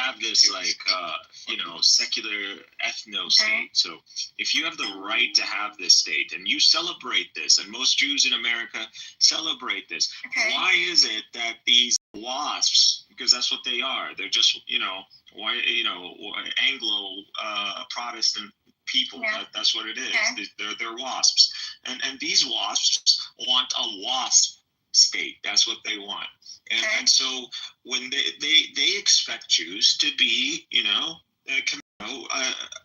have this secular ethno state. So if you have the right to have this state and you celebrate this, and most Jews in America celebrate this, why is it that these WASPs, because that's what they are, they're just Anglo Protestant people. That's what it is. They're WASPs, and these WASPs want a WASP state. That's what they want. And so when they expect Jews to be,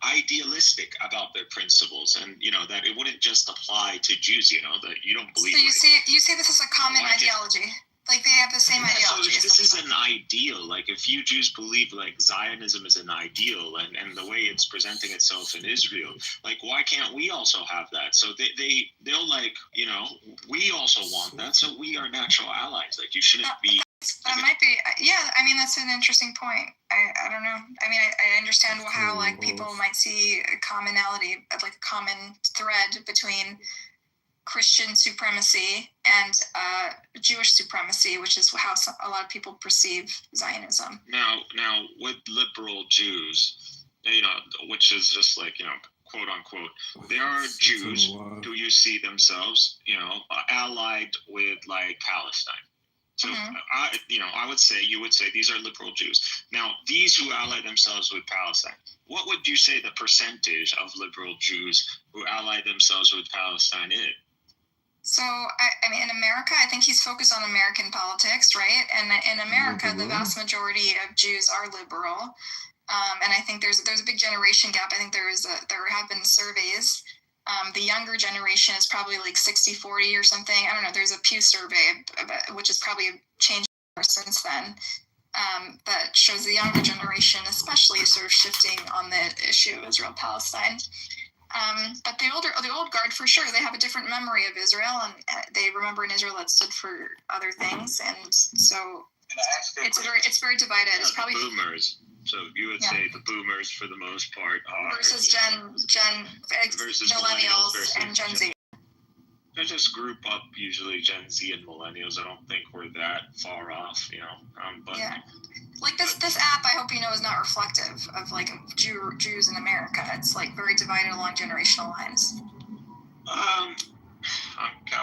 idealistic about their principles, and that it wouldn't just apply to Jews. That you don't believe. So you see this as a common ideology. Like they have the same ideology. So this is an ideal. Like if you Jews believe like Zionism is an ideal, and the way it's presenting itself in Israel, like why can't we also have that? So they'll we also want that. So we are natural allies. Like you shouldn't be. That might be, yeah. I mean, that's an interesting point. I don't know. I mean, I understand how like people might see a commonality, like a common thread between Christian supremacy and Jewish supremacy, which is how a lot of people perceive Zionism. Now, with liberal Jews, which is just like, quote unquote, there are Jews who you see themselves, allied with like Palestine. So you would say these are liberal Jews. Now, these who ally themselves with Palestine, what would you say the percentage of liberal Jews who ally themselves with Palestine is? So, I mean, in America, I think he's focused on American politics, right? And in America, the vast majority of Jews are liberal. And I think there's a big generation gap. I think there have been surveys. The younger generation is probably like 60-40 or something. I don't know. There's a Pew survey, which has probably changed since then, that shows the younger generation especially sort of shifting on the issue of Israel-Palestine. But the old guard, for sure, they have a different memory of Israel, and they remember an Israel that stood for other things, and so it's very divided. It's probably boomers. So you would say the boomers, for the most part, are versus versus millennials and Gen Z. They just group up usually Gen Z and millennials. I don't think we're that far off, But like this app, I hope is not reflective of like Jews in America. It's like very divided along generational lines.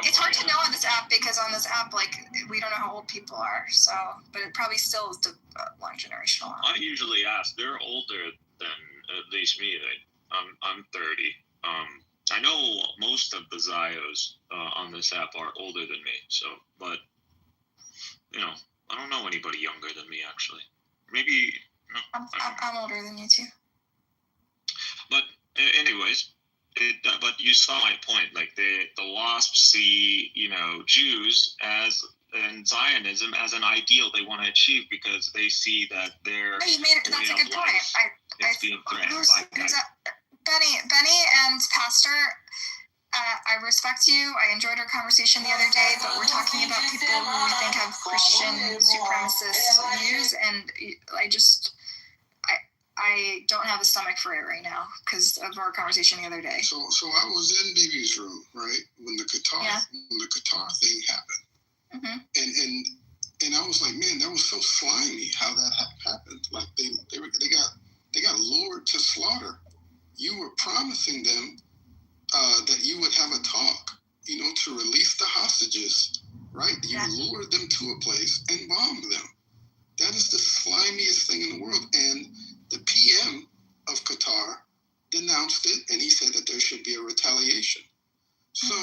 It's hard to know on this app because on this app, like we don't know how old people are. So, but it probably still is along generational lines. I usually ask. They're older than at least me. I'm 30. I know most of the Zios on this app are older than me. So, but I don't know anybody younger than me actually. Maybe I'm older than you too. But anyways, but you saw my point. Like the WASPs see Jews and Zionism as an ideal they want to achieve because they see that they're. That's a good point. Benny and Pastor, I respect you. I enjoyed our conversation the other day, but we're talking about people who we think have Christian supremacist views, and I don't have a stomach for it right now because of our conversation the other day. So I was in BB's room, right, when the Qatar thing happened, and I was like, man, that was so slimy how that happened. Like they got lured to slaughter. You were promising them that you would have a talk, to release the hostages, right? You lured them to a place and bombed them. That is the slimiest thing in the world. And the PM of Qatar denounced it, and he said that there should be a retaliation. So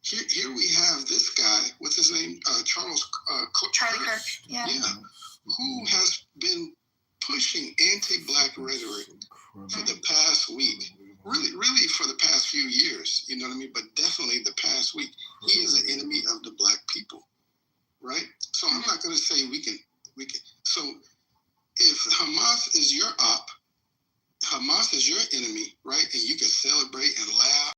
here we have this guy, what's his name? Charlie Kirk. Yeah, who has been pushing anti-Black rhetoric for the past week. Really for the past few years, you know what I mean? But definitely the past week. He is an enemy of the Black people, right? So I'm not going to say we can. So if Hamas is your op, Hamas is your enemy, right? And you can celebrate and laugh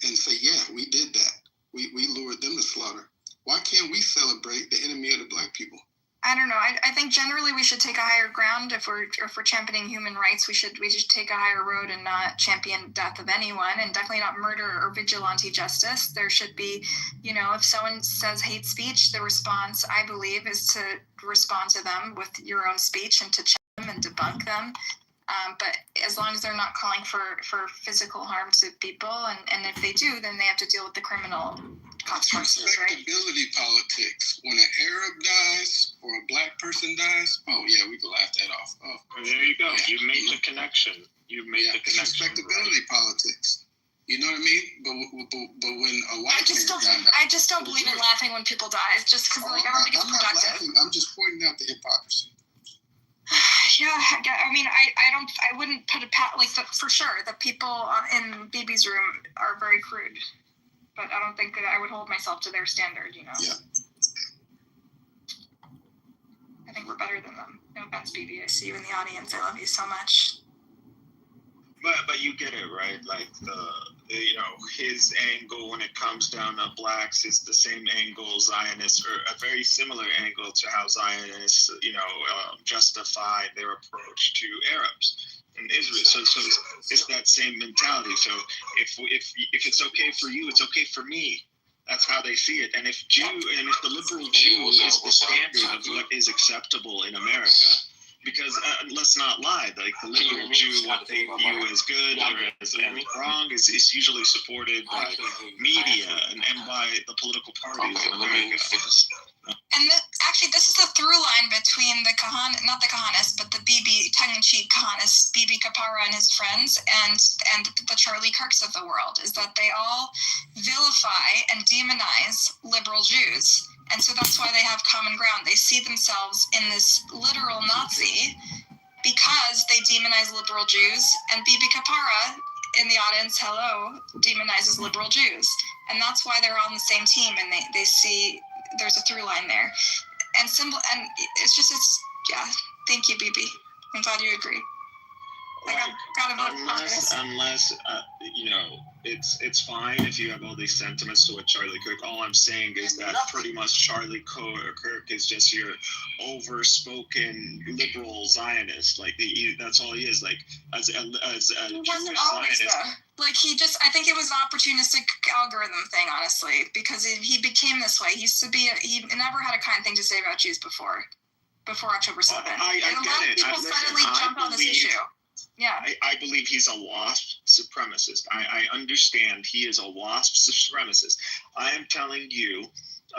and say, yeah, we did that. We lured them to slaughter. Why can't we celebrate the enemy of the Black people? I don't know. I think generally we should take a higher ground if we're championing human rights. We should take a higher road and not champion death of anyone, and definitely not murder or vigilante justice. There should be, if someone says hate speech, the response, I believe, is to respond to them with your own speech and to check them and debunk them. But as long as they're not calling for physical harm to people, and if they do, then they have to deal with the criminal consequences, right? Respectability politics. When an Arab dies or a black person dies, oh yeah, we can laugh that off. Oh, there you go. Yeah. You made the connection. You made the connection. Respectability politics. You know what I mean? But when a white I just don't believe in laughing when people die. It's just because I don't think it's productive. I'm just pointing out the hypocrisy. Yeah, I mean, I wouldn't put for sure. The people in BB's room are very crude, but I don't think that I would hold myself to their standard. Yeah. I think we're better than them. No offense, BB. I see you in the audience. I love you so much. But you get it, right? Like his angle when it comes down to blacks is the same angle Zionists, or a very similar angle to how Zionists, justify their approach to Arabs in Israel. So it's that same mentality. So if it's okay for you, it's okay for me. That's how they see it. And if the liberal Jew is the standard of what is acceptable in America. Because let's not lie, like the liberal Jew, what they view as good or as wrong is usually supported by media and by the political parties in America. And this is the through line between not the Kahanists, but the BB tongue-in-cheek Kahanists, BB Kapara and his friends, and the Charlie Kirks of the world, is that they all vilify and demonize liberal Jews. And so that's why they have common ground. They see themselves in this literal Nazi because they demonize liberal Jews. And Bibi Kapara in the audience, hello, demonizes liberal Jews. And that's why they're on the same team. And they see there's a through line there. And thank you, Bibi. I'm glad you agree. Unless it's fine if you have all these sentiments to what Charlie Kirk. All I'm saying is that pretty much Charlie Kirk is just your overspoken liberal Zionist. Like that's all he is. Like as a Jewish Zionist. I think it was an opportunistic algorithm thing, honestly, because he became this way. He never had a kind thing to say about Jews before October 7th. I get it. A lot of people suddenly jumped on this issue. Yeah. I believe he's a WASP supremacist. I understand he is a WASP supremacist. I am telling you,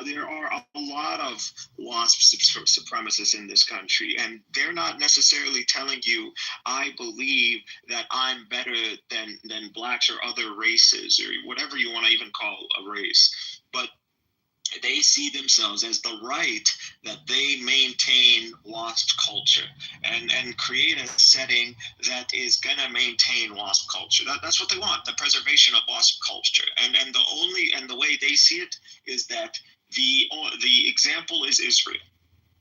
there are a lot of WASP supremacists in this country, and they're not necessarily telling you, I believe that I'm better than blacks or other races, or whatever you want to even call a race. But they see themselves as the right that they maintain WASP culture and create a setting that is going to maintain WASP culture. That's what they want, the preservation of WASP culture. And the way they see it is that the example is Israel.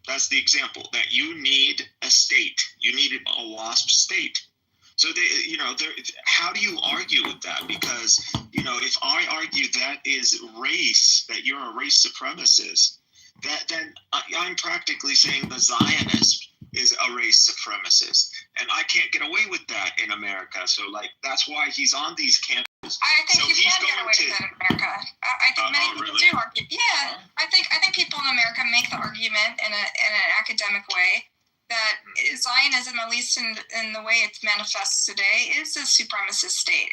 That's the example, that you need a state. You need a WASP state. So how do you argue with that? Because, if I argue that is race, that you're a race supremacist, then I'm practically saying the Zionist is a race supremacist. And I can't get away with that in America. So, that's why he's on these campuses. I think you can get away with that in America. I think many people do argue. Yeah, I think people in America make the argument in an academic way that Zionism, at least in the way it manifests today, is a supremacist state.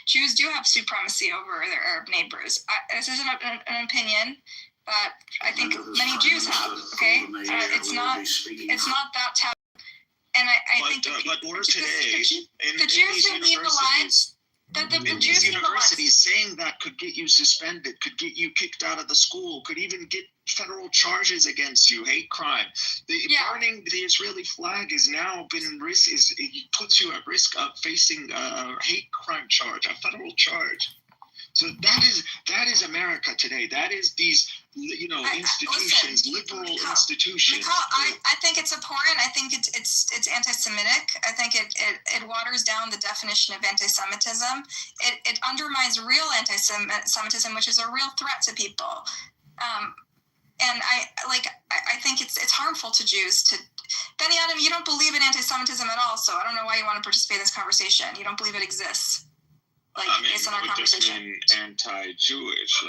Jews do have supremacy over their Arab neighbors. This isn't an opinion, but I think many Jews have. Okay, it's not that taboo. And I think the Jews who leave the lives. The Jews universities saying that could get you suspended, could get you kicked out of the school, could even get federal charges against you, hate crime. Burning the Israeli flag is now it puts you at risk of facing a hate crime charge, a federal charge. So that is America today. That is these institutions, liberal institutions. I think it's abhorrent. I think it's anti-Semitic. I think it waters down the definition of anti-Semitism. It undermines real anti-Semitism, which is a real threat to people. And I think it's harmful to Jews to. Benny Adam, you don't believe in anti-Semitism at all, so I don't know why you want to participate in this conversation. You don't believe it exists. Based on our conversation. Just mean anti-Jewish,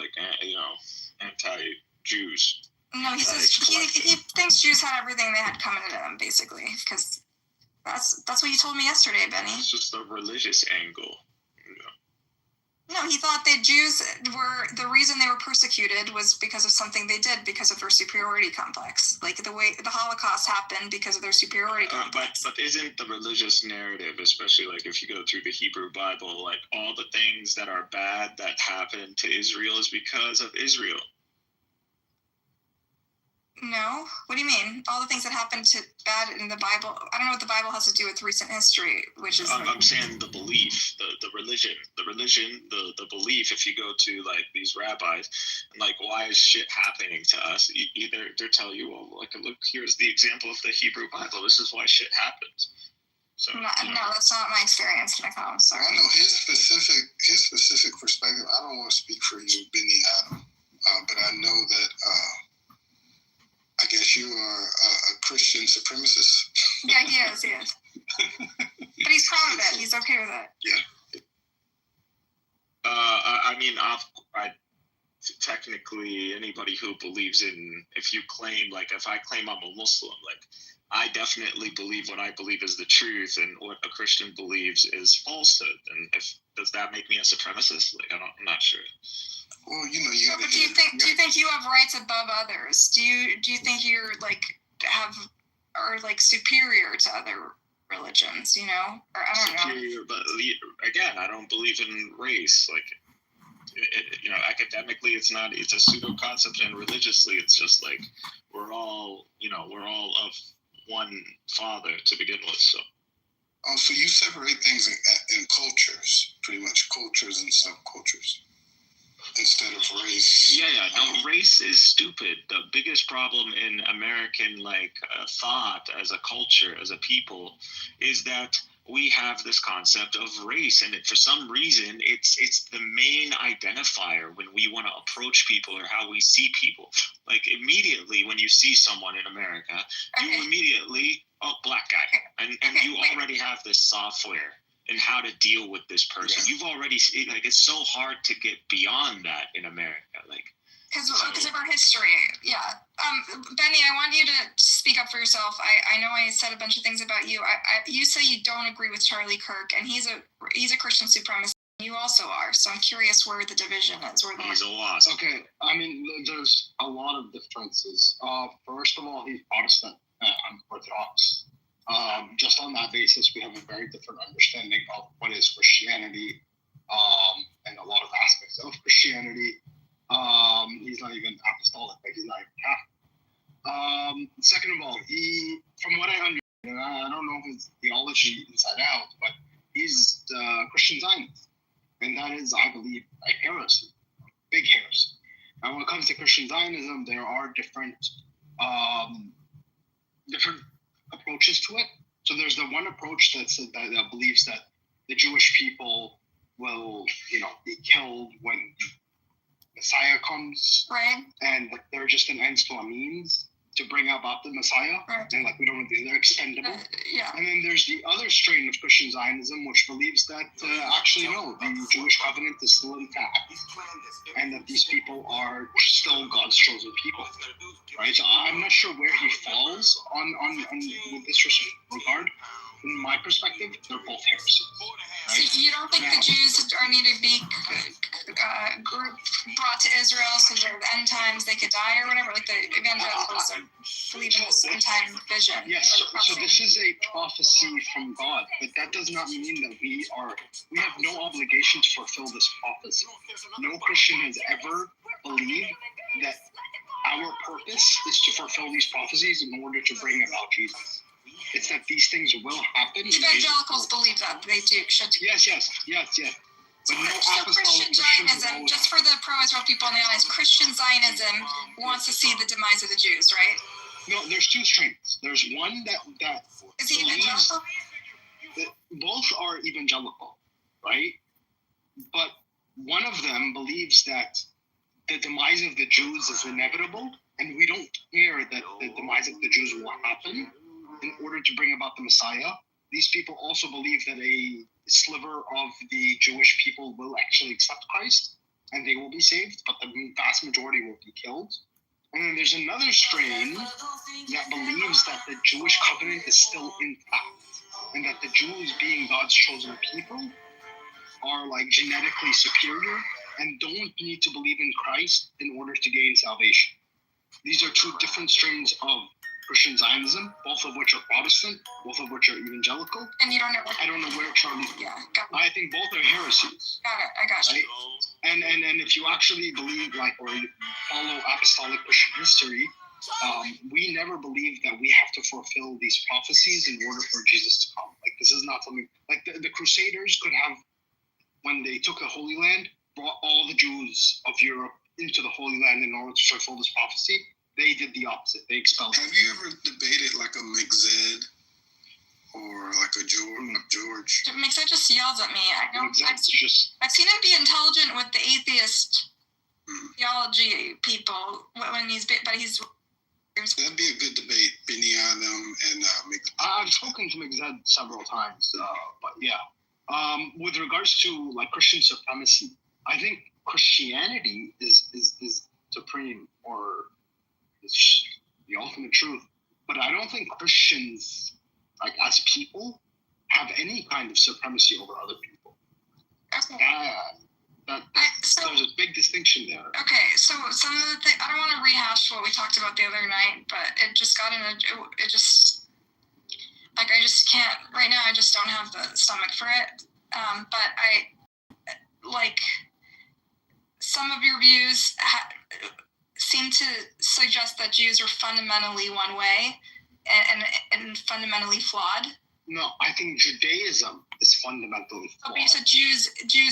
anti-Jews. No, he says he thinks Jews had everything they had coming to them, basically, because that's what you told me yesterday, Benny. It's just a religious angle. No, he thought that Jews were the reason they were persecuted was because of something they did, because of their superiority complex. Like the way the Holocaust happened because of their superiority complex. But isn't the religious narrative, especially if you go through the Hebrew Bible, all the things that are bad that happened to Israel is because of Israel? No. What do you mean? All the things that happened to bad in the Bible? I don't know what the Bible has to do with recent history, which is... I'm saying the belief, the religion, the belief. If you go to these rabbis, why is shit happening to us? Either they tell you, well, look, here's the example of the Hebrew Bible. This is why shit happens. So, no, that's not my experience, Nicole. Sorry. I know his specific perspective. I don't want to speak for you, Benny Adam, but I know that... I guess you are a Christian supremacist. Yeah, he is. But he's proud of it. He's okay with it. Yeah. I technically anybody who believes in, if I claim I'm a Muslim, I definitely believe what I believe is the truth, and what a Christian believes is falsehood. And does that make me a supremacist? I'm not sure. Well, do you think you have rights above others? Do you think you're are superior to other religions? Or I don't superior, know. But again, I don't believe in race. Academically, it's not. It's a pseudo concept, and religiously, it's just we're all of one Father to begin with. So. Oh, so you separate things in cultures, pretty much cultures and subcultures. Instead of race. Yeah. No, race is stupid. The biggest problem in American thought as a culture, as a people, is that we have this concept of race, and for some reason, it's the main identifier when we want to approach people or how we see people. Immediately when you see someone in America, you immediately, black guy, and you already have this software and how to deal with this person. Yeah. You've already, it's so hard to get beyond that in America. Because of our history, yeah. Benny, I want you to speak up for yourself. I know I said a bunch of things about you. You say you don't agree with Charlie Kirk, and he's a Christian supremacist. You also are. So I'm curious where the division is. He's a loss. Okay, there's a lot of differences. First of all, he's Protestant. I'm Orthodox. Just on that basis, we have a very different understanding of what is Christianity, and a lot of aspects of Christianity. He's not even apostolic, he's not even Catholic. Second of all, from what I understand, I don't know his theology inside out, but he's Christian Zionist, and that is, I believe, a heresy, big heresy. And when it comes to Christian Zionism, there are different approaches to it. So there's the one approach that believes that the Jewish people will, be killed when Messiah comes, right? And they're just an ends to a means to bring about the Messiah, right? And they're expendable. Yeah. And then there's the other strain of Christian Zionism, which believes that actually no, the Jewish covenant is still intact, and that these people are still God's chosen people, right? So I'm not sure where he falls on this regard. From my perspective, they're both heresies. Right? So you don't think the Jews need to be brought to Israel so that at the end times they could die or whatever? Like the evangelicals believe in this end time vision. Yes, so this is a prophecy from God, but that does not mean that we have no obligation to fulfill this prophecy. No Christian has ever believed that our purpose is to fulfill these prophecies in order to bring about Jesus. It's that these things will happen. Evangelicals believe that they should do. Yes. But no Christian Zionism, just for the pro-Israel people in the audience, Christian Zionism wants to see the demise of the Jews, right? No, there's two strains. There's one that is he evangelical? Both are evangelical, right? But one of them believes that the demise of the Jews is inevitable, and we don't care that the demise of the Jews will happen in order to bring about the Messiah. These people also believe that a sliver of the Jewish people will actually accept Christ and they will be saved, but the vast majority will be killed. And then there's another strain that believes that the Jewish covenant is still intact and that the Jews, being God's chosen people, are like genetically superior and don't need to believe in Christ in order to gain salvation. These are two different strains of Christian Zionism, both of which are Protestant, both of which are evangelical. And you don't know. I don't know where Charlie. Yeah, got it. I think both are heresies. Got it. I got you. Right? And if you actually believe or follow apostolic Christian history, we never believed that we have to fulfill these prophecies in order for Jesus to come. Like, this is not something like the Crusaders could have, when they took the Holy Land, brought all the Jews of Europe into the Holy Land in order to fulfill this prophecy. They did the opposite. They expelled them. Have you ever debated like a McZed or like a George? McZed just yells at me. I've seen him be intelligent with the atheist theology people when he's. That'd be a good debate, Benny Adam and McZed. I've spoken to McZed several times, but yeah. With regards to like Christian supremacy, I think Christianity is supreme, or it's the ultimate truth. But I don't think Christians, like as people, have any kind of supremacy over other people. Okay. There's a big distinction there. Okay, so some of the things, I don't want to rehash what we talked about the other night, but it just got it just, like, I just can't, right now I just don't have the stomach for it. But I, like, some of your views seem to suggest that Jews are fundamentally one way and fundamentally flawed. No, I think Judaism is fundamentally flawed. Okay, you said Jews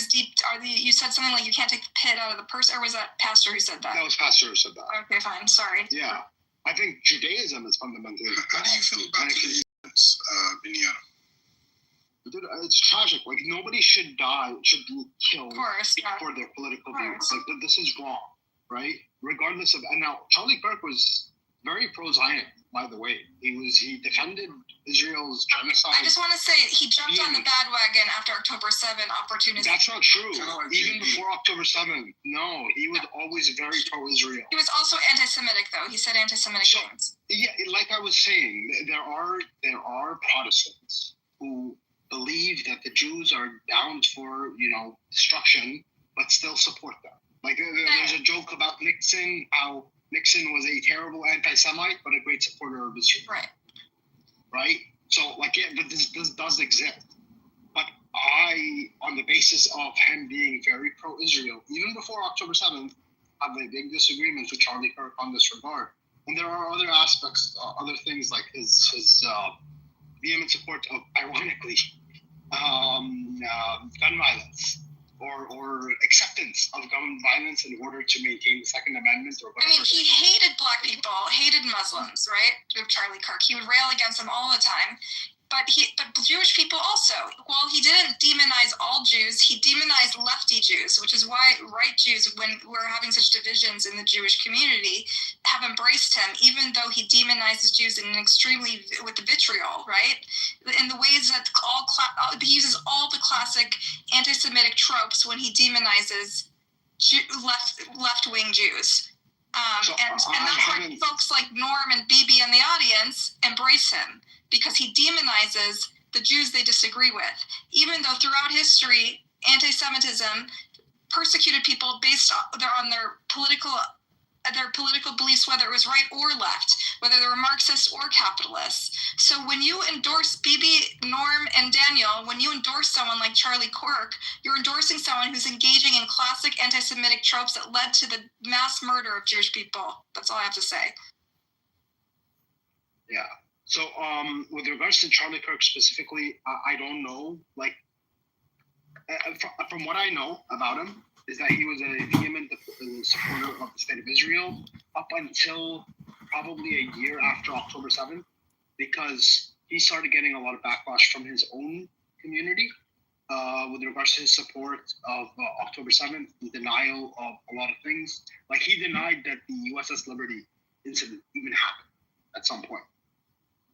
deep you said something like you can't take the pit out of the person, or was that pastor who said that? That was pastor who said that. Okay, fine. Sorry. Yeah, I think Judaism is fundamentally flawed. How do you feel about the Christians, Benny? Dude, it's tragic. Like, nobody should be killed for their political views. Like, this is wrong, right? Regardless of, and now Charlie Kirk was very pro-Zion, by the way. He defended Israel's genocide. I just want to say he jumped on the bandwagon after October 7 opportunistic. That's not true. Even before October 7, no, he was always very pro-Israel. He was also anti-Semitic, though. He said anti-Semitic things. Yeah, like I was saying, there are Protestants who believe that the Jews are bound for, destruction, but still support them. Like, there's a joke about Nixon, how Nixon was a terrible anti-Semite, but a great supporter of Israel. Right? So, like, yeah, but this does exist. But on the basis of him being very pro-Israel, even before October 7th, have a big disagreement with Charlie Kirk on this regard. And there are other aspects, other things like his vehement support of, ironically, gun violence or acceptance of gun violence in order to maintain the Second Amendment or whatever. I mean, he hated black people, hated Muslims, right? Charlie Kirk. He would rail against them all the time. But Jewish people also. While he didn't demonize all Jews, he demonized lefty Jews, which is why right Jews, when we're having such divisions in the Jewish community, have embraced him, even though he demonizes Jews in an extremely, with the vitriol, right? In the ways that he uses all the classic anti-Semitic tropes when he demonizes left-wing Jews. And that's why folks like Norm and Bibi in the audience embrace him, because he demonizes the Jews they disagree with, even though throughout history, anti-Semitism persecuted people based on their political beliefs, whether it was right or left, whether they were Marxists or capitalists. So when you endorse Bibi, Norm, and Daniel, when you endorse someone like Charlie Kirk, you're endorsing someone who's engaging in classic anti-Semitic tropes that led to the mass murder of Jewish people. That's all I have to say. Yeah. So with regards to Charlie Kirk specifically, I don't know. Like, from what I know about him, is that he was a vehement supporter of the state of Israel up until probably a year after October 7th, because he started getting a lot of backlash from his own community with regards to his support of October 7th, the denial of a lot of things. Like, he denied that the USS Liberty incident even happened at some point,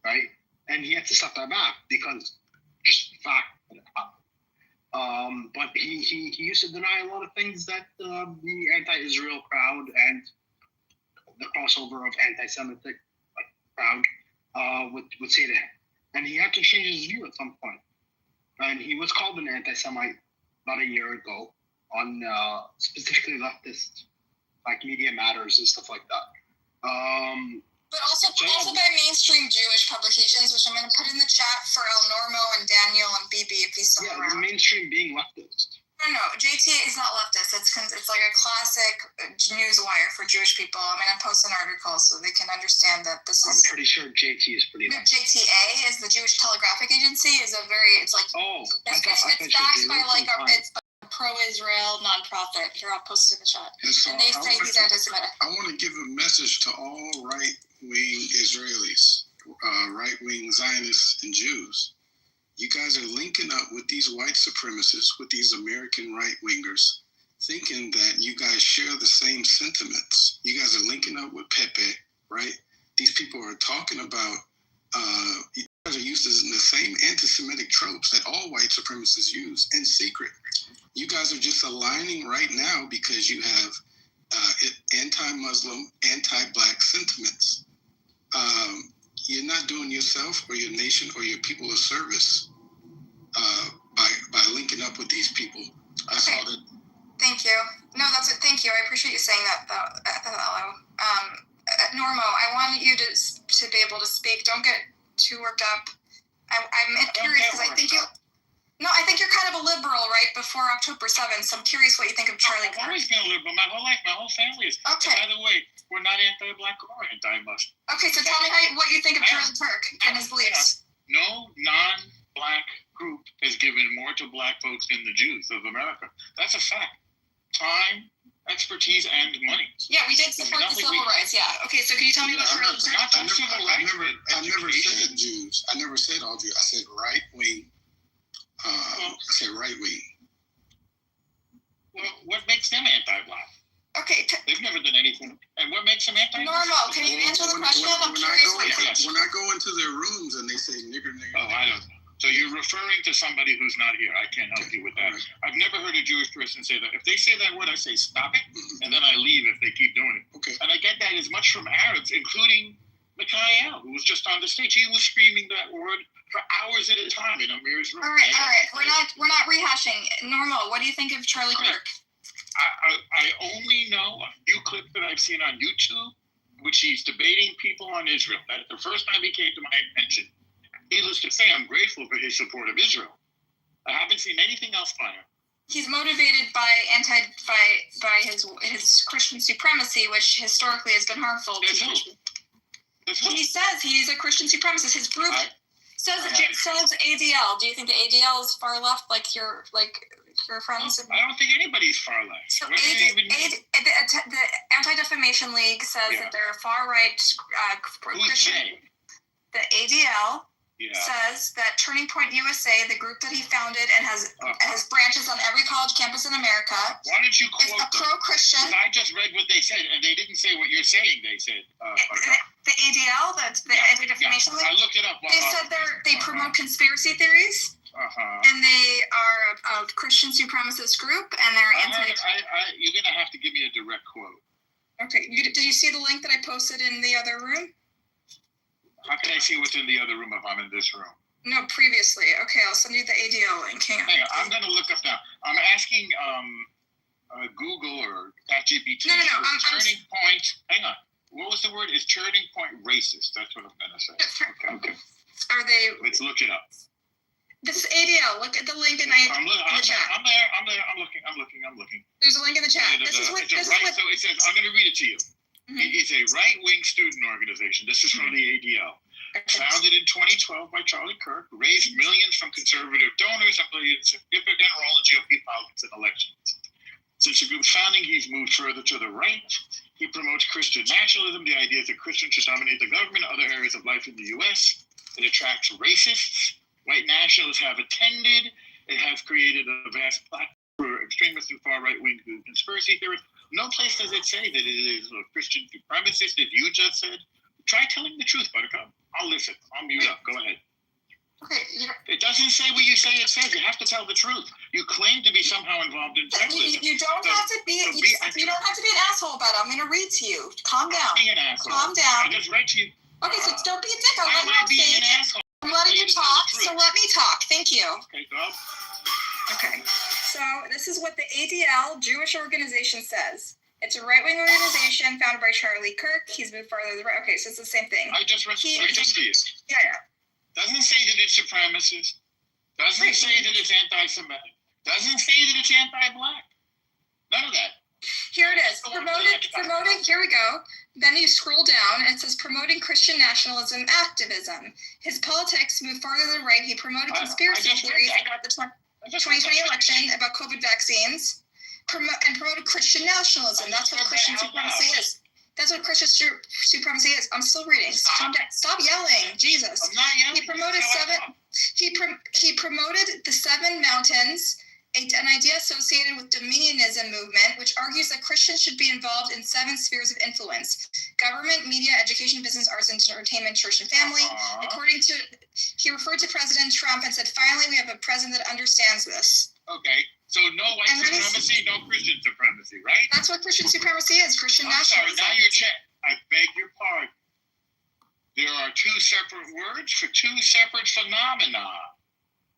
right? And he had to step that back because just the fact that it happened. But he used to deny a lot of things that the anti-Israel crowd and the crossover of anti-Semitic crowd would say to him. And he had to change his view at some point. And he was called an anti-Semite about a year ago on specifically leftist, like Media Matters and stuff like that. But also by mainstream Jewish publications, which I'm going to put in the chat for El Normo and Daniel and BB if he's still around. The mainstream being leftist. No, JT is not leftist. It's like a classic news wire for Jewish people. I'm going to post an article so they can understand that this is... I'm pretty sure JT is pretty leftist. JTA is the Jewish Telegraphic Agency. It's backed by it's a pro-Israel nonprofit. Here, I'll post it in the chat. And they say he's anti-Semitic. I want to give a message to all right-wing Israelis, right-wing Zionists and Jews. You guys are linking up with these white supremacists, with these American right-wingers, thinking that you guys share the same sentiments. You guys are linking up with Pepe, right? These people are talking about, you guys are using the same anti-Semitic tropes that all white supremacists use in secret. You guys are just aligning right now because you have anti-Muslim, anti-Black sentiments. You're not doing yourself or your nation or your people a service by linking up with these people. I saw that. Thank you. No, that's it. Thank you. I appreciate you saying that, Elo. Normo, I want you to be able to speak. Don't get too worked up. I'm curious because I think you're kind of a liberal, right? Before October 7th. So I'm curious what you think of Charlie Kirk. I've always been a liberal. My whole life, my whole family is. Okay. By the way, we're not anti-Black or anti-Muslim. Okay, so tell me what you think of Charlie Kirk and his beliefs. No non-Black group has given more to Black folks than the Jews of America. That's a fact. Time, expertise, and money. Yeah, we did support the civil rights. Yeah. Okay, so can you tell me about Charlie Kirk? I never said Jews. I never said all Jews. I said right-wing. I said right-wing. Well, what makes them anti-Black? Okay. They've never done anything. And what makes them anti-Black? Normal. Can you answer the question? I'm curious. When I go into their rooms and they say nigger. Oh, I don't know. So you're referring to somebody who's not here. I can't help you with that. Right. I've never heard a Jewish person say that. If they say that word, I say stop it, and then I leave if they keep doing it. Okay. And I get that as much from Arabs, including Mikhail, who was just on the stage. He was screaming that word for hours at a time in Amir's room. All right. We're not rehashing. Normal. What do you think of Charlie Kirk? I only know a few clips that I've seen on YouTube, which he's debating people on Israel. That's the first time he came to my attention. Needless to say, I'm grateful for his support of Israel. I haven't seen anything else by him. He's motivated by his Christian supremacy, which historically has been harmful to Christians. He says he's a Christian supremacist. His group says ADL. Do you think the ADL is far left, like your friends? I don't think anybody's far left. So the Anti-Defamation League says that they're a far right Christian. The ADL says that Turning Point USA, the group that he founded and has branches on every college campus in America, why don't you quote is a pro-Christian. I just read what they said, and they didn't say what you're saying. They said the ADL, that's the Anti-Defamation League. I looked it up. They said they promote conspiracy theories, and they are a Christian supremacist group, and they're anti. You're gonna have to give me a direct quote. Okay, did you see the link that I posted in the other room? How can I see what's in the other room if I'm in this room? No, previously. Okay, I'll send you the ADL link. Hang on. I'm going to look up now. I'm asking Google or ChatGPT. No. Turning Point. Hang on. What was the word? Is Turning Point racist? That's what I'm going to say. Okay. Are they? Let's look it up. This is ADL. Look at the link in the chat. I'm there. I'm looking. There's a link in the chat. So it says, I'm going to read it to you. Mm-hmm. It's a right-wing student organization. This is from the ADL. Founded in 2012 by Charlie Kirk, raised millions from conservative donors and played a significant role in GOP politics and elections. Since the group's founding, he's moved further to the right. He promotes Christian nationalism. The idea is that Christians should dominate the government and other areas of life in the U.S. It attracts racists. White nationalists have attended. It has created a vast platform for extremists and far right-wing conspiracy theorists. No place does it say that it is a Christian supremacist, as you just said. Try telling the truth, Buttercup. I'll listen. I'll mute up. Go ahead. Okay. It doesn't say what you say it says. You have to tell the truth. You claim to be somehow involved in terrorism. You don't have to be. You don't have to be an asshole about it. I'm going to read to you. Calm down. Be an asshole. Calm down. I just read to you. Okay, so don't be a dick. I'm letting you talk. So let me talk. Thank you. Okay, go. Okay. So this is what the ADL Jewish organization says. It's a right-wing organization founded by Charlie Kirk. He's moved farther to the right. Okay, so it's the same thing. I just read to you. Yeah. Doesn't say that it's supremacist. Doesn't say that it's anti-Semitic. Doesn't say that it's anti-black. None of that. Here it is. Promoting, here we go. Then you scroll down and it says promoting Christian nationalism activism. His politics move farther to the right. He promoted conspiracy theories about the 2020 election, about COVID vaccines, and promoted Christian nationalism. That's what Christian supremacy is. That's what Christian supremacy is. I'm still reading. Stop yelling. Jesus. I'm not yelling. He promoted He promoted the Seven Mountains, an idea associated with dominionism movement, which argues that Christians should be involved in 7 spheres of influence: government, media, education, business, arts, and entertainment, church, and family. He referred to President Trump and said, "Finally, we have a president that understands this." Okay, so no white supremacy, no Christian supremacy, right? That's what Christian supremacy is. Christian nationalism. Sorry, now you're I beg your pardon. There are 2 separate words for 2 separate phenomena.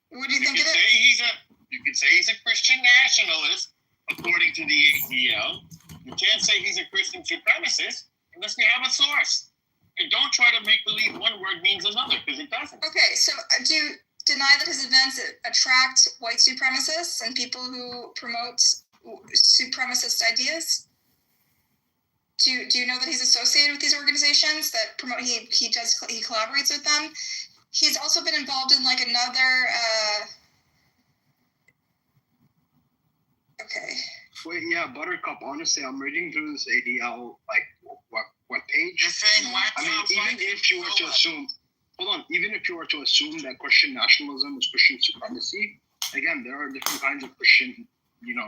What do you think it is? You can say he's a Christian nationalist, according to the ADL. You can't say he's a Christian supremacist unless we have a source. And don't try to make believe one word means another, because it doesn't. Okay, so do you deny that his events attract white supremacists and people who promote supremacist ideas? Do you know that he's associated with these organizations that promote? He collaborates with them. He's also been involved in like another. Okay. Wait, yeah, Buttercup. Honestly, I'm reading through this ADL what page. You're saying even if you were to assume, even if you were to assume that Christian nationalism is Christian supremacy, again, there are different kinds of Christian,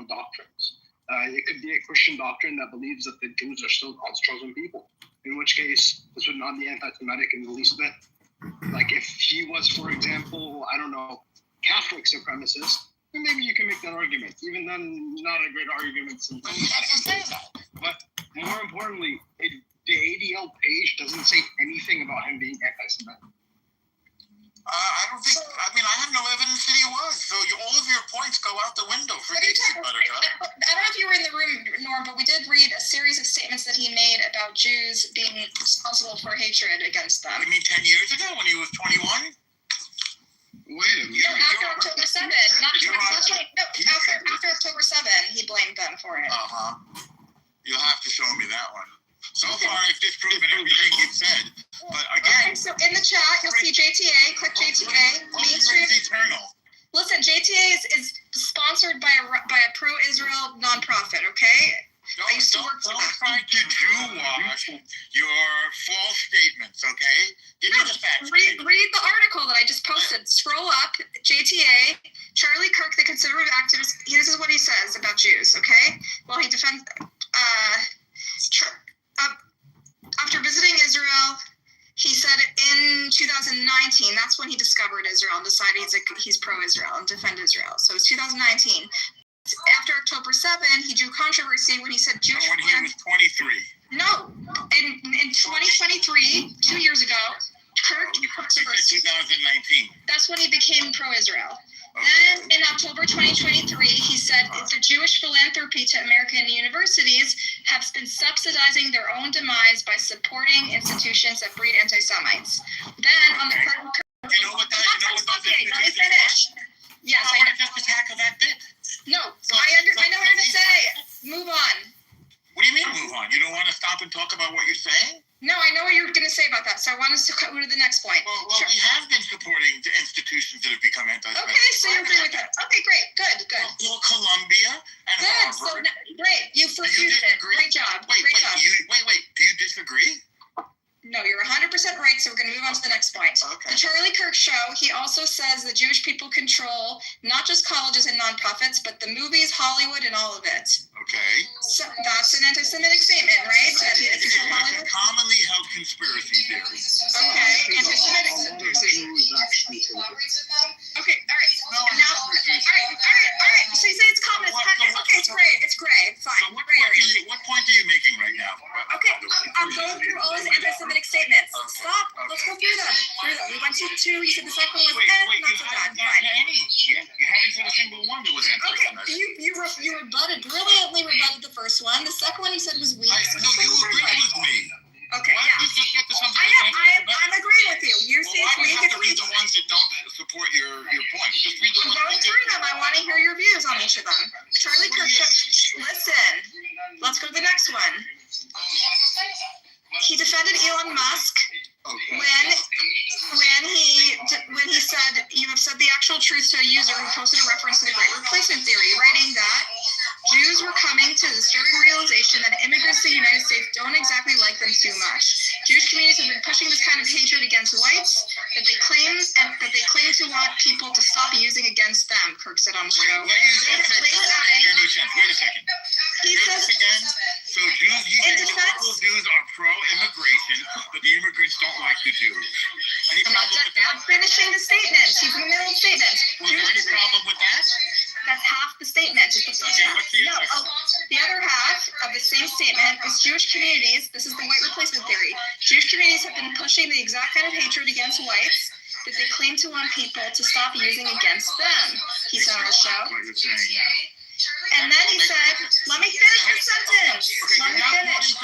doctrines. It could be a Christian doctrine that believes that the Jews are still God's chosen people, in which case this would not be anti-Semitic in the least bit. Like if he was, for example, I don't know, Catholic supremacist, then maybe you can make that argument. Even then, not a great argument. But more importantly, the ADL page doesn't say anything about him being anti-Semitic. I don't think. I have no evidence that he was. So all of your points go out the window. Forget you, Buttercup. I don't know if you were in the room, Norm, but we did read a series of statements that he made about Jews being responsible for hatred against them. You mean 10 years ago when he was 21? Wait a minute. After October 7. After October 7, he blamed them for it. You'll have to show me that one. So far, I've disproven everything you've said. But again, so in the chat, you'll see JTA. Click JTA. Mainstream. Eternal. Listen, JTA is sponsored by a pro-Israel nonprofit. Okay. Don't try to Jew-wash your false statements. Okay. Give me the facts. Read the article that I just posted. Scroll up. JTA. Charlie Kirk, the conservative activist. This is what he says about Jews. Okay. Well, he defends. After visiting Israel, he said in 2019, that's when he discovered Israel and decided he's pro-Israel and defend Israel. So it's 2019. After October 7, he drew controversy when he said Jewish. When he was 23. No, in 2023, 2 years ago, Kirk drew controversy. 2019. That's when he became pro-Israel. Then in October 2023, he said the Jewish philanthropy to American universities have been subsidizing their own demise by supporting institutions that breed anti-Semites. Then on the let me finish. Yes, I want to just tackle that bit. No, I know what you're going to say. Move on. What do you mean move on? You don't want to stop and talk about what you're saying? No, I know what you're going to say about that, so I want us to go to the next point. Well, we have been supporting the institutions that have become anti-Semitic. Okay, so you agree with that. Okay, great. Good. Well, Columbia and good. Harvard. So, great. You've refuted it. Great job. Wait. Do you disagree? No, you're 100% right, so we're going to move on to the next point. Okay. The Charlie Kirk Show, he also says that Jewish people control not just colleges and nonprofits, but the movies, Hollywood, and all of it. Okay. So that's an anti-Semitic statement, right? That they control Hollywood? Commonly held conspiracy theory. Okay, anti-Semitic conspiracy. Okay, all right. Now, all right. So you say it's common, it's packaged. Okay, it's gray, fine. So what point are you making right now? Okay, I'm going through all his anti-Semitic statements. Stop. Let's go through them. We went to two. You said the second one was not so bad. Fine. You haven't said a single one that was Okay, anti-Semitic. you brilliantly rebutted the first one. The second one you said was weak. No, you agreed with me. Okay, Why yeah. don't you just get to something I'm agreeing with you. You say why it's do you weak. have to read the ones that don't support your point? Just read the I'm ones going that do. through them. I want to hear your views on each of them. Charlie Kirk, listen. Let's go to the next one. He defended Elon Musk when he said, "You have said the actual truth to a user who posted a reference to the Great Replacement Theory," writing that Jews were coming to the disturbing realization that immigrants to the United States don't exactly like them too much. Jewish communities have been pushing this kind of hatred against whites that they claim to want people to stop using against them, Kirk said on the show. Wait a second. He says, again. So Jews are pro-immigration, but the immigrants don't like the Jews. Any problem with that? I'm finishing the statement. He's in the middle of the statement. Was there any problem with that? That's half the statement. It's the first half. The other half of the same statement is Jewish communities. This is the white replacement theory. Jewish communities have been pushing the exact kind of hatred against whites that they claim to want people to stop using against them. He said on the show. What you're saying, yeah. And then he said, let me finish the sentence. Let me finish.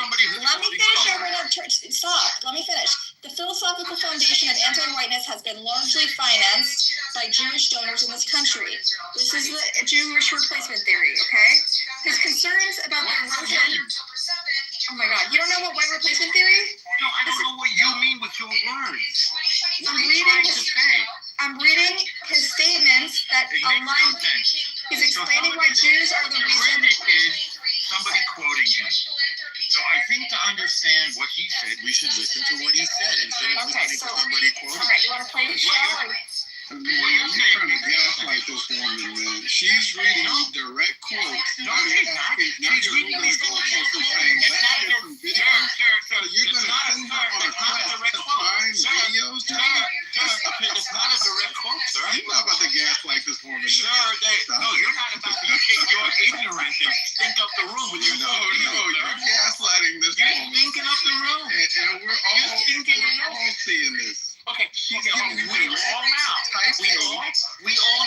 Stop. Let me finish. The philosophical foundation of anti-whiteness has been largely financed by Jewish donors in this country. This is the Jewish replacement theory, okay? His concerns about the erosion. Oh my God, you don't know what white replacement theory? No, I don't know what you mean with your words. What I'm are you trying to say? I'm reading his statements that align. He's explaining why Jews are the reason. Is somebody quoting him. So I think to understand what he said, we should listen to what he said instead of listening to somebody quoting. All right, you want to play the show? What you're trying to gaslight this woman, man. She's reading direct quotes. No, she's not. She's reading these quotes. So you're going to send her on a quest to find videos? It's not a direct quote, sir. You're not about to gaslight this woman. Sir, no, you're not about to take your ignorance and stink up the room with your you're gaslighting this woman. You're stinking up the room. And we're all seeing this. Okay, we all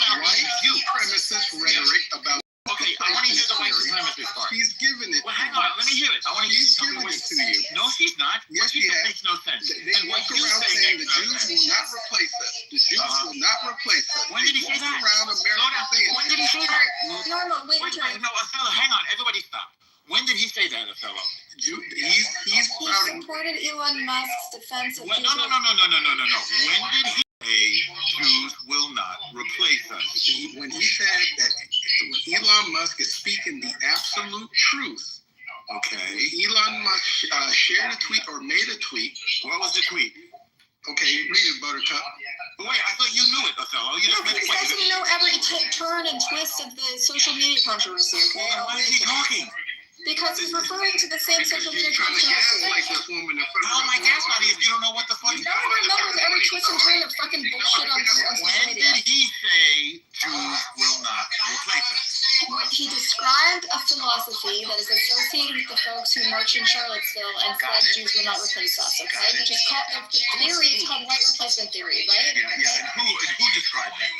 now. White supremacist rhetoric about. Okay, I want to hear the white supremacist part. He's giving it. Well, hang on, let me hear it. I want to hear you tell me what to you. No, she's not. Yes, what you said makes no sense. They walk around saying the Jews will not replace us. The Jews will not replace us. When did he say that? When did he say that? No, wait. No, Othello, hang on. Everybody stop. When did he say that, Othello? He's spouting. Supported Elon Musk's defense of No. When did he say Jews will not replace us? When he said that when Elon Musk is speaking the absolute truth, okay, Elon Musk shared a tweet or made a tweet. What was the tweet? Okay, read it, Buttercup. But wait, I thought you knew it, Othello. You just read it. He doesn't know every turn and twist of the social media controversy, okay? Well, why is he talking? Because he's referring to the same social media controversy. How am I gaslighting if you don't know what the fuck he's talking about? No one remembers every twist and turn of fucking bullshit on social media. When did he say Jews will not replace us? He described a philosophy that is associated with the folks who marched in Charlottesville and said Jews will not replace us, okay? Which is called, the theory is called white replacement theory, right? Yeah, and who described that?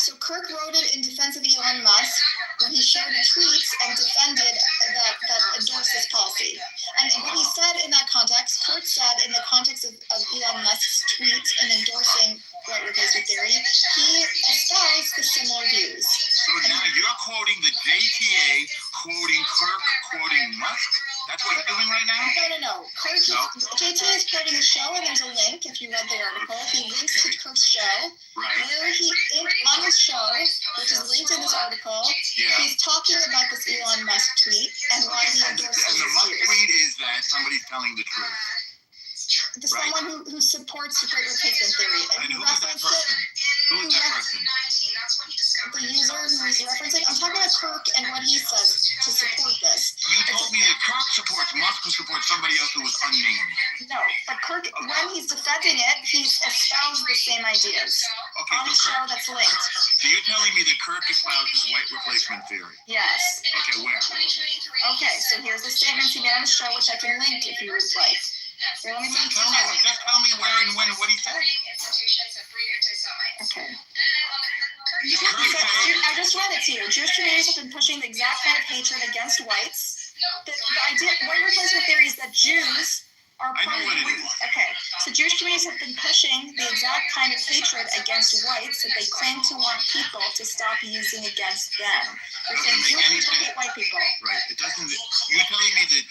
So Kirk wrote it in defense of Elon Musk when he shared a tweet and defended that endorsed this policy. And what he said in that context, Kirk said in the context of Elon Musk's tweet and endorsing white replacement theory, he espoused the similar views. So now you're quoting the JTA, quoting Kirk, quoting Musk? That's what you're doing right now? No. JTA is quoting the show, and there's a link, if you read the article. He links to Kirk's show, where on his show, which is linked in this article, he's talking about this Elon Musk tweet and why he endorses it. And the Musk tweet is that somebody's telling the truth. someone who supports the Great Replacement Theory. And who is that person? Who is that person? The user who is referencing. I'm talking about Kirk and what he says to support this. You told me that Kirk supports Musk, who supports somebody else who was unnamed. No, but Kirk, when he's defending it, he's espoused the same ideas on the show that's linked. So you're telling me that Kirk espouses white replacement theory? Yes. Okay, where? Okay, so here's the statements he made on the show, which I can link if you would like. Here, let me Just tell me where and when and what he said. Okay. Kirk I just read it to you. Jewish communities have been pushing the exact kind of hatred against whites. The idea, white replacement theory is that Jews are I know what it is. Okay, so Jewish communities have been pushing the exact kind of hatred against whites that they claim to want people to stop using against them. They're saying Jewish people hate white people. Right. It doesn't. You're telling me that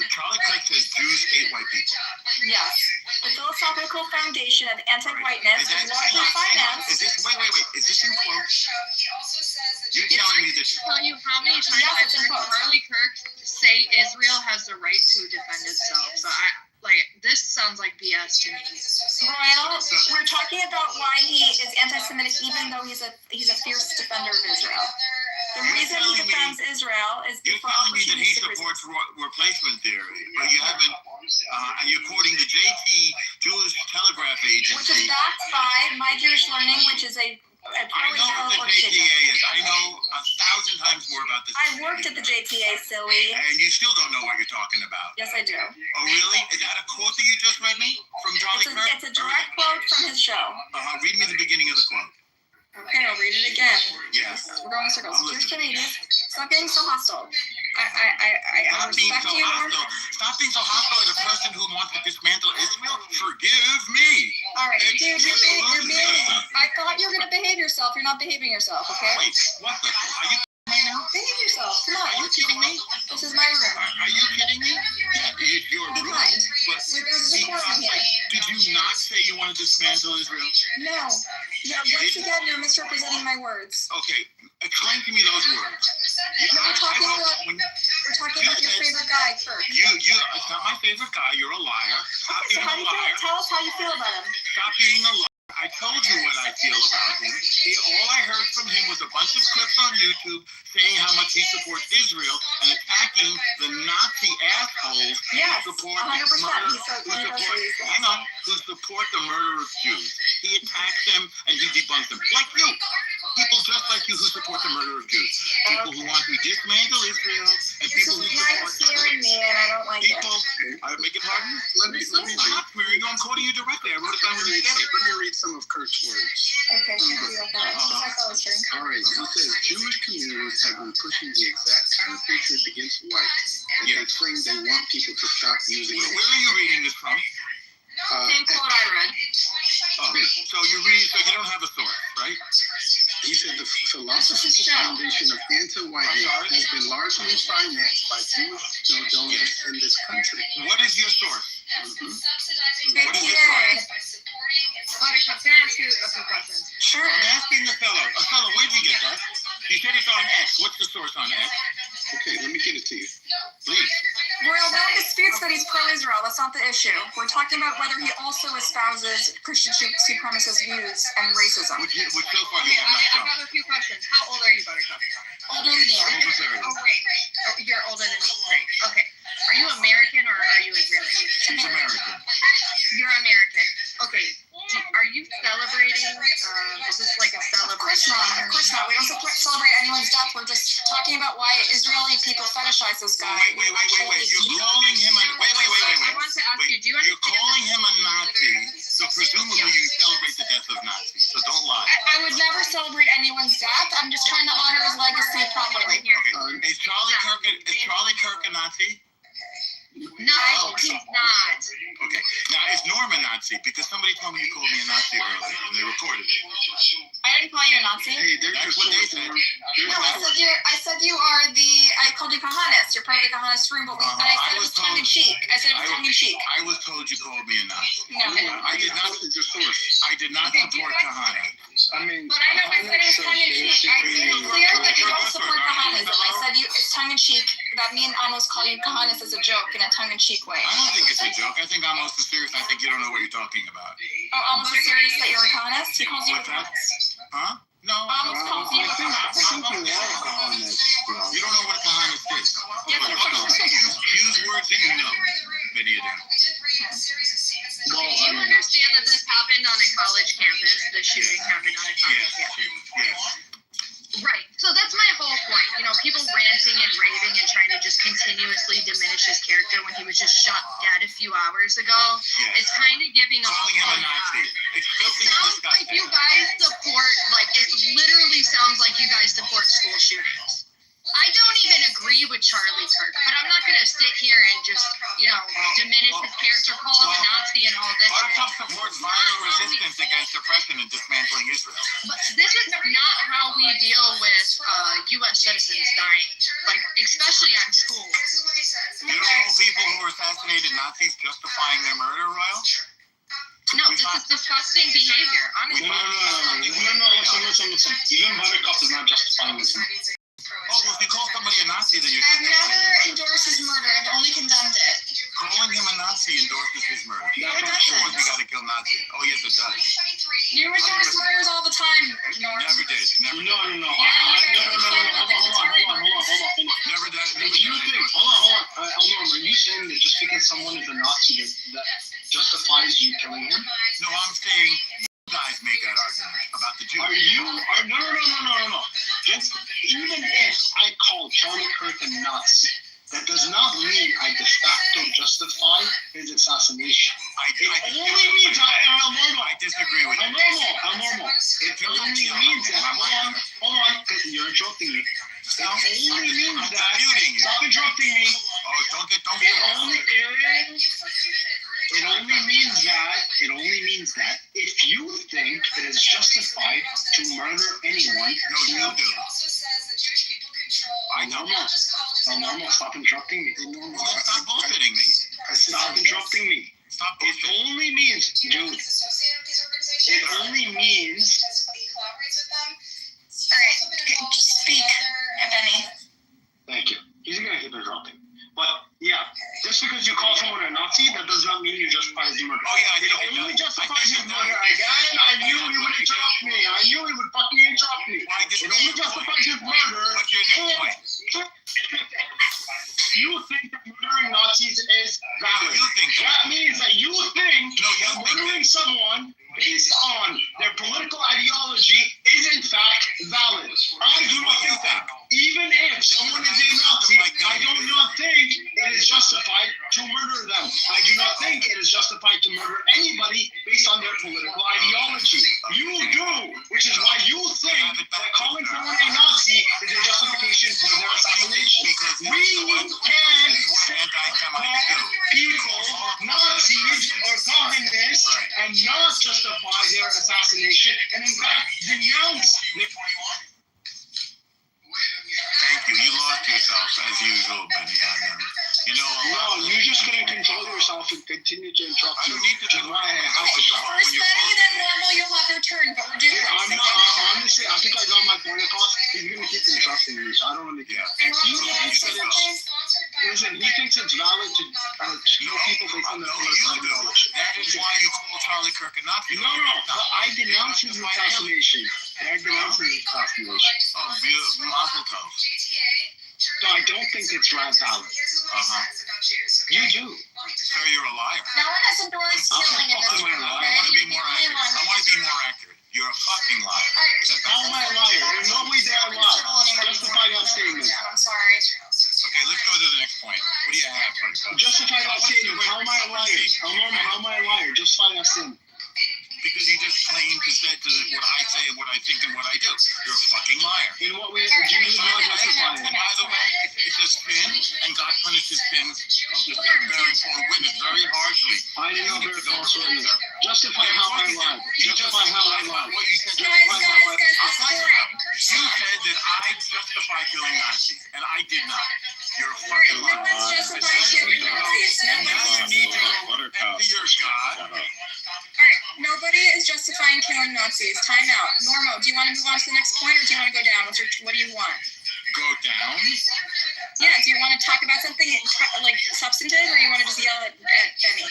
Charlie Kirk says Jews hate white people. Yes. The philosophical foundation of anti-whiteness is largely financed. Is this? Wait. Is this in quotes? You're telling me that. Tell you how many times Yes, I've it's in heard quotes. Charlie Kirk say Israel has the right to defend itself. So this sounds like BS to me. Royal, we're talking about why he is anti-Semitic, even though he's a fierce defender of Israel. The reason he defends Israel is You're for telling me that he opportunistic supports reasons. replacement theory, but you haven't. And you're quoting the JT Jewish Telegraph Which is Agency. backed by My Jewish Learning, which is a I know what the JTA is. I know 1,000 times more about this. I worked at the JTA, silly. And you still don't know what you're talking about. Yes, I do. Oh, really? Is that a quote that you just read me from Charlie Kirk? It's a direct quote from his show. Read me the beginning of the quote. Okay, I'll read it again. Yes. We're going in circles. I'm Jewish listening. communities, stop being so hostile. I Stop being respect so you more. hostile. Stop being so hostile at a person who wants to dismantle Israel. Forgive me. All right, dude, you're Excuse being. me. I thought you were gonna behave yourself. You're not behaving yourself. Okay. Wait, what the? Are you kidding me now? Behave yourself. Come on. Are you kidding me? This is my room. Are you kidding me? You're Be rude. kind. But There's a quorum here. did you not say you want to dismantle Israel? No. Once again, you're misrepresenting my words. Okay, explain to me those words. We're talking about your favorite guy, Kirk. It's not my favorite guy. You're a liar. Stop So being how a do you feel? liar. Tell us how you feel about him. Stop being a liar. I told you what I feel about him. All I heard from him was a bunch of clips on YouTube saying how much he supports Israel and attacking the Nazi assholes Yes, who support 100%. who support the murder of Jews. He attacks them and he debunks them. Like you. People just like you who support the murder of Jews. People who want to dismantle Israel and This people is who now support smearing me, and I don't like it. people. I beg your pardon? Let me I'm not smearing you. I'm quoting you directly. I wrote it down when you said it. let me read some of Kirk's words. Okay, thank you. It's my fellow turn. All right, he says Jewish communities have been pushing the exact kind of hatred against whites that they claim they want people to stop using Where it. are you reading this from? Same quote I read. Oh, so you don't have a source, right? He said the philosophical foundation of anti-whiteness has been largely financed by Jewish donors in this country. What is your source? JTA. Buttercup, can I ask you a few questions? Sure. I'm asking the fellow. Where'd you get that? You said it's on X. What's the source on X? Okay, let me get it to you. Please. Royal, no one disputes that he's pro-Israel. That's not the issue. We're talking about whether he also espouses Christian supremacist views and racism. Which so far you have not I shown. have a few questions. How old are you, Buttercup? Older than you. Over 30. Oh, wait. Oh, you're older than me. Great. Okay. Are you American or are you Israeli? She's American. You're American. Okay. Are you celebrating? Is this like a Of course celebration? not. Of course not. We don't celebrate anyone's death. We're just talking about why Israeli people fetishize this guy. Wait. You're calling him a... Wait. I want to ask you, do you You're understand? calling him a Nazi, so presumably you celebrate the death of Nazis, so don't lie. I would never celebrate anyone's death. I'm just trying to honor his legacy properly. Okay. Is Charlie Kirk a Nazi? No, he's not. Okay. Now, is Norm a Nazi? Because somebody told me you called me a Nazi earlier, and they recorded it. I didn't call you a Nazi. Hey, there's That's your what they source. said. No, I said you are the. I called you Kahanis. You're part of the Kahanis room, but I said it was tongue in cheek. I said it was tongue in cheek. I was told you called me a Nazi. No. I did not. Your source. I did not Okay, do you support guys Kahana. I mean, But I know I said it was tongue in cheek. I made it clear that you don't support Kahanism. I said it's tongue in cheek. That me and Amos call you Kahanis as a joke in a tongue in cheek way. I don't think it's a joke. I think Amos is serious. I think you don't know what you're talking about. Oh, Amos is serious that you're a Kahanis? He calls you a What's that? Kahanis. Huh? No. Amos calls you a I Kahanis. think we are Kahanis. You don't know what Kahanis is. Yes, I do. Use words that you know. Maybe you do. Do you understand that this happened on a college campus? The shooting happened on a college campus. Yes. Right. So that's my whole point. You know, people ranting and raving and trying to just continuously diminish his character when he was just shot dead a few hours ago. Yes. It's kind of giving Calling him a Nazi. It's It filthy and sounds like disgusting. you guys support, like, it literally sounds like you guys support school shootings. I don't even agree with Charlie Kirk, but I'm not going to sit here and just, you know, diminish his character, call him a Nazi and all this. Buttercup supports violent resistance against oppression and dismantling Israel. But this is not how we deal with U.S. citizens dying, like, especially on schools. You don't know people who were assassinated Nazis justifying their murder, Royal? No, this is disgusting behavior, honestly. Listen. Even Buttercup is not justifying this. Oh, well, if you call somebody a Nazi, then you're I've never endorsed his murder. I've only condemned it. calling him a Nazi endorses his murder. No, it Sure, doesn't. we gotta kill Nazis. Oh, yes, it does. You endorse murders all the time, Norm. Never did. Never No. did. No. Hold on. Never did. Do you think? Hold on. Elnorm, are you saying that just because someone is a Nazi that justifies you killing him? No, I'm saying you guys make that argument about the Jews. No. Just even if I call Charlie Kirk a Nazi, that does not mean I de facto justify his assassination. I Only means I disagree with you. Elnormo. It only means that. Hold on, because you're interrupting me. It only means that. Stop interrupting me. Oh, don't get It only means that if you think it is justified to murder anyone, No, you do. I know. Elnormo, stop interrupting me. Well, then stop bullshitting me. Stop interrupting me. Stop It bullshitting. only means, dude. It only means. Alright, just speak, Benny. Thank you. He's gonna keep interrupting. But yeah, just because you call someone a Nazi, that does not mean you justify his murder. Oh, yeah, I It think it only does. justifies his I think it murder. does. Again, I knew he would interrupt me. I knew he would fucking interrupt me. Why It only justifies his murder. What's your next point? You think that murdering Nazis is valid. You think so. That means that you think No, you that think murdering someone based on their political ideology is in fact valid. I do not think that. Even if someone is a Nazi, I do not think it is justified to murder them. I do not think it is justified to murder anybody based on their political ideology. You do, which is why you think that calling someone a Nazi is a justification for their assassination. We can call people Nazis or communists and not justify their assassination, and in fact denounce their. Thank you. You lost yourself as usual, Benny Adam. You know, No, you just couldn't control yourself and continue to interrupt I me. don't need to Which is why I have to stop. First Benny, then normal, you'll have your turn, but we're doing I'm not, honestly, I think I got my point across. He's gonna keep interrupting me, so I don't really care. Listen, he thinks it's valid to kill people based on their political ideology. That is why you call Charlie Kirk a Nazi. No, but I denounce his assassination. Oh, Mazel tov. So I don't think it's valid. You do. So you're a liar. No one has endorsed killing in this room, I okay? want to be You're the more only accurate. one. I want to be more accurate. You're a fucking liar. How am I a liar? In no way dare I lie. Justify that statement. I'm sorry. Okay, let's go to the next point. What do you have for us? Justify that statement. How am I a liar? How am I a liar? Justify that statement. Because you just claim to say to what I say and what I think and what I do. You're a fucking liar. In what way do you even want to justify And it? by the way, it's a sin, and God punishes sins of the bearing false witness very harshly. I didn't know very false witness. Justify how I lied. Justify how I lied. What you said. Guys, this is boring. You said that I justify killing Nazis, and I did not. You're a fucking No liar. one's justified killing Nazis. And now you need to go empty your God. Alright, nobody is justifying killing Nazis. Time out. Normo, do you want to move on to the next point, or do you want to go down? What do you want? Go down? Yeah, do you want to talk about something like substantive, or you want to just yell at Benny?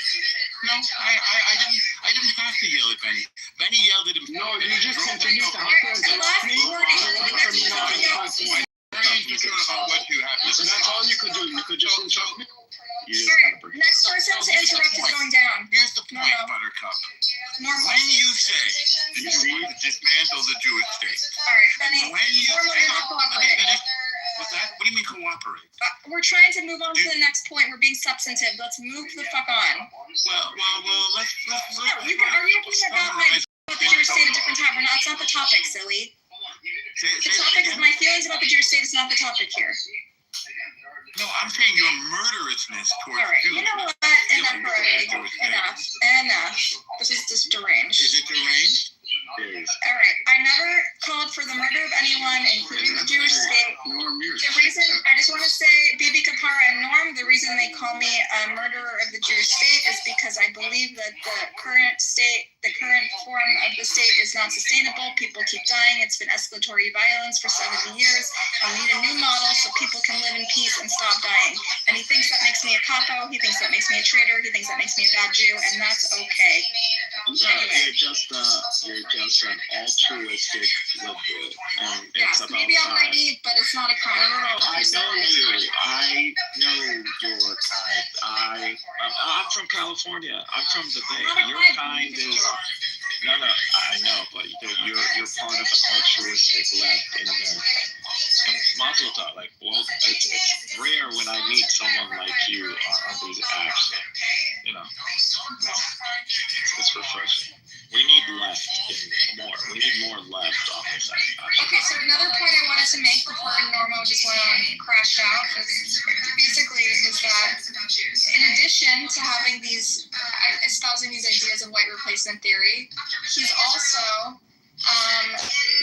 No, I didn't have to yell at Benny. Benny yelled at him. No, you just continue to have to The last wording of the next point. What you have to say. That's all you could do. You could just interrupt me. Alright, next person to interrupt is going down. Here's the point, No. Buttercup. Normal. When you say you need to dismantle the Jewish state, Alright, Benny, when you Normal, hang you're not on, let me cooperating. finish. What's that? What do you mean cooperate? We're trying to move on to the next point. We're being substantive. Let's move the fuck on. Well, let's No, you can argue about the Jewish state a different time. That's not the topic, silly. The topic of my feelings about the Jewish state is not the topic here. No, I'm saying your murderousness towards Alright, Jews. you know what? Enough already. Enough. This is just deranged. Is it deranged? Alright, I never called for the murder of anyone, including the Jewish state. The reason, I just want to say, Bibi Kapara and Norm, the reason they call me a murderer of the Jewish state is because I believe that the current form of the state is not sustainable. People keep dying. It's been escalatory violence for 70 years. I need a new model so people can live in peace and stop dying. And he thinks that makes me a capo. He thinks that makes me a traitor. He thinks that makes me a bad Jew, and that's okay. You're just an altruistic liberal, and Yes, it's about maybe I'm time. naive, but it's not a crime. I know you. I know your kind. I'm from California. I'm from the Bay. Your kind is no. I know, but you're part of an altruistic left in America. And Mazel tov, it's rare when I meet someone like you on these apps. You know, it's refreshing. We need left more. We need more left on this app. Okay, so another point I wanted to make before Normo just went on and crashed out is that in addition to having espousing these ideas of white replacement theory, he's also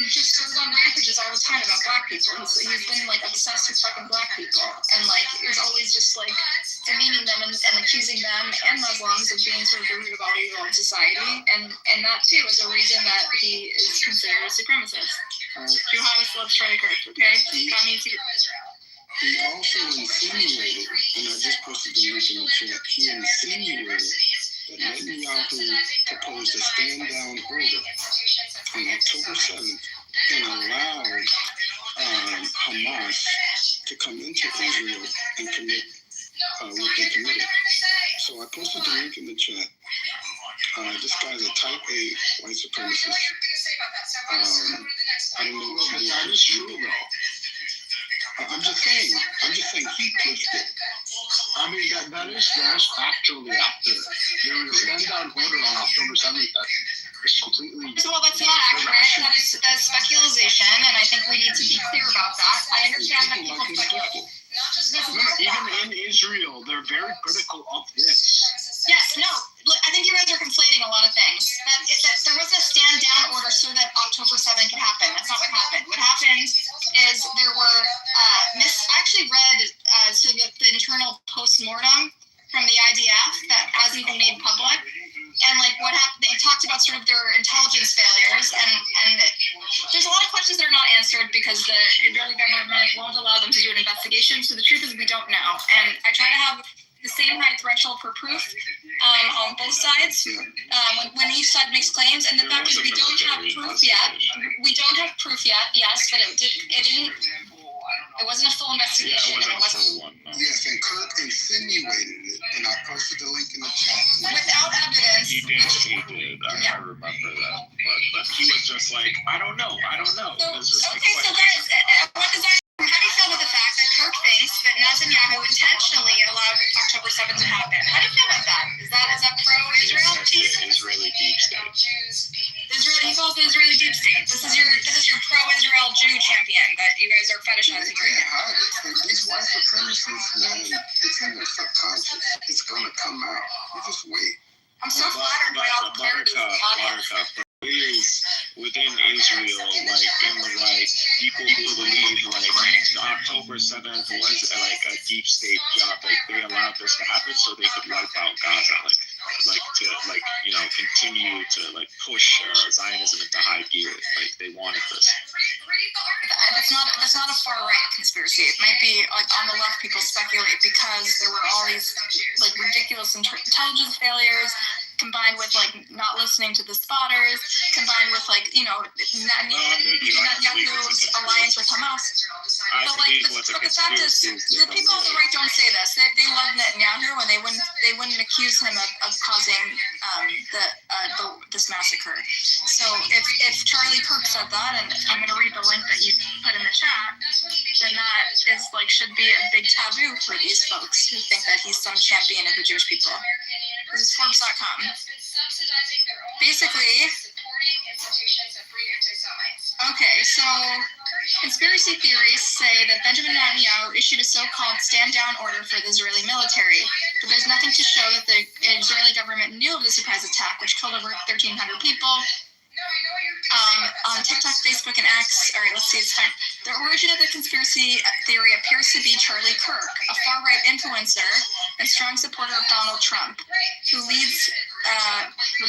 just goes on rampages all the time about black people. He's been obsessed with fucking black people, and is always just demeaning them and accusing them and Muslims of being sort of the root of all evil in society, and that too is a reason that he is considered a supremacist. Jihadist loves Charlie Kirk, okay? Got me too. He also insinuated, and I just posted the link in the chat, he insinuated that Netanyahu proposed a stand-down order on October 7th and allowed Hamas to come into Israel and commit what they committed. So I posted the link in the chat. This guy's a type A white supremacist. I don't know if that is true though. I'm just saying he pushed it. I mean, that is factually out there. There was a stand-down order on October 7th that is completely... Well, that's not accurate. That's speculation, and I think we need to be clear about that. I understand that people speculate. Even in Israel, they're very critical of this. Yes, no. I think you guys are conflating a lot of things. That there wasn't a stand-down order so that October 7th could happen. That's not what happened. What happened is there were I actually read the internal post-mortem from the IDF that hasn't been made public. And what happened, they talked about sort of their intelligence failures, and there's a lot of questions that are not answered because the Israeli government won't allow them to do an investigation. So the truth is we don't know. And I try to have the same high threshold for proof on both sides when each side makes claims. And the fact is we don't have proof yet. We don't have proof yet, yes, but it wasn't a full investigation. Yeah, it wasn't a full one. No. Yes, and Kirk insinuated it, and I posted the link in the chat. Without evidence. He did. I remember that. But he was just like, I don't know. So guys, how do you feel about the fact that Kirk thinks that Netanyahu intentionally allowed October 7th to happen? How do you feel about that? Is that pro-Israel? Israeli deep state. He calls the Israeli deep state. This is your pro-Israel Jew champion that you guys are fetishizing right now. These white supremacists, man, it's in their subconscious. It's gonna come out. You just wait. I'm so flattered by all the clarity in the audience. Within Israel, in the right, people who believe October 7th was a deep state job. They allowed this to happen so they could wipe out Gaza. continue to push Zionism into high gear. Like they wanted this. That's not a far right conspiracy. It might be like on the left. People speculate because there were all these like ridiculous intelligence failures, combined with like not listening to the spotters, combined with like Netanyahu's alliance with Hamas. But the fact is, the people on the right don't say this. They love Netanyahu, and they wouldn't accuse him of causing this massacre. So if Charlie Kirk said that, and I'm going to read the link that you put in the chat, then that is like should be a big taboo for these folks who think that he's some champion of the Jewish people. This is Forbes.com. Basically, okay, so conspiracy theorists say that Benjamin Netanyahu issued a so-called stand-down order for the Israeli military, but there's nothing to show that the Israeli government knew of the surprise attack, which killed over 1,300 people. On TikTok, Facebook, and X. All right, let's see. It's fine. The origin of the conspiracy theory appears to be Charlie Kirk, a far-right influencer and strong supporter of Donald Trump, who leads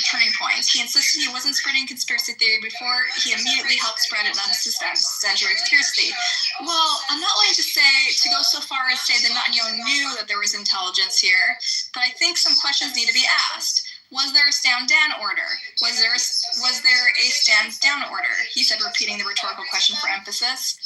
Turning Points. He insisted he wasn't spreading conspiracy theory before he immediately helped spread it uncensored conspiracy. Well, I'm not willing to go so far as say that Netanyahu knew that there was intelligence here, but I think some questions need to be asked. Was there a stand-down order? Was there a stand-down order? He said, repeating the rhetorical question for emphasis.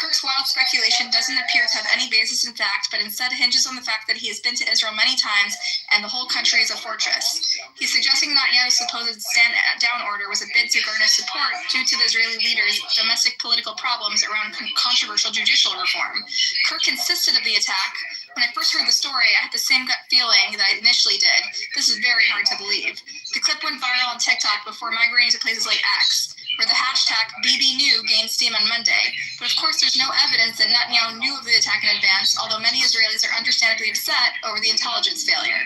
Kirk's wild speculation doesn't appear to have any basis in fact, but instead hinges on the fact that he has been to Israel many times and the whole country is a fortress. He's suggesting Netanyahu's supposed stand-down order was a bid to garner support due to the Israeli leaders' domestic political problems around controversial judicial reform. Kirk insisted of the attack. When I first heard the story, I had the same gut feeling that I initially did. This is very hard to believe. The clip went viral on TikTok before migrating to places like X, where the hashtag BBNew gained steam on Monday. But of course, there's no evidence that Netanyahu knew of the attack in advance, although many Israelis are understandably upset over the intelligence failure.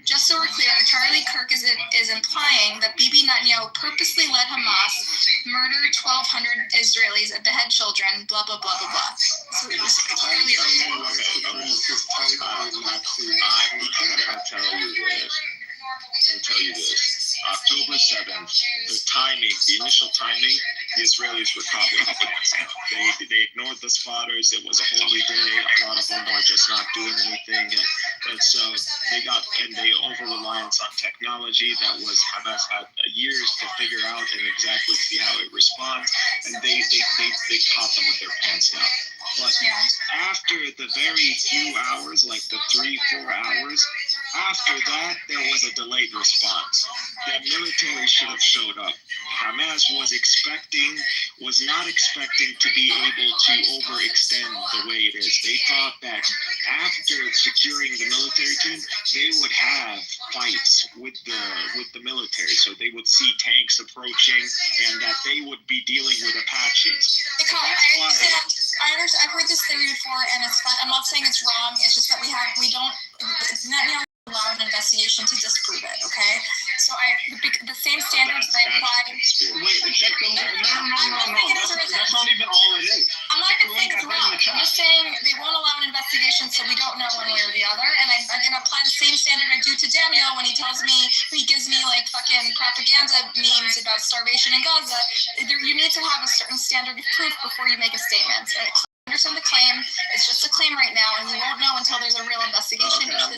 Just so we're clear, Charlie Kirk is implying that Bibi Netanyahu purposely let Hamas murder 1,200 Israelis and behead children, blah, blah, blah, blah, blah. So it was clearly I'm going to tell you this. October 7th, the initial timing, the Israelis were caught with the They ignored the spotters. It was a holy day. A lot of them were just not doing anything. And so they over-reliance on technology that was Hamas had years to figure out and exactly see how it responds. And they caught them with their pants down. But after the very few hours, like the 3-4 hours, after that, there was a delayed response. The military should have showed up. Hamas was not expecting to be able to overextend the way it is. They thought that after securing the military team, they would have fights with the military. So they would see tanks approaching and that they would be dealing with Apaches. I've heard this theory before, and it's fine. I'm not saying it's wrong. It's just that Netanyahu allowed an investigation to disprove it. Okay, so the same standards that I applied. Wait, check the link. No. That's not even all it is. I'm not even saying it's wrong. I'm just saying they won't allow an investigation, so we don't know one way or the other. And I'm gonna apply the same standard I do to Daniel when he gives me like fucking propaganda memes about starvation in Gaza. You need to have a certain standard of proof before you make a statement. I understand the claim. It's just a claim right now, and we won't know until there's a real investigation. Check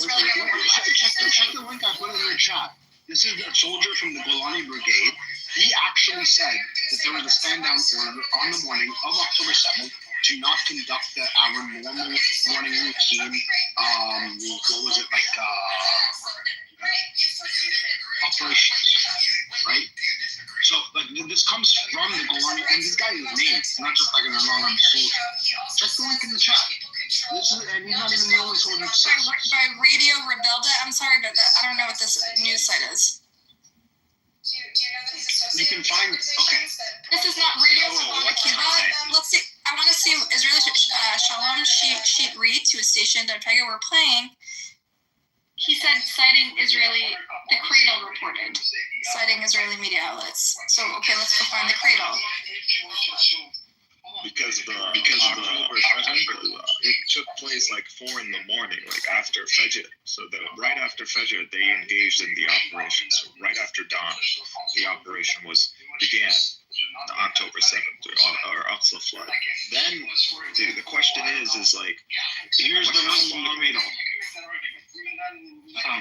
the link I put in the chat. This is a soldier from the Golani Brigade. He actually said that there was a stand-down order on the morning of October 7th to not conduct our normal morning routine. What was it like? Operations, right? So, like, this comes from the Golani, and this guy is named, not just like an anonymous soldier. Check the link in the chat. And he's not even the only soldier. By Radio Rebelda? I'm sorry, but I don't know what this news site is. You can find it. Okay. This is not Radio Rebelda Cuba. Let's see. I want to see Israeli Shalom Sheet read to a station that Tiger were playing. He said, the Cradle reported, citing Israeli media outlets. So, okay, let's go find the Cradle. because the October 7th, it took place like 4 in the morning, like after Fajr. So right after Fajr, they engaged in the operation. So right after dawn, the operation began. The October 7th or Aqsa flood. Then the question is like, here's the ultimatum.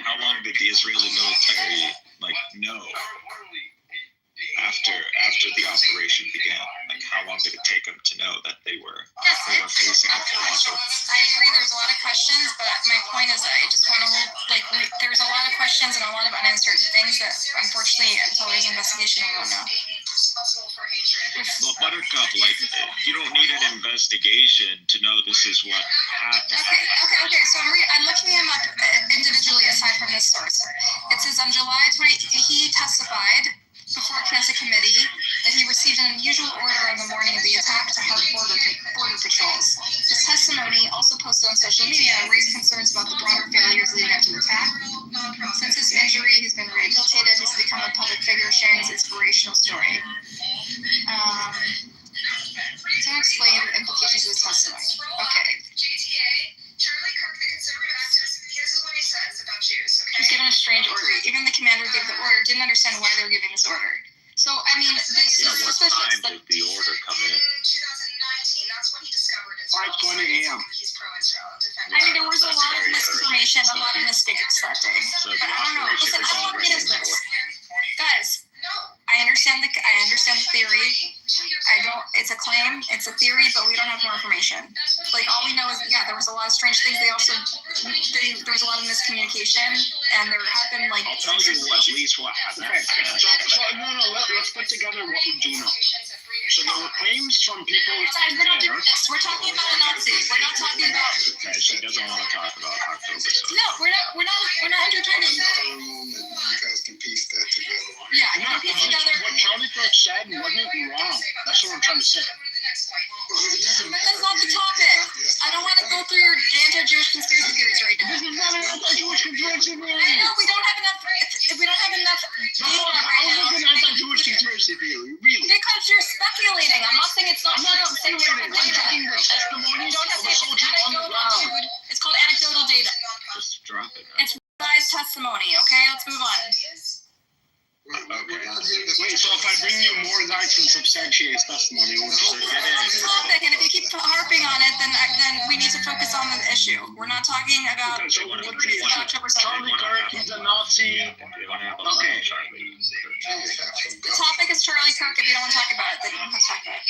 How long did the Israeli military know after the operation began? Like, how long did it take them to know that they were facing a colossal? I agree. There's a lot of questions, but my point is, I just want to there's a lot of questions and a lot of unanswered things that, unfortunately, until there's investigation, we won't know. Well, Buttercup, you don't need an investigation to know this is what happened. Okay. So I'm looking him up individually aside from this source. It says on July 20, he testified before a Knesset committee that he received an unusual order on the morning of the attack to halt border patrols. His testimony, also posted on social media, raised concerns about the broader failures leading up to the attack. Since his injury, he's been rehabilitated. He's become a public figure sharing his inspirational story. To explain the implications of his testimony. Okay. He's given a strange order. Even the commander who gave the order didn't understand why they were giving this order. So, I mean, what time did the order come in? 5:20 a.m. I mean, there was a lot of misinformation, a lot of mistakes that day. But I don't know. Listen, I don't know what is this. Guys, I understand the theory. It's a claim, it's a theory, but we don't have more information. All we know is, there was a lot of strange things. There was a lot of miscommunication, and there have been I'll tell you at least what happened. Let's put together what we do know. So there were claims from people. Guys, we're not doing this. We're talking about the Nazis. We're not talking about. Okay, she doesn't want to talk about October. So. No, we're not entertaining. You guys can piece that together. Yeah, you can piece together. What Charlie Kirk said wasn't wrong. That's what I'm trying to say. But that's not the topic. I don't want to go through your anti-Jewish conspiracy theories right now. This is not an anti-Jewish conspiracy theory. I know we don't have enough data right now. How is it an anti-Jewish conspiracy theory? Really? Because you're speculating. I'm not saying it's not true. I'm saying you don't have taking data. the testimony Don't have of a soldier on the ground. dude. It's called anecdotal data. Just drop it. It's guy's testimony. Okay, let's move on. Wait, so if I bring you more guys and substantiate testimony, It's a topic, and if you keep harping on it, then we need to focus on the issue. We're not talking about October 7th. Charlie Kirk, he's a Nazi. Okay. The topic is Charlie Kirk. If you don't want to talk about it, then you don't have to talk about it.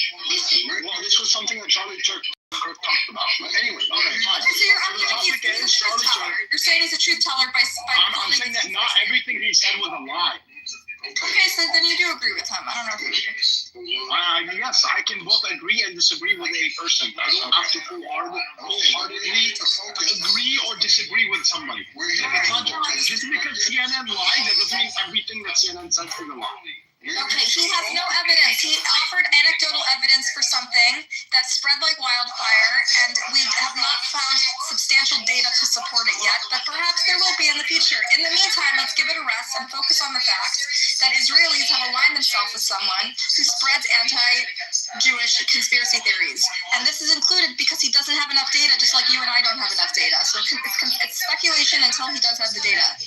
Well, this was something that Charlie Kirk talked about. But anyway, okay, fine. So you're arguing he's a truth teller. You're saying he's a truth teller by I'm saying that not everything he said was a lie. Okay, so then you do agree with him. I don't know if you agree. Yes, I can both agree and disagree with a person. I don't have to wholeheartedly agree or disagree with somebody. Just because CNN lies, that doesn't mean everything that CNN says is a lie. Okay, he has no evidence. He offered anecdotal evidence for something that spread like wildfire, and we have not found substantial data to support it yet, but perhaps there will be in the future. In the meantime, let's give it a rest and focus on the fact that Israelis have aligned themselves with someone who spreads anti-Jewish conspiracy theories. And this is included because he doesn't have enough data, just like you and I don't have enough data. So it's speculation until he does have the data.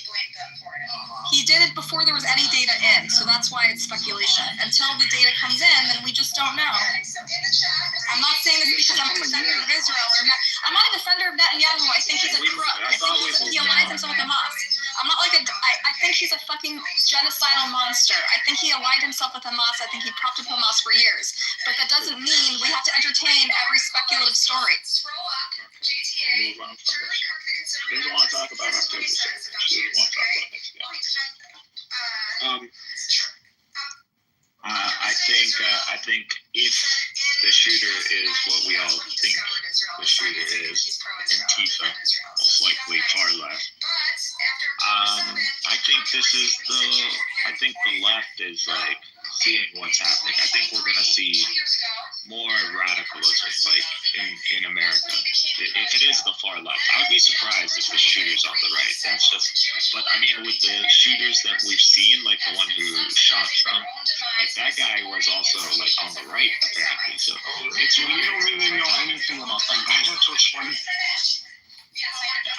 He did it before there was any data in, so that's why it's speculation. Until the data comes in, then we just don't know. I'm not saying this because I'm a defender of Israel. I'm not a defender of Netanyahu. I think he's a crook. I think he aligns himself with Hamas. I'm not like I think he's a fucking genocidal monster. I think he aligned himself with Hamas. I think he propped up Hamas for years. But that doesn't mean we have to entertain every speculative story. He doesn't want to talk about October 7th. He doesn't want to talk about next year. I think if the shooter is what we all think the shooter is, Antifa, most likely far left. I think the left is seeing what's happening. I think we're gonna see more radicalism, like in America. If it is the far left, I would be surprised if the shooter's on the right. That's just. But I mean, with the shooters that we've seen, like the one who shot Trump, like that guy was also like on the right apparently. So it's We don't really know anything about that guy. That's what's funny.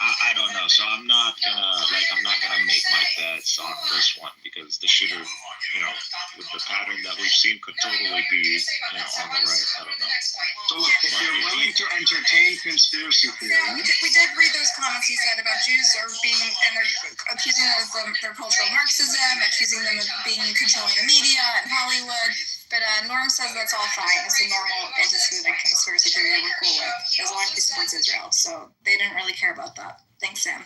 I don't know. So I'm not gonna make my bets on this one because the shooter, with the pattern that we've seen, could totally be, on the right. I don't know. So look, if you're willing to entertain conspiracy theories, We did read those comments he said about Jews and they're accusing them of their cultural Marxism, accusing them of controlling the media and Hollywood. But Norm says that's all fine. It's a normal anti-Semitic conspiracy theory that we're cool with, as long as he supports Israel. So they didn't really care about that. Thanks, Sam.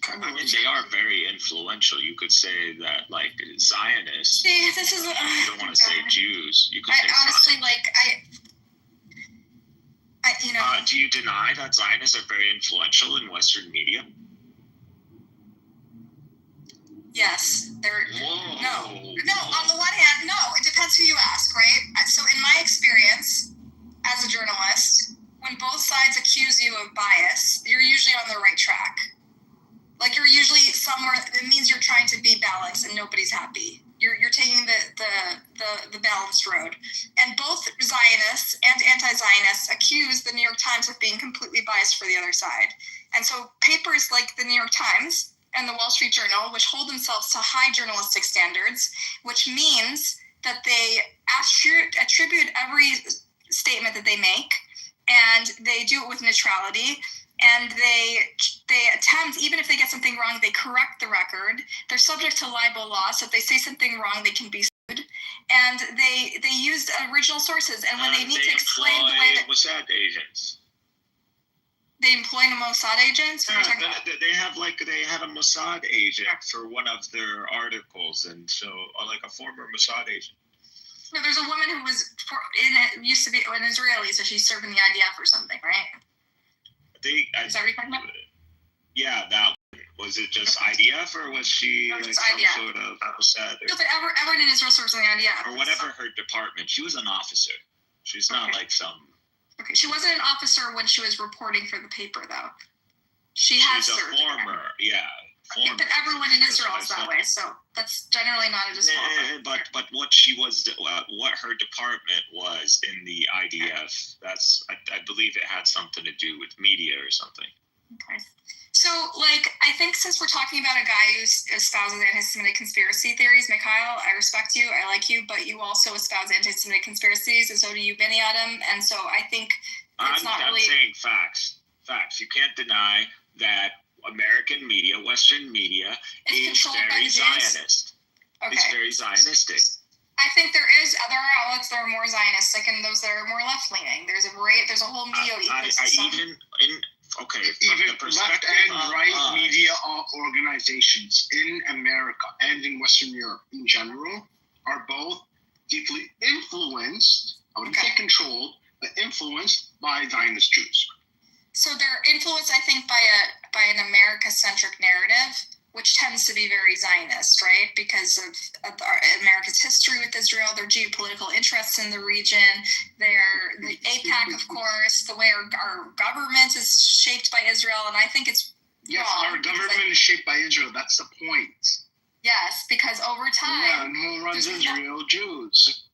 I mean, they are very influential. You could say that, like, Zionists. See, this is. You don't want to say Jews. You could say honestly, Zionists. Do you deny that Zionists are very influential in Western media? Yes, they're. Whoa. No. On the one hand, no. It depends who you ask, right? So, in my experience as a journalist, when both sides accuse you of bias, you're usually on the right track. Like you're usually somewhere. It means you're trying to be balanced, and nobody's happy. You're taking the balanced road. And both Zionists and anti-Zionists accuse the New York Times of being completely biased for the other side. And so papers like the New York Times and the Wall Street Journal, which hold themselves to high journalistic standards, which means that they attribute every statement that they make, and they do it with neutrality, and they attempt, even if they get something wrong, they correct the record. They're subject to libel law, so if they say something wrong, they can be sued. And they use original sources, and when they need to explain the way that Mossad agents. They employ a Mossad agents? Yeah, they had a Mossad agent for one of their articles, and so like a former Mossad agent. No, there's a woman who used to be an Israeli, so she's serving the IDF or something, right? Is that what you're talking about? Yeah, that was it. Just IDF, or was she like some IDF. sort of Mossad? No, but everyone in Israel serves in the IDF. Or whatever her department. She was an officer. She's not like some. Okay, she wasn't an officer when she was reporting for the paper, though. She's a former, former. But everyone in Israel is that way, so that's generally not a disqualifier. But what she was, what her department was in the IDF, I believe it had something to do with media or something. Okay. So, I think since we're talking about a guy who espouses anti-Semitic conspiracy theories, Mikhail, I respect you, I like you, but you also espouse anti-Semitic conspiracies, and so do you, Benny Adam, and so I think I'm saying facts. Facts. You can't deny that American media, Western media, is very Zionist. Okay. It's very Zionistic. I think there are outlets that are more Zionistic and those that are more left-leaning. There's a whole media ecosystem. Even left and right media organizations in America and in Western Europe in general are both deeply influenced, I wouldn't say controlled, but influenced by Zionist Jews. So they're influenced, I think, by an America-centric narrative, which tends to be very Zionist, right? Because of America's history with Israel, their geopolitical interests in the region, the AIPAC, of course, the way our government is shaped by Israel, and I think it's yes, wrong. Our government is shaped by Israel. That's the point. Yes, because over time... Yeah, and who runs Israel? Jews.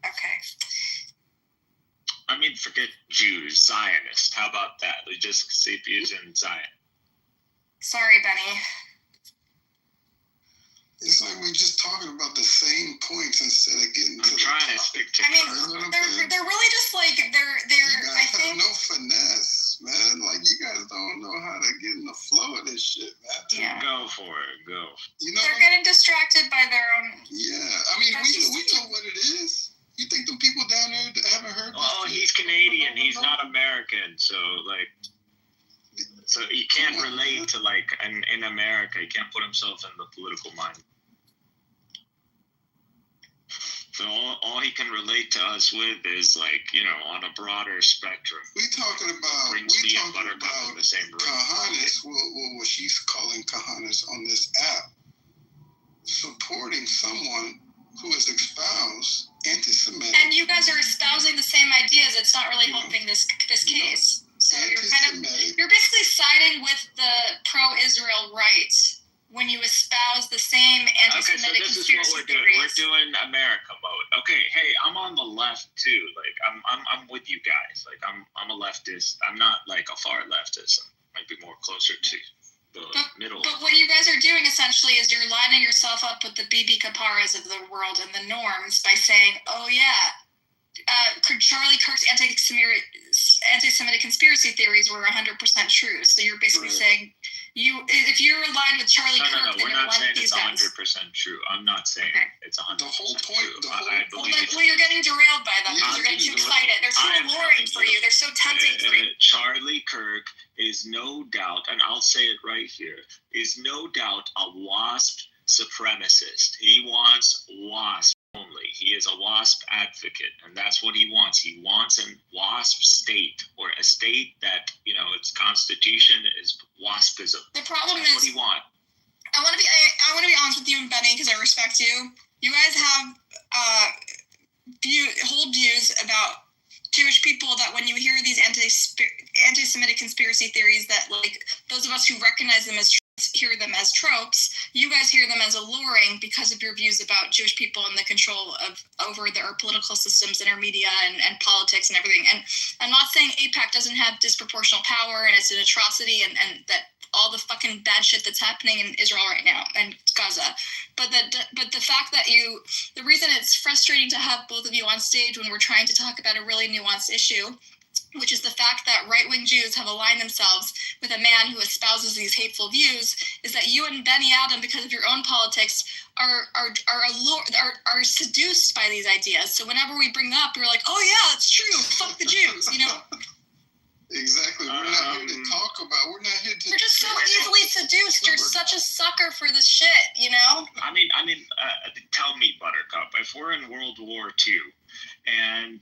Okay. I mean, forget Jews, Zionists. How about that? We just say Jews and Zion. Sorry, Benny. It's like we're just talking about the same points instead of getting to the trying to topic. stick to they're really just like they're. You guys have no finesse, man. Like you guys don't know how to get in the flow of this shit, man. Yeah. Go for it. Go. You know, they're getting distracted by their own. Yeah, I mean, we know what it is. You think the people down there that haven't heard? Oh, he's Canadian. He's not American. So he can't relate to in America. He can't put himself in the political mind. So all he can relate to us with is on a broader spectrum. We talking about in the same room. Kahanis, what she's calling Kahanis on this app, supporting someone who has espoused anti-Semitic. And you guys are espousing the same ideas. It's not really helping this case. So you're basically siding with the pro-Israel right when you espouse the same anti-Semitic conspiracy theories. Okay, so this is what we're doing. theories. We're doing America mode. Okay, hey, I'm on the left too. Like I'm with you guys. Like I'm a leftist. I'm not like a far leftist. I might be more closer to the middle. But what you guys are doing essentially is you're lining yourself up with the BB Kaparas of the world and the norms by saying, oh yeah, Charlie Kirk's anti-Semitic conspiracy theories were 100% true. So you're basically saying, if you're aligned with Charlie Kirk, then we're not saying it's 100% true. I'm not saying it's 100% the whole point, true. I believe well, you're getting derailed by them because you're getting too excited. They're so alluring for you. They're so tempting for you. Charlie Kirk is no doubt, and I'll say it right here, is no doubt a WASP supremacist. He wants WASP only. He is a WASP advocate, and that's what he wants. He wants a WASP state, or a state that, its constitution is WASPism. The problem that's is what he wants. I want to be honest with you and Benny because I respect you. You guys have hold views about Jewish people that when you hear these anti-Semitic conspiracy theories, that like those of us who recognize them as hear them as tropes, you guys hear them as alluring because of your views about Jewish people and the control over our political systems and our media and politics and everything. And I'm not saying AIPAC doesn't have disproportional power and it's an atrocity and that all the fucking bad shit that's happening in Israel right now and Gaza. But the fact that the reason it's frustrating to have both of you on stage when we're trying to talk about a really nuanced issue, which is the fact that right-wing Jews have aligned themselves with a man who espouses these hateful views, is that you and Benny Adam, because of your own politics, are seduced by these ideas. So whenever we bring them up, you're like, oh yeah, it's true. Fuck the Jews, Exactly. We're not here to talk about. We're not here to. You're just so easily seduced. You're such a sucker for this shit, I mean, tell me, Buttercup, if we're in World War II, and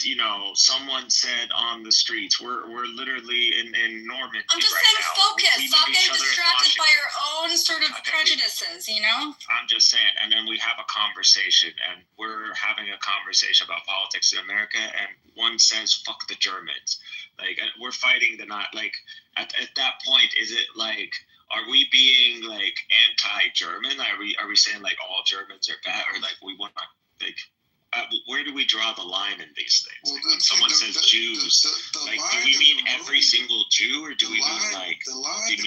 someone said on the streets, we're literally in Normandy. I'm just right saying, now. focus. Stop getting distracted by your own sort of prejudices. I'm just saying, and then we have a conversation, and we're having a conversation about politics in America, and one says, "Fuck the Germans." Like we're fighting the not like at that point, is it like, are we being like anti-German? Are we saying like all Germans are bad, or like we want to like? Where do we draw the line in these things? Well, like when someone says Jews, like do we mean every single Jew, or do we mean like the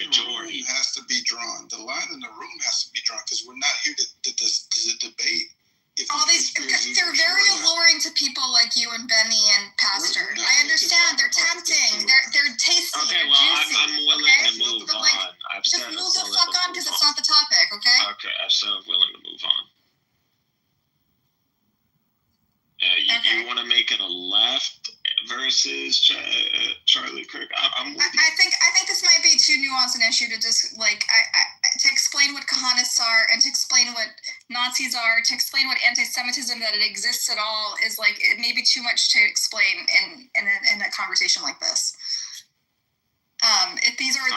majority? The line has to be drawn. The line in the room has to be drawn because we're not here to debate. All these, they're very alluring to people like you and Benny and Pastor. I understand they're tempting. They're tasty. Okay, they're well, juicy, I'm willing to move but, on. Just move the fuck on because it's not the topic, okay? Okay, I've said I'm willing to move on. You want to make it a left versus Charlie Kirk? I'm with you. I think this might be too nuanced an issue to just to explain what Kahanists are and to explain what Nazis are, to explain what anti-Semitism, that it exists at all, is like it may be too much to explain in a conversation like this. If these are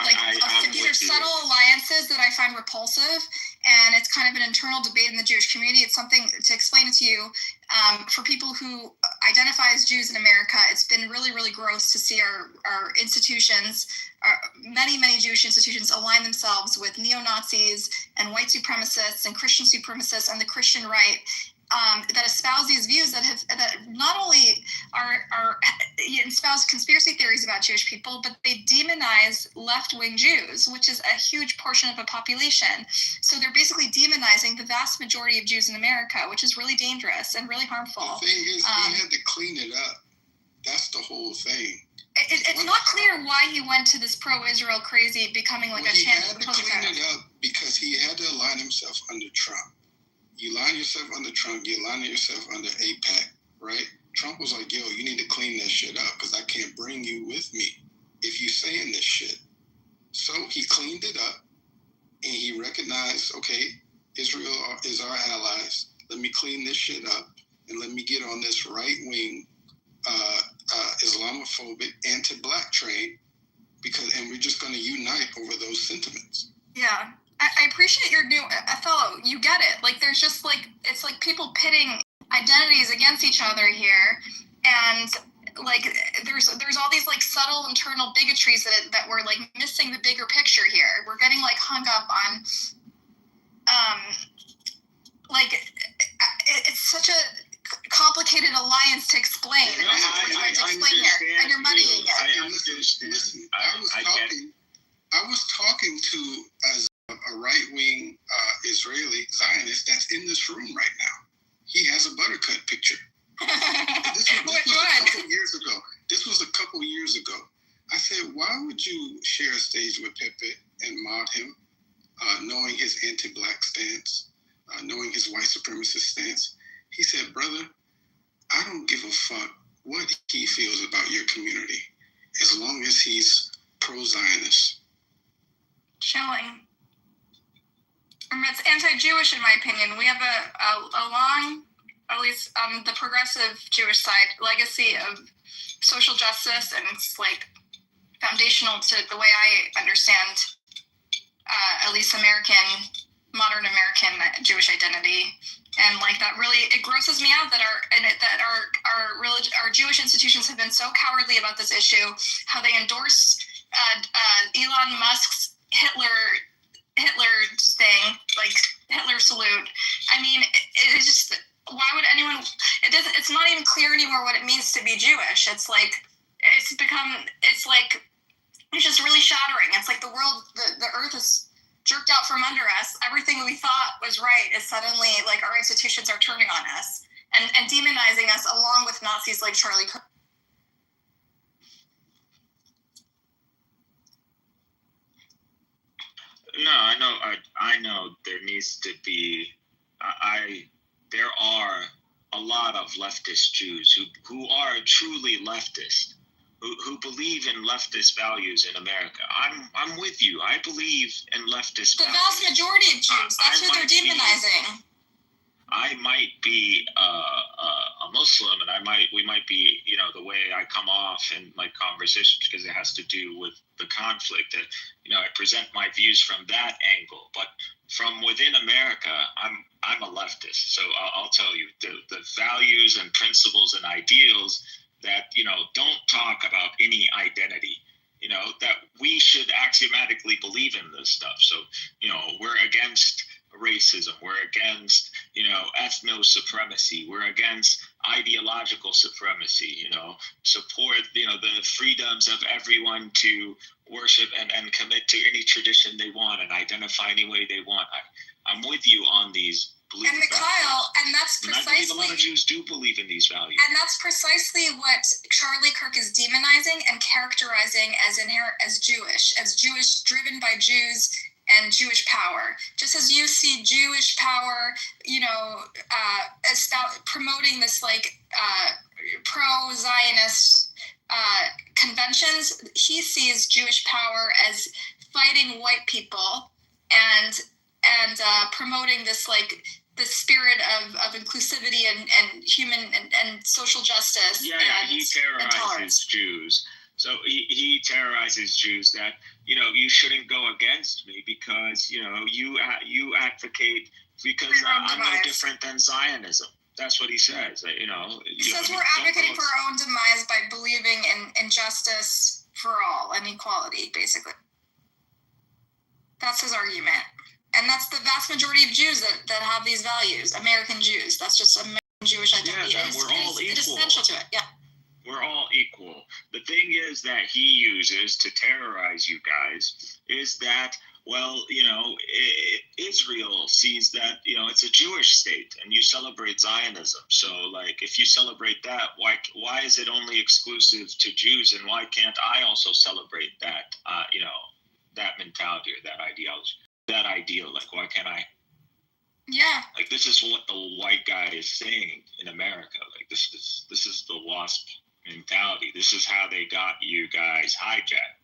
these are subtle alliances that I find repulsive, and it's kind of an internal debate in the Jewish community. It's something to explain it to you. For people who identify as Jews in America, it's been really, really gross to see our institutions, many Jewish institutions, align themselves with neo-Nazis and white supremacists and Christian supremacists and the Christian right. That espouse these views that not only are espouse conspiracy theories about Jewish people, but they demonize left-wing Jews, which is a huge portion of a population. So they're basically demonizing the vast majority of Jews in America, which is really dangerous and really harmful. The thing is, he had to clean it up. That's the whole thing. It's not clear why he went to this pro-Israel crazy, becoming like a champion. He had to clean it up because he had to align himself under Trump. You line yourself under Trump, you line yourself under AIPAC, right? Trump was like, yo, you need to clean that shit up because I can't bring you with me if you saying this shit. So he cleaned it up and he recognized, okay, Israel is our allies. Let me clean this shit up and let me get on this right-wing Islamophobic anti-black train and we're just going to unite over those sentiments. Yeah. I appreciate your new fellow. You get it. Like there's just like it's like people pitting identities against each other here, and like there's all these like subtle internal bigotries that we're like missing the bigger picture here. We're getting like hung up on like it's such a complicated alliance to explain. No, I explain here, and you're muddying it. I understand. Listen, I was talking to as a right-wing Israeli Zionist that's in this room right now. He has a buttercut picture. This was a couple years ago. I said, why would you share a stage with Pepe and mod him, knowing his anti-black stance, knowing his white supremacist stance? He said, brother, I don't give a fuck what he feels about your community, as long as he's pro-Zionist. Chilling. It's anti-Jewish, in my opinion. We have a long, at least on the progressive Jewish side, legacy of social justice, and it's like foundational to the way I understand, at least modern American Jewish identity. And like that really, it grosses me out that our Jewish institutions have been so cowardly about this issue. How they endorse Elon Musk's Hitler thing, like Hitler salute. I mean, it just, why would anyone? It's not even clear anymore what it means to be Jewish. It's like it's just really shattering. It's like the world, the earth is jerked out from under us. Everything we thought was right is suddenly like our institutions are turning on us and demonizing us, along with Nazis like Charlie Kirk. No, I know there needs to be. There are a lot of leftist Jews who are truly leftist, who believe in leftist values in America. I'm with you. I believe in leftist values. The vast majority of Jews. That's who they're demonizing. I might be a Muslim, and we might be, the way I come off in my conversations, because it has to do with the conflict. That I present my views from that angle, but from within America, I'm a leftist. So I'll tell you the values and principles and ideals that don't talk about any identity. That we should axiomatically believe in this stuff. So we're against racism, we're against ethno supremacy, we're against ideological supremacy, support the freedoms of everyone to worship and commit to any tradition they want and identify any way they want. I'm with you on these beliefs. And Mikhail, and that's precisely, I believe a lot of Jews do believe in these values. And that's precisely what Charlie Kirk is demonizing and characterizing as Jewish driven by Jews and Jewish power. Just as you see Jewish power, promoting this like pro-Zionist conventions, he sees Jewish power as fighting white people and promoting this like the spirit of inclusivity and human and social justice. Yeah, he terrorizes Jews. So he terrorizes Jews that you shouldn't go against me because you advocate because I'm no different than Zionism. That's what he says. He says we're advocating for our own demise by believing in justice for all and equality, basically. That's his argument. And that's the vast majority of Jews that have these values, American Jews. That's just American Jewish identity. Yeah, we're all equal. It is essential to it, yeah. We're all equal. The thing is that he uses to terrorize you guys is that, Israel sees that, it's a Jewish state and you celebrate Zionism. So, like, if you celebrate that, why is it only exclusive to Jews, and why can't I also celebrate that, that mentality or that ideology? That ideal, like, why can't I? Yeah. Like, this is what the white guy is saying in America. Like, this is the WASP mentality. This is how they got you guys hijacked.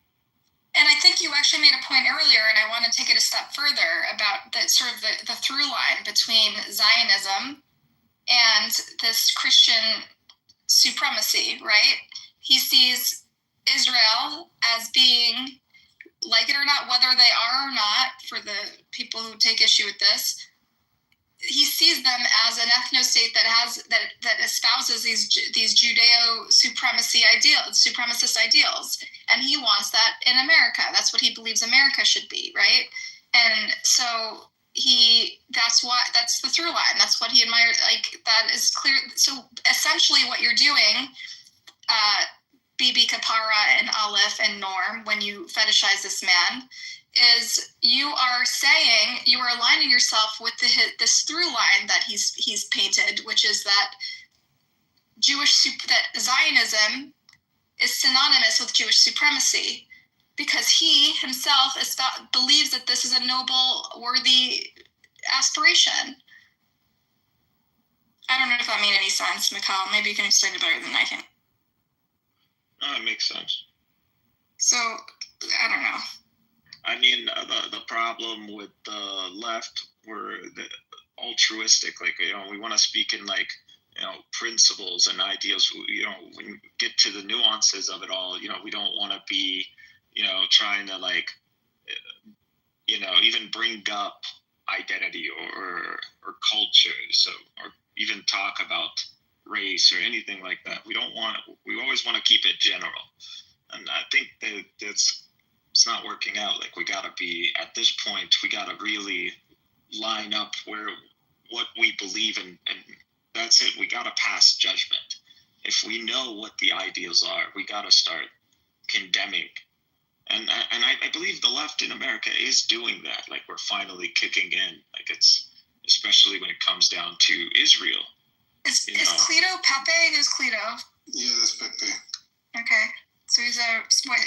And I think you actually made a point earlier, and I want to take it a step further about the sort of the through line between Zionism and this Christian supremacy, right? He sees Israel as being like it or not, whether they are or not, for the people who take issue with this, he sees them as an ethno-state that espouses these supremacist ideals, and he wants that in America. That's what he believes America should be, right? And so that's the through line. That's what he admired. Like, that is clear. So essentially, what you're doing, Bibi Kapara and Aleph and Norm, when you fetishize this man, is you are aligning yourself with this through line that he's painted, which is that that Zionism is synonymous with Jewish supremacy, because he himself believes that this is a noble, worthy aspiration. I don't know if that made any sense, Mikhail. Maybe you can explain it better than I can. No, it makes sense. So, I don't know. I mean, the problem with the left were the altruistic. Like, we want to speak in, like, principles and ideals. When you get to the nuances of it all, we don't want to be, trying to, like, even bring up identity or culture, or even talk about race or anything like that. We always want to keep it general. And I think that it's not working out. Like, we got to be, at this point, we got to really line up what we believe in, and that's it. We got to pass judgment. If we know what the ideals are, we got to start condemning. And I believe the left in America is doing that. Like, we're finally kicking in. Like, it's, especially when it comes down to Israel. Is Cleto Pepe? Who's Cleto? Yeah, that's Pepe. Okay. So he's but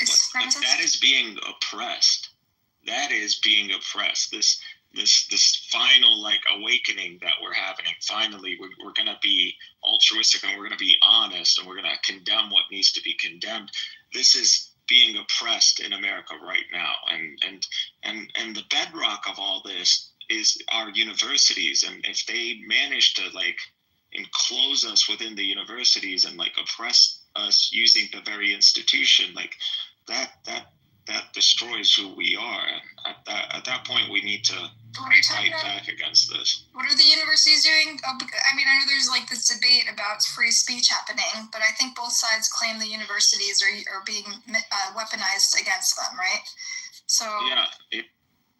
that is being oppressed. That is being oppressed. This final, like, awakening that we're having. Finally, we're going to be altruistic, and we're going to be honest, and we're going to condemn what needs to be condemned. This is being oppressed in America right now, and the bedrock of all this is our universities. And if they manage to, like, enclose us within the universities and, like, oppress us using the very institution, like, that destroys who we are. At that point, we need to fight back against this. What are the universities doing? I mean, I know there's, like, this debate about free speech happening, but I think both sides claim the universities are being weaponized against them, right? So yeah.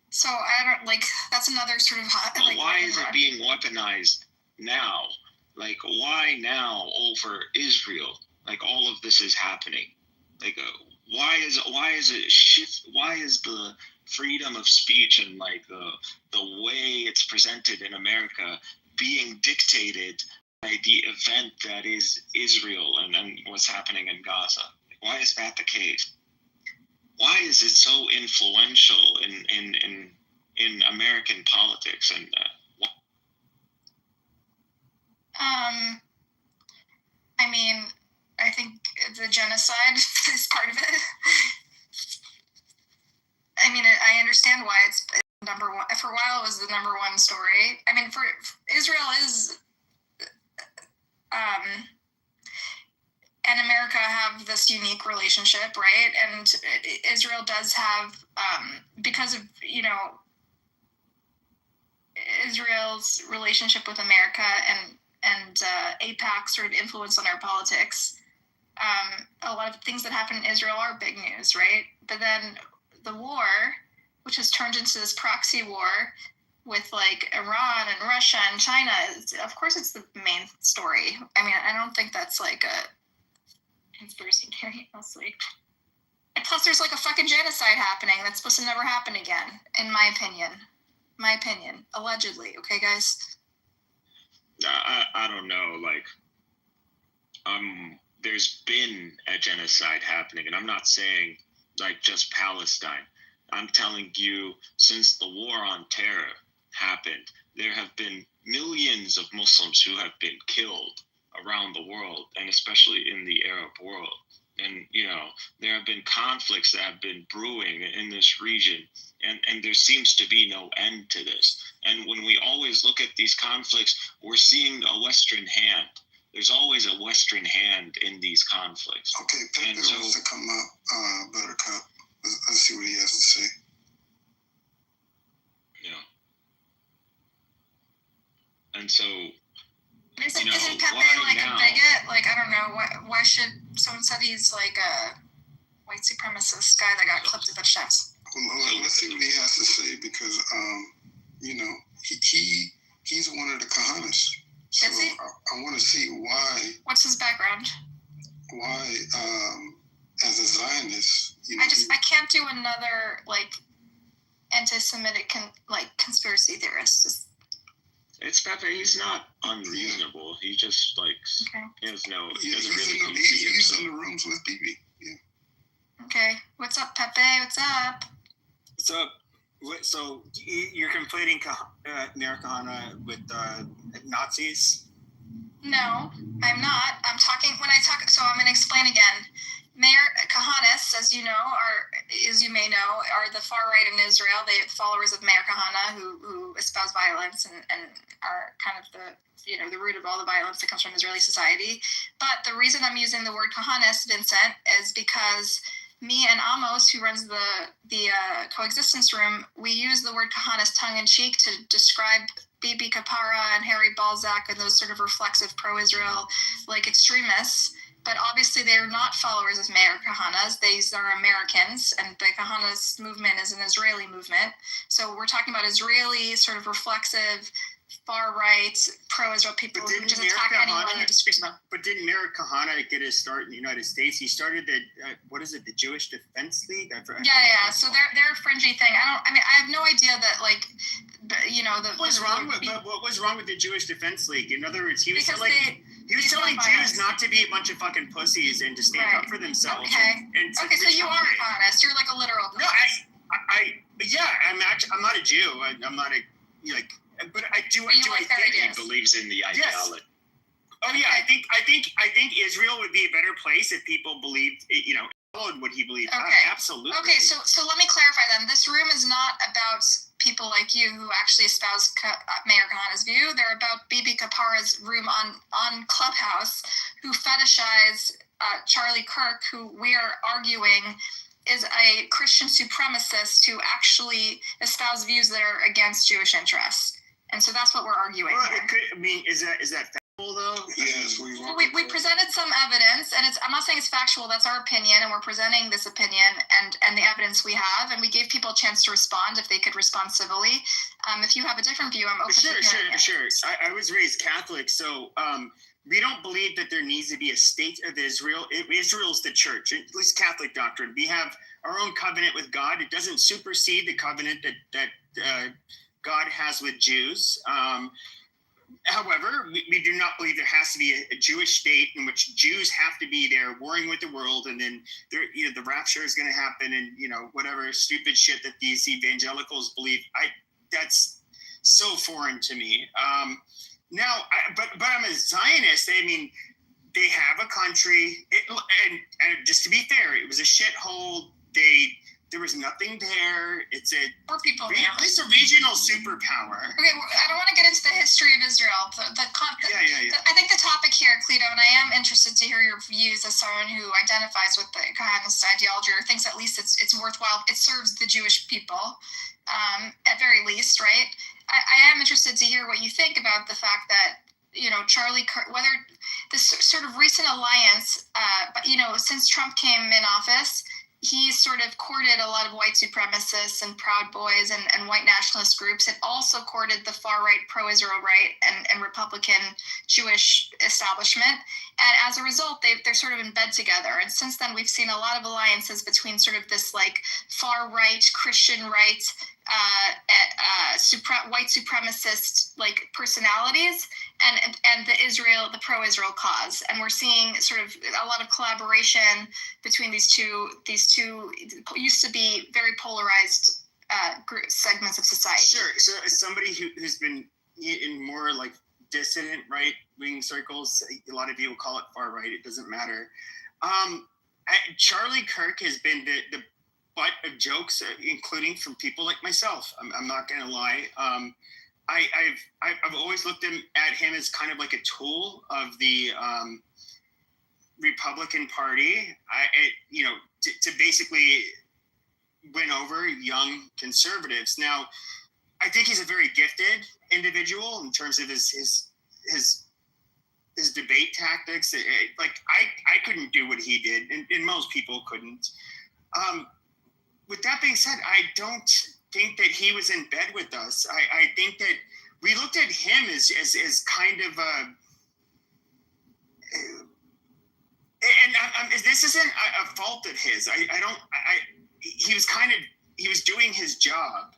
So I don't, like, that's another sort of like, why is it being weaponized now? Like, why now over Israel? Like, all of this is happening. Like, why is it shift? Why is the freedom of speech and, like, the way it's presented in America being dictated by the event that is Israel and what's happening in Gaza? Why is that the case? Why is it so influential in American politics? And I mean, I think the genocide is part of it. I mean, I understand why it's number one. For a while, it was the number one story. I mean, for Israel is, and America have this unique relationship, right? And Israel does have, because of, Israel's relationship with America and AIPAC sort of influence on our politics. A lot of things that happen in Israel are big news, right? But then the war, which has turned into this proxy war with, like, Iran and Russia and China, of course it's the main story. I mean, I don't think that's, like, a conspiracy theory, mostly. And plus, there's, like, a fucking genocide happening that's supposed to never happen again, in my opinion. Allegedly. Okay, guys? I don't know, like, there's been a genocide happening, and I'm not saying, like, just Palestine. I'm telling you, since the war on terror happened, there have been millions of Muslims who have been killed around the world, and especially in the Arab world. And, there have been conflicts that have been brewing in this region, and there seems to be no end to this. And when we always look at these conflicts, we're seeing a Western hand. There's always a Western hand in these conflicts. Okay, Pepe wants to come up, Buttercup. Let's see what he has to say. Yeah. And so, isn't Pepe like now? A bigot? Like, I don't know. Why should someone said he's like a white supremacist guy that got clipped a bunch of times? Well, let's see what he has to say because, he's one of the Kahanas. So is he? I want to see why. What's his background? Why, as a Zionist, I can't do another like anti-Semitic conspiracy theorist. It's Pepe. He's not unreasonable. He just he has no. He doesn't really. He's in the rooms with BB. Yeah. Okay. What's up, Pepe? What's up? What's up? So you're conflating Meir Kahane with Nazis? No, I'm not. So I'm going to explain again. Meir Kahanis, as you may know, are the far right in Israel. They're followers of Meir Kahane who espouse violence and are kind of the root of all the violence that comes from Israeli society. But the reason I'm using the word Kahanis, Vincent, is because me and Amos, who runs the coexistence room, we use the word Kahanis tongue-in-cheek to describe Bibi Kapara and Harry Balzac and those sort of reflexive pro-Israel extremists. But obviously they're not followers of Meir Kahane's. These are Americans, and the Kahane's movement is an Israeli movement. So we're talking about Israeli sort of reflexive, far-right, pro-Israel people who just attack anyone who disagrees with them. But didn't Meir Kahane get his start in the United States? He started the Jewish Defense League? Yeah. So they're a fringy thing. I have no idea that what was wrong with the Jewish Defense League? In other words, he was telling Jews not to be a bunch of fucking pussies and to stand up for themselves. Okay. So you are honest. You're like a literal. No, I'm not a Jew. I'm not but I do. I think he believes in the ideology. Oh yeah, I think Israel would be a better place if people believed, followed what he believed. Okay. Absolutely. Okay, so let me clarify then. This room is not about people like you who actually espouse Meir Kahane's view. They're about Bibi Kapara's room on Clubhouse, who fetishize Charlie Kirk, who we are arguing is a Christian supremacist who actually espouse views that are against Jewish interests. And so that's what we're arguing here. Is that factual though? Yes, we presented some evidence, and I'm not saying it's factual. That's our opinion, and we're presenting this opinion and the evidence we have, and we gave people a chance to respond if they could respond civilly. If you have a different view, I'm open to hearing it. Sure. I was raised Catholic, so we don't believe that there needs to be a state of Israel. Israel's the church, at least Catholic doctrine. We have our own covenant with God. It doesn't supersede the covenant that God has with Jews. However, we do not believe there has to be a Jewish state in which Jews have to be there warring with the world, and then the rapture is going to happen, and whatever stupid shit that these evangelicals believe. That's so foreign to me. But I'm a Zionist. I mean, they have a country, and just to be fair, it was a shithole. There was nothing there. It's a regional superpower. Okay, I don't want to get into the history of Israel. I think the topic here, Cleo, and I am interested to hear your views as someone who identifies with the Kahanist ideology or thinks at least it's worthwhile. It serves the Jewish people, at very least, right? I am interested to hear what you think about the fact that Charlie Kirk, whether this sort of recent alliance, since Trump came in office, he sort of courted a lot of white supremacists and Proud Boys and white nationalist groups. It also courted the far-right pro-Israel right and Republican Jewish establishment. And as a result, they're sort of in bed together. And since then, we've seen a lot of alliances between sort of this far-right, Christian right, white supremacist personalities and the pro-Israel cause, and we're seeing sort of a lot of collaboration between these two used to be very polarized segments of society. Sure. So as somebody who's been in more dissident right-wing circles, a lot of people call it far right. It doesn't matter. Charlie Kirk has been the butt of jokes, including from people like myself. I'm not going to lie. I've always looked at him as kind of like a tool of the Republican Party. To basically win over young conservatives. Now, I think he's a very gifted individual in terms of his debate tactics. Like I couldn't do what he did, and most people couldn't. With that being said, I don't think that he was in bed with us. I think that we looked at him as kind of a. And this isn't a fault of his. He was doing his job.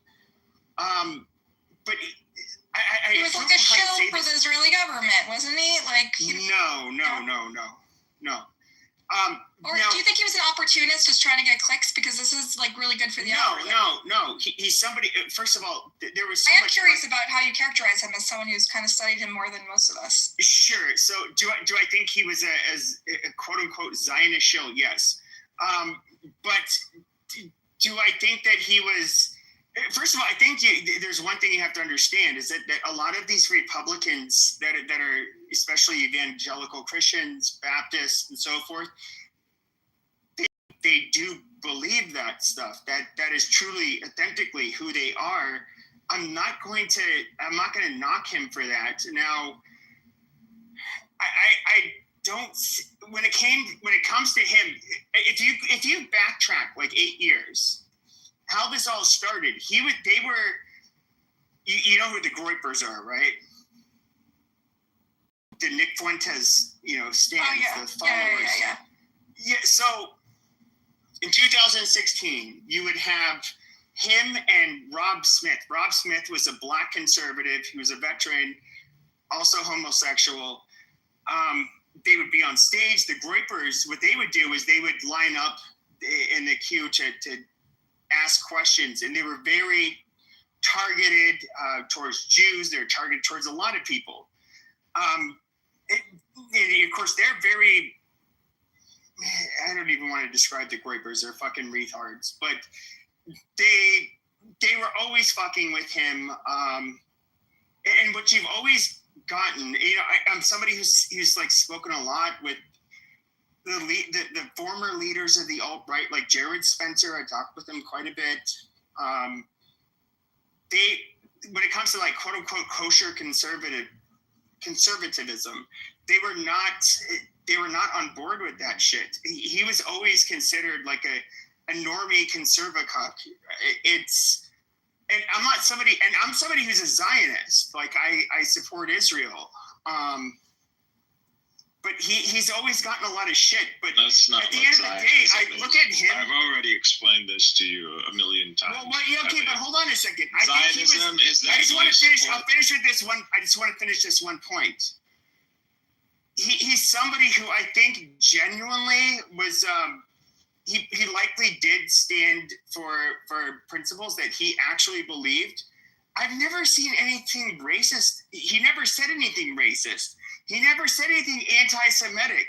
But he was like a shill for the Israeli government, wasn't he? Like No. Or do you think he was an opportunist just trying to get clicks because this is like really good for the algorithm? No. He's somebody. First of all, there was. I am curious about how you characterize him as someone who's kind of studied him more than most of us. Sure. So do I think he was a quote unquote Zionist shill? Yes. But do I think that he was? First of all, I think there's one thing you have to understand is that a lot of these Republicans that are especially evangelical Christians, Baptists, and so forth, they do believe that stuff. That is truly, authentically who they are. I'm not going to knock him for that. Now, I don't. When it comes to him, if you backtrack like 8 years. How this all started, they were, you know who the Groypers are, right? The Nick Fuentes, stands, the followers. Yeah, so in 2016, you would have him and Rob Smith. Rob Smith was a black conservative. He was a veteran, also homosexual. They would be on stage. The Groypers, what they would do is they would line up in the queue to ask questions, and they were very targeted towards Jews. They're targeted towards a lot of people. And of course, they're very, I don't even want to describe the Groypers. They're fucking retards. But they were always fucking with him. And what you've always gotten, I'm somebody who's like spoken a lot with the former leaders of the alt-right, like Jared Spencer. I talked with him quite a bit. When it comes to like quote unquote kosher conservatism, they were not on board with that shit. He was always considered like a normie conservacuck. I'm somebody who's a Zionist. Like I support Israel. But he's always gotten a lot of shit. But that's not at the end of the day, I look at him. I've already explained this to you a million times. Okay, but hold on a second. Zionism is that. I just want to finish. I'll finish with this one. I just want to finish this one point. He's somebody who I think genuinely was. He likely did stand for principles that he actually believed. I've never seen anything racist. He never said anything racist. He never said anything anti-Semitic.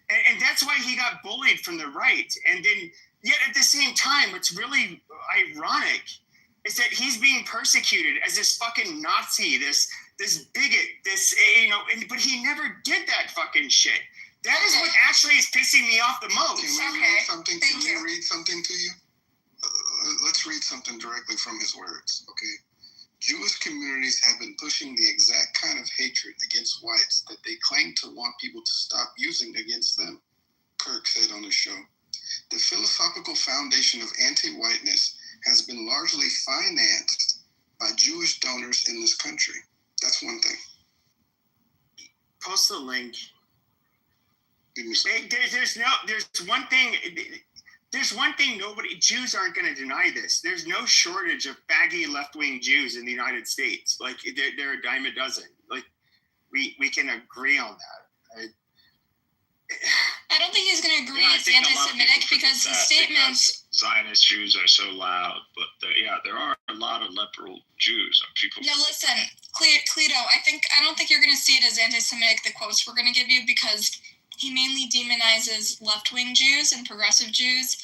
And that's why he got bullied from the right. And then, yet at the same time, what's really ironic is that he's being persecuted as this fucking Nazi, this bigot, but he never did that fucking shit. That is what actually is pissing me off the most. Can we read something? Can we read something to you? Let's read something directly from his words, okay? Jewish communities have been pushing the exact kind of hatred against whites that they claim to want people to stop using against them, Kirk said on the show. The philosophical foundation of anti-whiteness has been largely financed by Jewish donors in this country. That's one thing. Post the link. There's one thing Jews aren't going to deny this. There's no shortage of baggy left-wing Jews in the United States. Like, they're a dime a dozen. Like, we can agree on that. I don't think he's going to agree it's anti-Semitic because his statements... Zionist Jews are so loud, but there are a lot of liberal Jews. No, listen, Cleto, I don't think you're going to see it as anti-Semitic, the quotes we're going to give you, because he mainly demonizes left-wing Jews and progressive Jews,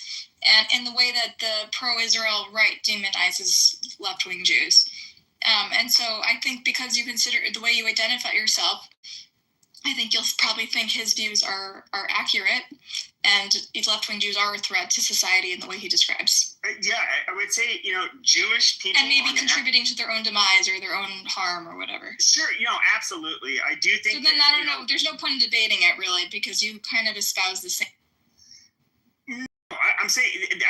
and in the way that the pro-Israel right demonizes left-wing Jews. And so I think because you consider the way you identify yourself, I think you'll probably think his views are accurate. and left-wing Jews are a threat to society in the way he describes. Yeah, I would say, Jewish people... And maybe contributing to their own demise or their own harm or whatever. Sure, absolutely. I do think... So then, I don't know, there's no point in debating it, really, because you kind of espouse the same... No, I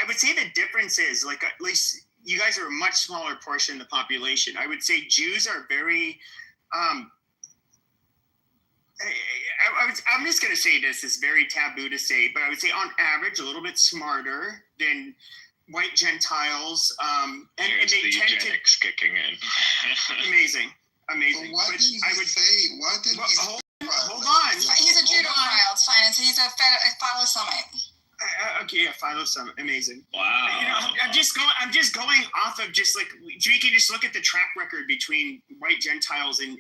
would say the difference is, like, at least you guys are a much smaller portion of the population. I would say Jews are very... I'm just going to say this. It's very taboo to say, but I would say on average a little bit smarter than white Gentiles. And the they tend eugenics kicking in. Amazing. But why didn't he hold on. He's a judophile. It's fine. He's a philo-Semite. Okay, yeah, philo-Semite. Amazing. Wow. I'm just going off of just like we can just look at the track record between white Gentiles and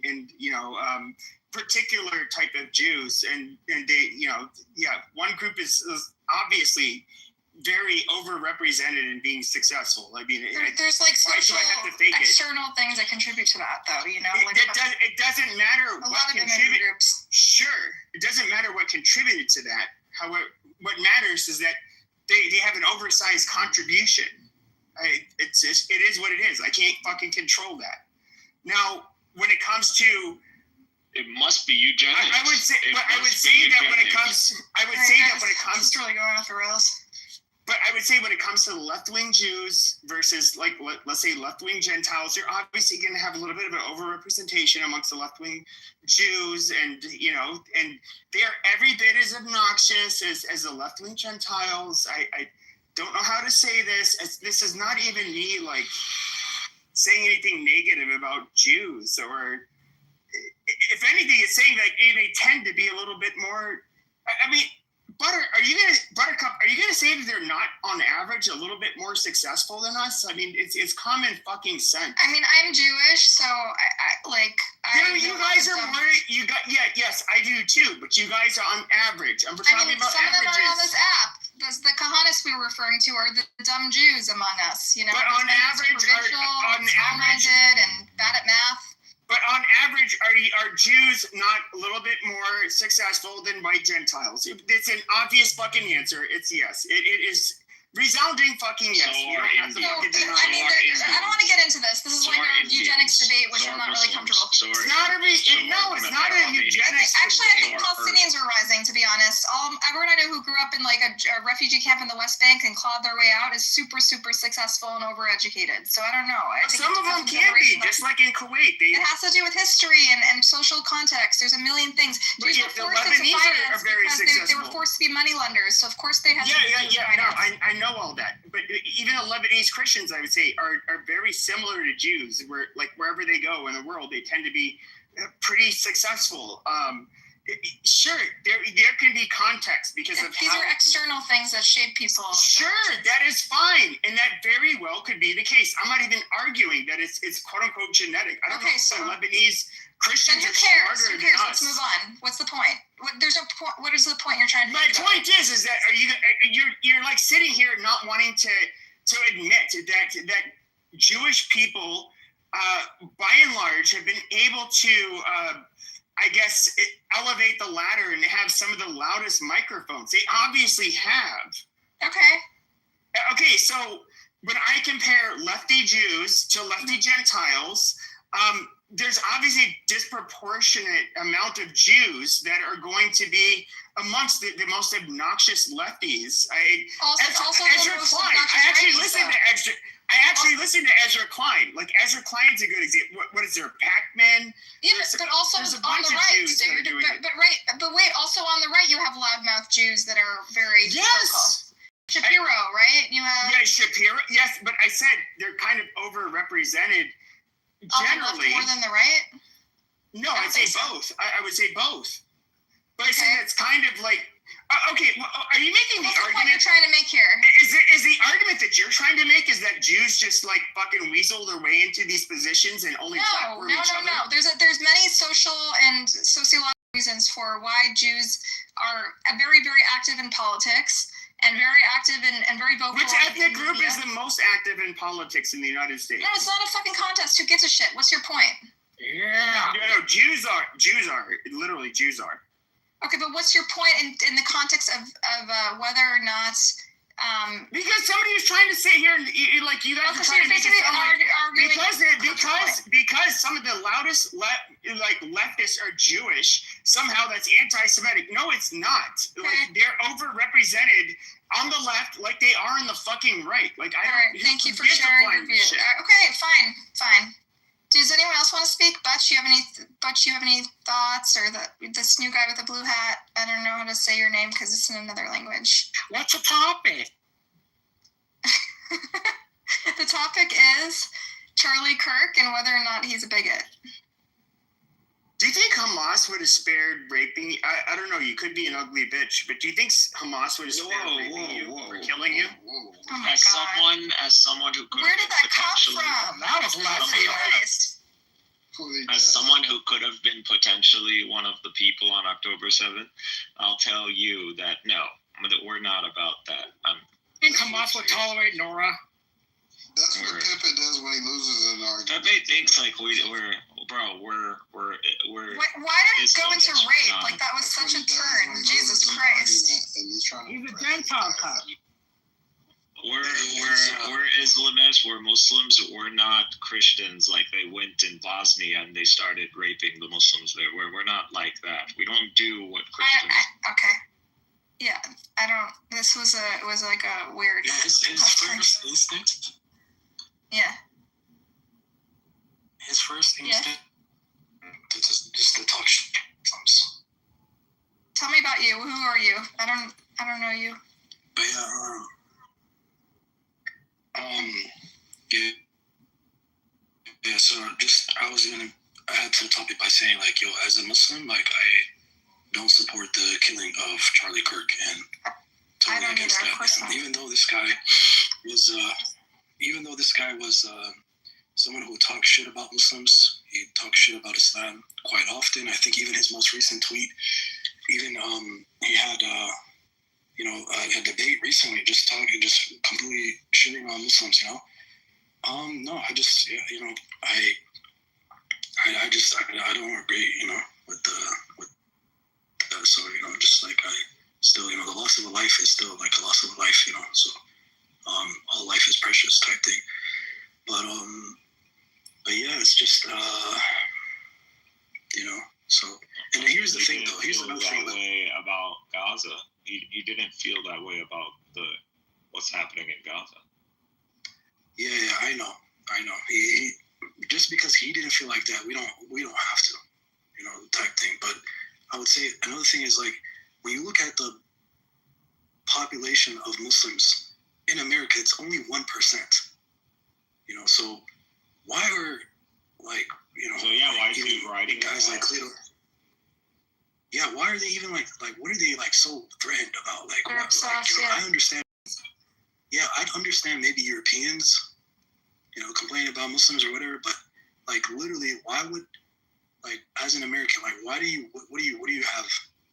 particular type of Jews, and they, one group is obviously very overrepresented in being successful. I mean, there's like social external things that contribute to that, though. It doesn't matter what contributed. Sure, it doesn't matter what contributed to that. However, what matters is that they have an oversized contribution. It is what it is. I can't fucking control that. Now, when it comes to... It must be eugenics. I would say that when it comes... It's really going off the rails. But I would say when it comes to left-wing Jews versus, like, let's say left-wing Gentiles, you're obviously going to have a little bit of an overrepresentation amongst the left-wing Jews, and and they are every bit as obnoxious as the left-wing Gentiles. I don't know how to say this. This is not even me, like, saying anything negative about Jews, or if anything, it's saying that they tend to be a little bit more. I mean, Buttercup, are you gonna say that they're not on average a little bit more successful than us? I mean, it's common fucking sense. I mean, I'm Jewish, so you guys are more. Yes, I do too. But you guys are on average. We're talking about some averages. of them are on this app. The Kahanis we were referring to are the dumb Jews among us. But on average, small-minded and bad at math. But on average, are Jews not a little bit more successful than white Gentiles? It's an obvious fucking answer. It's yes. It is resounding fucking yes. You don't have to fucking deny it. I don't want to get into this. This is like a eugenics debate, which I'm not really comfortable. It's not a eugenics Actually, I think Palestinians are rising, to be honest. Everyone I know who grew up in like a refugee camp in the West Bank and clawed their way out is super, super successful and overeducated. So I don't know. Some of them can be, just like in Kuwait. It has to do with history and social context. There's a million things. Jews were forced into finance because they were forced to be money lenders. So of course they had to do finance. I know all that, but even the Lebanese Christians, I would say, are very similar to Jews. Where, like, wherever they go in the world, they tend to be pretty successful. Sure, there can be context because of these are external things that shape people. Sure, that is fine, and that very well could be the case. I'm not even arguing that it's quote unquote genetic. I don't know if some Lebanese Christians are smarter than us. Let's move on. What's the point? There's no point. What is the point you're trying to make? My point is that you're like sitting here not wanting to admit that Jewish people, by and large, have been able to, I guess, elevate the ladder and have some of the loudest microphones. They obviously have. Okay, so when I compare lefty Jews to lefty Gentiles, there's obviously a disproportionate amount of Jews that are going to be amongst the most obnoxious lefties. Ezra Klein. I actually listened to Ezra Klein. Like, Ezra Klein's a good example. What is there, Pac-Man? Yeah, but also on the right. But wait, also on the right, you have loudmouth Jews that are very vocal. Shapiro, right? You have Shapiro. Yes, but I said they're kind of overrepresented. Generally, more than the right? No, I'd say both. I would say both. But I said it's kind of like, okay, well, are you making the argument you're trying to make here? Is the argument that you're trying to make is that Jews just like fucking weasel their way into these positions and only platform each other? No. There's many social and sociological reasons for why Jews are very, very active in politics. And very active and very vocal. Which ethnic group is the most active in politics in the United States? No, it's not a fucking contest. Who gives a shit? What's your point? Yeah. No, Jews are. Literally, Jews are. Okay, but what's your point in the context of whether or not? Because somebody was trying to sit here and like you guys are trying to make it sound like because some of the loudest leftists are Jewish, somehow that's anti-Semitic. No, it's not. Okay. Like they're overrepresented on the left, like they are on the fucking right. Like I don't. All right, thank you for sharing your view. Okay, fine. Does anyone else want to speak? Butch, you have any thoughts? Or this new guy with the blue hat? I don't know how to say your name because it's in another language. What's the topic? The topic is Charlie Kirk and whether or not he's a bigot. Do you think Hamas would have spared raping? I don't know. You could be an ugly bitch, but do you think Hamas would have spared raping you or killing you? Oh my God. As someone who could Where did that come potentially, from? That was as someone who could have been potentially one of the people on October 7th, I'll tell you that no, that we're not about that. I think Hamas would tolerate Nora. That's what Pepe does when he loses an argument. Pepe thinks like we're Why did it go into rape? Like that was such a turn. Jesus Christ. He's a Gentile cop. We're Islamists, we're Muslims, we're not Christians. Like they went in Bosnia and they started raping the Muslims there. We're not like that. We don't do what Christians. Okay. Yeah, I don't. This was like a weird. Yeah, his first instinct. Yeah. His first instinct to just to talk shit. Tell me about you. Who are you? I don't know you. But yeah, so I had to top it by saying like, yo, as a Muslim, like I don't support the killing of Charlie Kirk and totally against that. And even though this guy was someone who talked shit about Muslims, he talked shit about Islam quite often. I think even his most recent tweet, even he had a debate recently just completely shitting on Muslims, you know. No, I just, I don't agree, you know, with that. So, you know, just like I still, you know, the loss of a life is still like a loss of a life, you know. So, all life is precious type thing. But yeah, it's just, you know. So, and here's the thing, though. Here's another thing. Way about Gaza. He didn't feel that way about what's happening in Gaza. Yeah, I know. He just because he didn't feel like that, we don't have to, you know, type thing. But I would say another thing is like when you look at the population of Muslims in America, it's only 1%. You know, so why are like, you know, so yeah, why is he writing guys like Kitover? Yeah, why are they even like what are they like so threatened about? Like, they're obsessed, I understand. Yeah, I'd understand maybe Europeans, you know, complaining about Muslims or whatever, but like literally, why would like as an American, like what do you have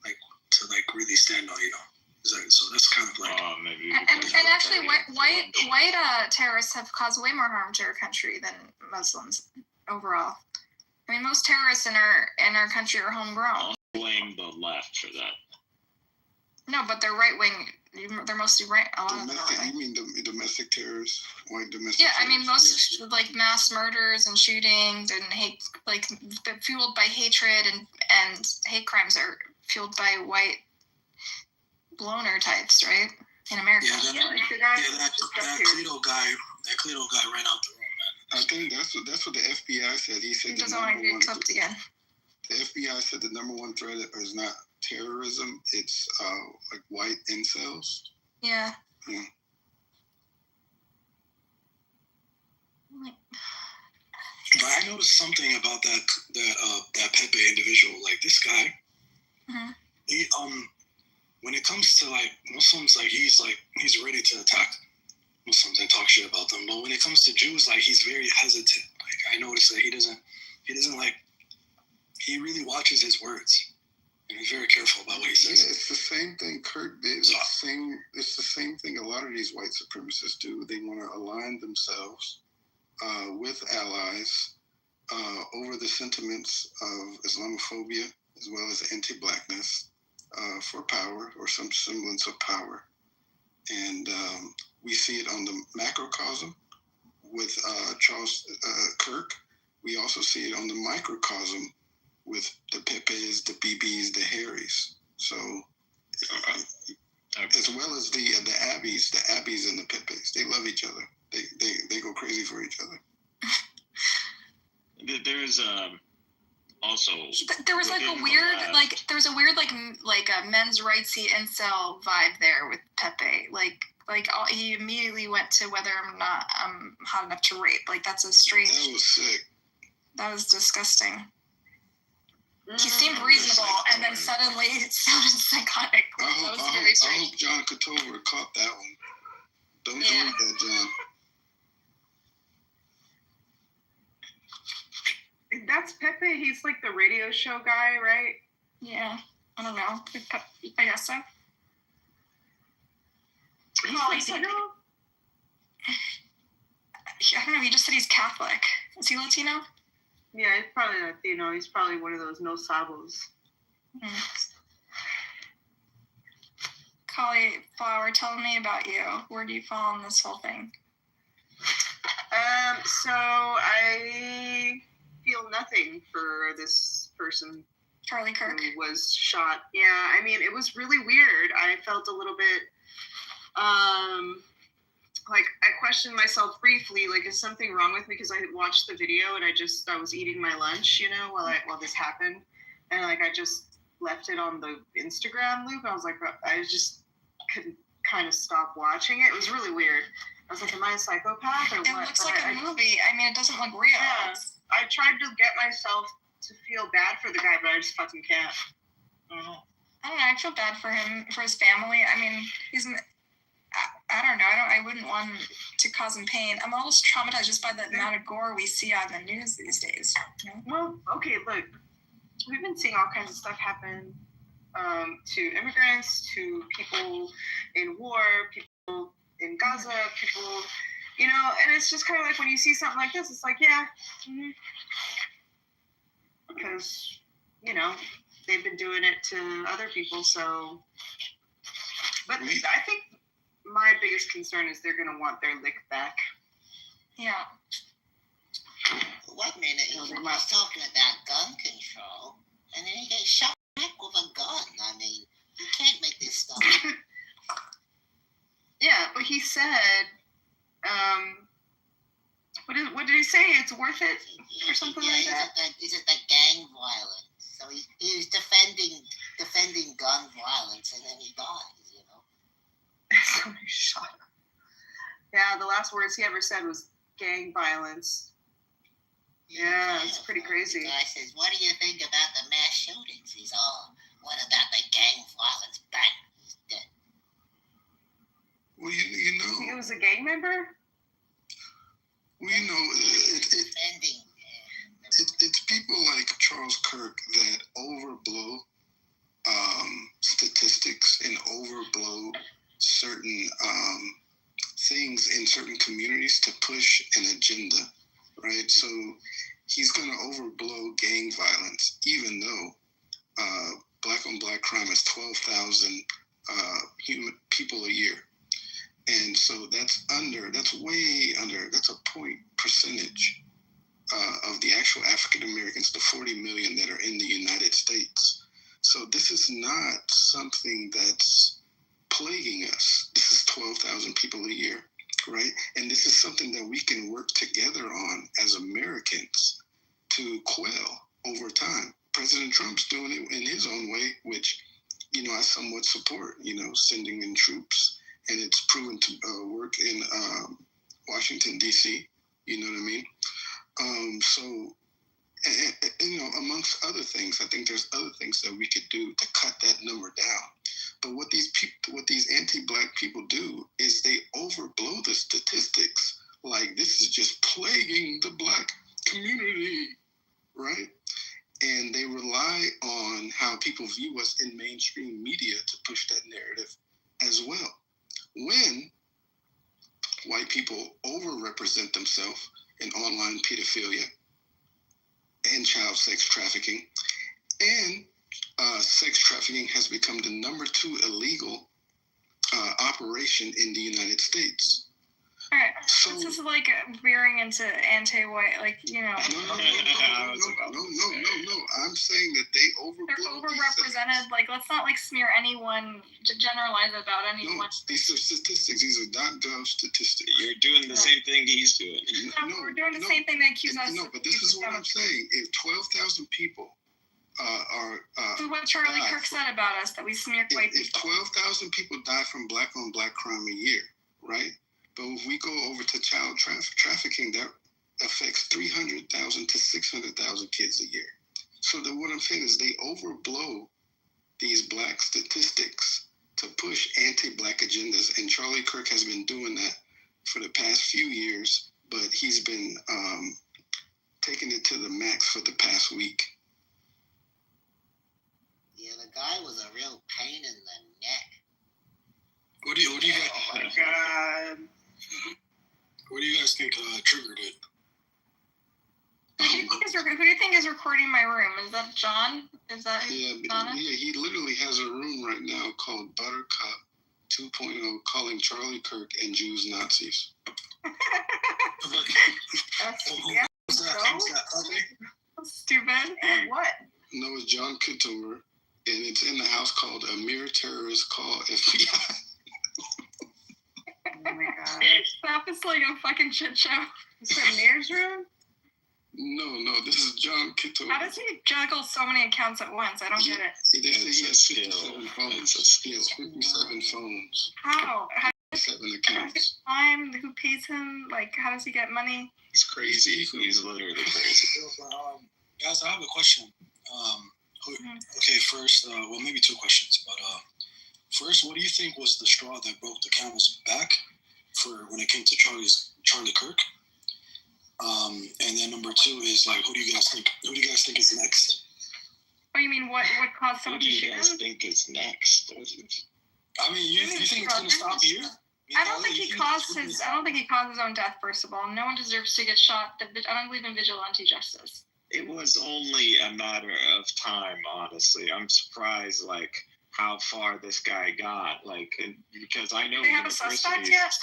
like to like really stand on, you know? So that's kind of like. Maybe and actually, white terrorists have caused way more harm to our country than Muslims overall. I mean, most terrorists in our country are homegrown. Blame the left for that. No, but they're right wing. They're mostly right. You mean domestic terrorists? White domestic? Yeah, I mean most like mass murders and shootings and hate, like fueled by hatred and hate crimes are fueled by white bloner types, right? In America. Yeah, that Cleto guy ran out the room, man. I think that's what the FBI said. He said he doesn't want to get clipped again. The FBI said the number one threat is not terrorism, it's like white incels. Yeah. But I noticed something about that Pepe individual. Like this guy, he when it comes to like Muslims, like he's ready to attack Muslims and talk shit about them. But when it comes to Jews, like he's very hesitant. Like I noticed that he doesn't like. He really watches his words, and he's very careful about what he says. Yeah, it's the same thing Kurt did. It's the same thing a lot of these white supremacists do. They want to align themselves with allies over the sentiments of Islamophobia as well as anti-blackness. for power or some semblance of power. And we see it on the macrocosm with Charles Kirk. We also see it on the microcosm with the Pepes, the BBs, the Harrys. So, as well as the Abbeys and the Pepes, they love each other. They go crazy for each other. There's also there was like a weird a men's rightsy incel vibe there with Pepe. He immediately went to whether I'm not hot enough to rape. Like that's a strange. That was sick. That was disgusting. He seemed reasonable, and then suddenly it sounded psychotic. I hope John Kitover caught that one. Don't delete that, John. That's Pepe. He's like the radio show guy, right? Yeah. I don't know. I guess so. Latino? I don't know. He just said he's Catholic. Is he Latino? Yeah, he's probably Latino. He's probably one of those no sabos. Cauliflower, tell me about you. Where do you fall on this whole thing? So I feel nothing for this person. Charlie Kirk. Who was shot. Yeah, I mean, it was really weird. I felt a little bit, I questioned myself briefly, is something wrong with me? Because I watched the video and I was eating my lunch, while this happened. And I just left it on the Instagram loop. I was like, I just couldn't kind of stop watching it. It was really weird. I was like, am I a psychopath or what? It looks like a movie. I mean, it doesn't look real. Yeah, I tried to get myself to feel bad for the guy, but I just fucking can't. I don't know. I feel bad for him, for his family. I mean, I don't know. I wouldn't want to cause him pain. I'm almost traumatized just by the amount of gore we see on the news these days. Well, okay, look, we've been seeing all kinds of stuff happen to immigrants, to people in war, people in Gaza, people, and it's just kind of like when you see something like this, it's like, yeah, because, they've been doing it to other people, so, but I think my biggest concern is they're going to want their lick back. Yeah. One minute he was talking about gun control, and then he gets shot back with a gun. I mean, you can't make this stuff. Yeah, but he said, what did he say? It's worth it or something like that? Is it the gang violence? So he was defending gun violence, and then he dies, Somebody shot him. Yeah, the last words he ever said was gang violence. Yeah, it's pretty crazy. The guy says, what do you think about the mass shootings? He's all, what about the gang violence? Bang, he's dead. Well, you know. He was a gang member? Well, it's people like Charles Kirk that overblow statistics and overblow certain things in certain communities to push an agenda, right? So he's going to overblow gang violence, even though black-on-black crime is 12,000 people a year. And so that's way under, that's a point percentage of the actual African Americans, the 40 million that are in the United States. So this is not something that's plaguing us. This is 12,000 people a year, right? And this is something that we can work together on as Americans to quell over time. President Trump's doing it in his own way, which, I somewhat support, sending in troops. And it's proven to work in Washington, D.C., you know what I mean? Amongst other things, I think there's other things that we could do to cut that number down. But what these anti-black people do is they overblow the statistics. Like, this is just plaguing the black community, right? And they rely on how people view us in mainstream media to push that narrative as well. When white people overrepresent themselves in online pedophilia and child sex trafficking, and sex trafficking has become the number 2 illegal operation in the United States. All right, So, this is like veering into anti-white, like, you know. No. I'm saying that they They're overrepresented. Like, let's not like smear anyone, to generalize about anyone. No, these are statistics. These are .gov statistics. You're doing the same thing he's doing. No, we're doing the same thing they accuse us. No, but this is what I'm saying. If 12,000 people are... this is what Charlie Kirk said about us, that we smear white people. If 12,000 people die from black-on-black crime a year, right? But if we go over to child trafficking, that affects 300,000 to 600,000 kids a year. So what I'm saying is they overblow these black statistics to push anti-black agendas. And Charlie Kirk has been doing that for the past few years, but he's been taking it to the max for the past week. Yeah, the guy was a real pain in the neck. What do you guys? Oh my god. What do you guys think triggered it? Who do you think is recording my room? Is that John? Is that Donna? Yeah, he literally has a room right now called Buttercup 2.0, calling Charlie Kirk and Jews Nazis. Stupid. And what? No, it's John Kitover, and it's in the house called Amir Terrorist Call FBI. Oh my god. That is like a fucking shit show. Is that Amir's room? No, this is John Kitover. How does he juggle so many accounts at once? I don't get it. They say he has 57 phones. It's a skill. 57 phones. How? 7 accounts. Time? Who pays him? Like, how does he get money? He's crazy. He's literally crazy. Guys, I have a question. Okay, first, well, maybe 2 questions, but first, what do you think was the straw that broke the camel's back for when it came to Charlie Kirk? And then number 2 is like, who do you guys think is next? Oh, you mean what caused someone to shoot him? Who do you guys think is next? I mean, you think it's gonna stop here? I don't think he caused his own death. First of all, no one deserves to get shot. I don't believe in vigilante justice. It was only a matter of time, honestly. I'm surprised, like, how far this guy got, like, because I know they have a suspect yet.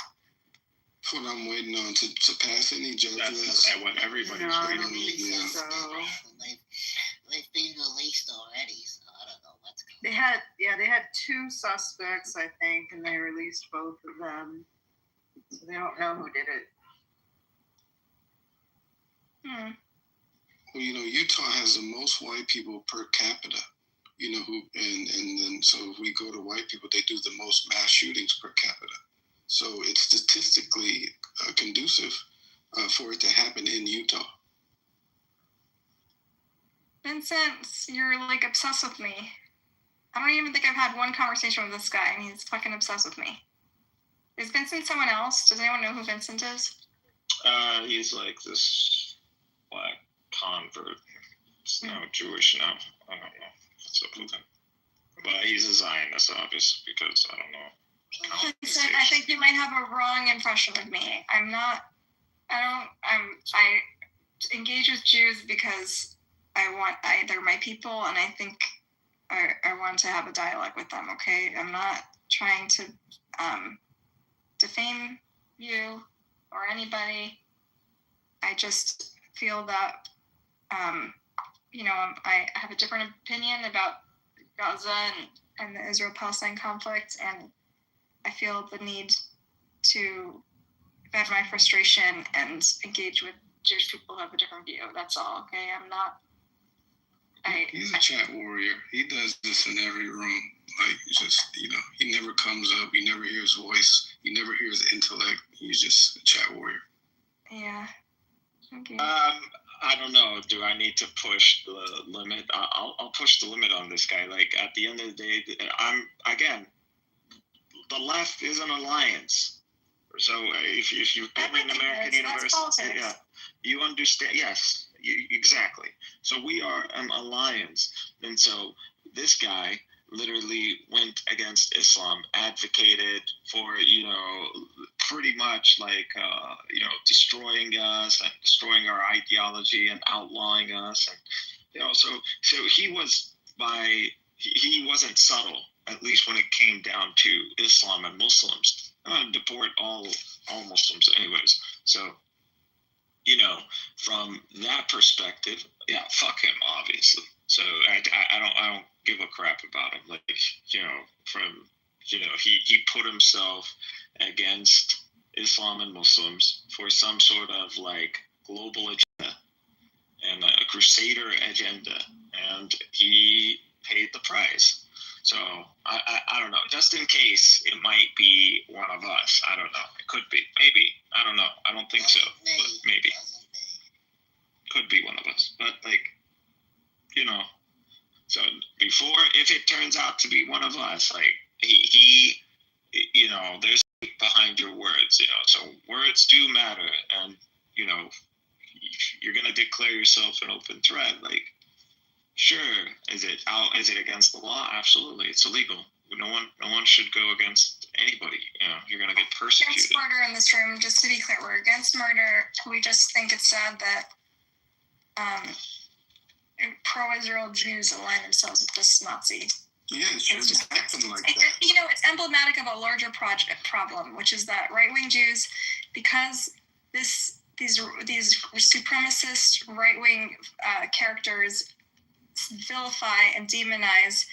That's what I'm waiting on to pass any judgments. That's what everybody's waiting on. Yeah. So they've been released already, so I don't know what's going They had 2 suspects, I think, and they released both of them. So they don't know who did it. Well, Utah has the most white people per capita. And then so if we go to white people, they do the most mass shootings per capita. So it's statistically conducive for it to happen in Utah. Vincent, you're like obsessed with me. I don't even think I've had one conversation with this guy, and he's fucking obsessed with me. Is Vincent someone else? Does anyone know who Vincent is? He's like this black convert. He's no Jewish now. I don't know what's up with him. But he's a Zionist, obviously, because I don't know. Vincent, I think you might have a wrong impression of me. I engage with Jews because they're my people, and I think I want to have a dialogue with them, okay? I'm not trying to defame you or anybody. I just feel that, I have a different opinion about Gaza and the Israel-Palestine conflict, and I feel the need to vent my frustration and engage with Jewish people who have a different view. That's all, okay? He's a chat warrior. He does this in every room. Like, he never comes up. You never hear his voice. You never hear his intellect. He's just a chat warrior. Yeah. Okay. I don't know. Do I need to push the limit? I'll push the limit on this guy. Like, at the end of the day, the left is an alliance. So if you've been in American university, yeah, you understand. Yes, exactly. So we are an alliance, and so this guy literally went against Islam, advocated for pretty much like destroying us and destroying our ideology and outlawing us, and so he was by he wasn't subtle, at least when it came down to Islam and Muslims. Deport all Muslims anyways. So, you know, from that perspective, yeah, fuck him, obviously. So I don't give a crap about him. Like, you know, from, you know, he put himself against Islam and Muslims for some sort of like global agenda and a crusader agenda, and he paid the price. So I don't know. Just in case, it might be one of us. I don't know. It could be. Maybe. I don't know. I don't think so. But maybe. Could be one of us. But like, you know. So before, if it turns out to be one of us, like he you know, there's behind your words. You know, so words do matter, and you know, you're gonna declare yourself an open threat. Like, sure, is it against the law? Absolutely, it's illegal. No one should go against anybody. You know, you're gonna get persecuted. Against murder in this room, just to be clear, we're against murder. We just think it's sad that pro-Israel Jews align themselves with this Nazi. Yeah, it shouldn't happen like that. You know, it's emblematic of a larger problem, which is that right-wing Jews, because these supremacist right-wing characters vilify and demonize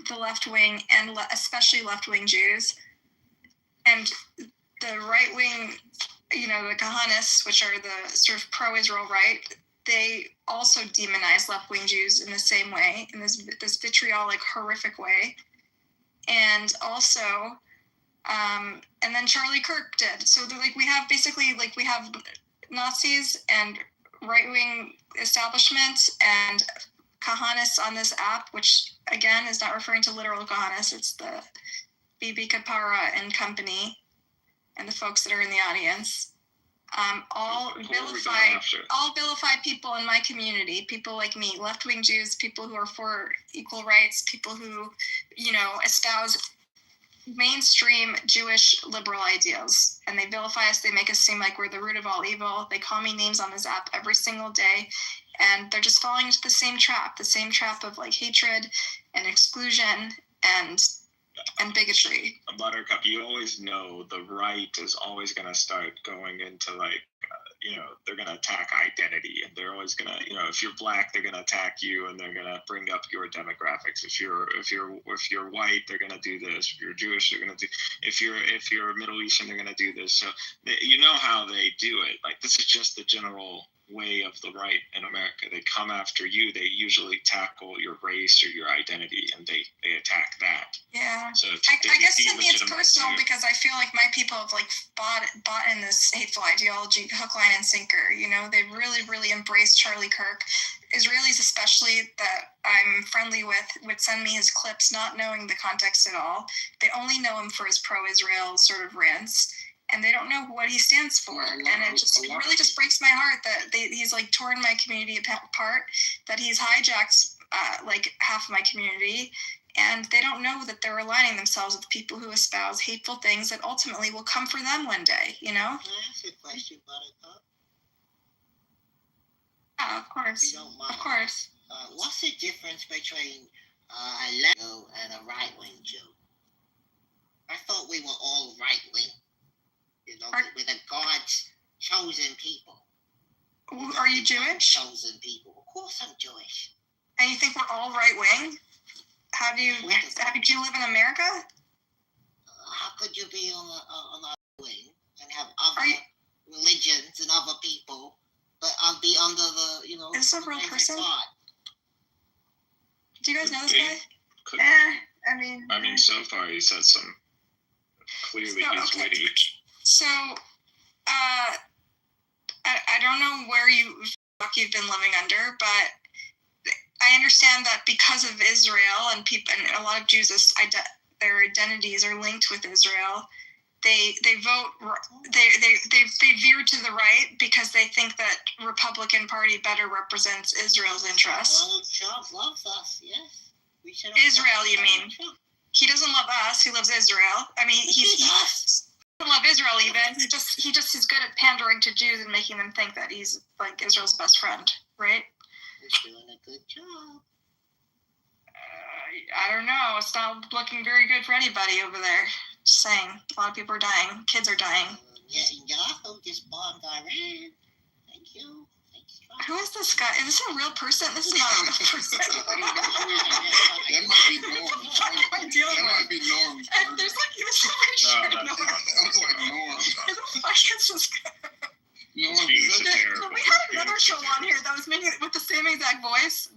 the left-wing and especially left-wing Jews, and the right-wing, you know, the Kahanists, which are the sort of pro-Israel right, they also demonize left-wing Jews in the same way, in this vitriolic, horrific way. And also, and then Charlie Kirk did. So we have Nazis and right-wing establishment and Kahanists on this app, which again is not referring to literal Kahanists. It's the Bibi Kapara and company and the folks that are in the audience. All vilify people in my community, people like me, left-wing Jews, people who are for equal rights, people who, you know, espouse mainstream Jewish liberal ideals. And they vilify us. They make us seem like we're the root of all evil. They call me names on this app every single day. And they're just falling into the same trap of like hatred and exclusion and bigotry. Buttercup, you always know the right is always going to start going into like, you know, they're going to attack identity, and they're always going to, you know, if you're black, they're going to attack you, and they're going to bring up your demographics. If you're white, they're going to do this. If you're Jewish, they're going to do. If you're Middle Eastern, they're going to do this. So you know how they do it. Like, this is just the general way of the right in America. They come after you. They usually tackle your race or your identity, and they attack that. Yeah. So I guess to me it's personal because I feel like my people have like bought in this hateful ideology, hook, line, and sinker. You know, they really, really embraced Charlie Kirk. Israelis, especially that I'm friendly with, would send me his clips, not knowing the context at all. They only know him for his pro-Israel sort of rants, and they don't know what he stands for. And it really just breaks my heart that he's like torn my community apart, that he's hijacked like half of my community, and they don't know that they're aligning themselves with people who espouse hateful things that ultimately will come for them one day, you know? Can I ask you a question, Buttercup? Yeah, of course. If you don't mind. Of course. What's the difference between a left Jew and a right-wing Jew? I thought we were all right-wing. You know, we're the God's chosen people. Are you Jewish? Chosen people. Of course I'm Jewish. And you think we're all right-wing? How do you live in America? How could you be on the wing and have other religions and other people, but I'll be under the, you know... Is this a real person? God? Do you guys know this guy? I mean, so far he said some... Clearly he's witty. So, I don't know where you've been living under, but I understand that because of Israel and people and a lot of Jews, their identities are linked with Israel. They vote. They veer to the right because they think that Republican Party better represents Israel's interests. Well, Trump loves us. Yes, we should. Israel, you mean? Trump. He doesn't love us. He loves Israel. I mean, he doesn't love Israel even. He just is good at pandering to Jews and making them think that he's like Israel's best friend, right? He's doing a good job. I don't know. It's not looking very good for anybody over there. Just saying. A lot of people are dying. Kids are dying. Yeah, Yahoo just bombed Iran. Thank you. Who is this guy? Is this a real person? This is not a real person. That might be Norm. That might be Norm. And there's like, he was so sure Norm. I was like, Norm. Who the fuck is this guy? Norm. We had another show on here that was made with the same exact voice.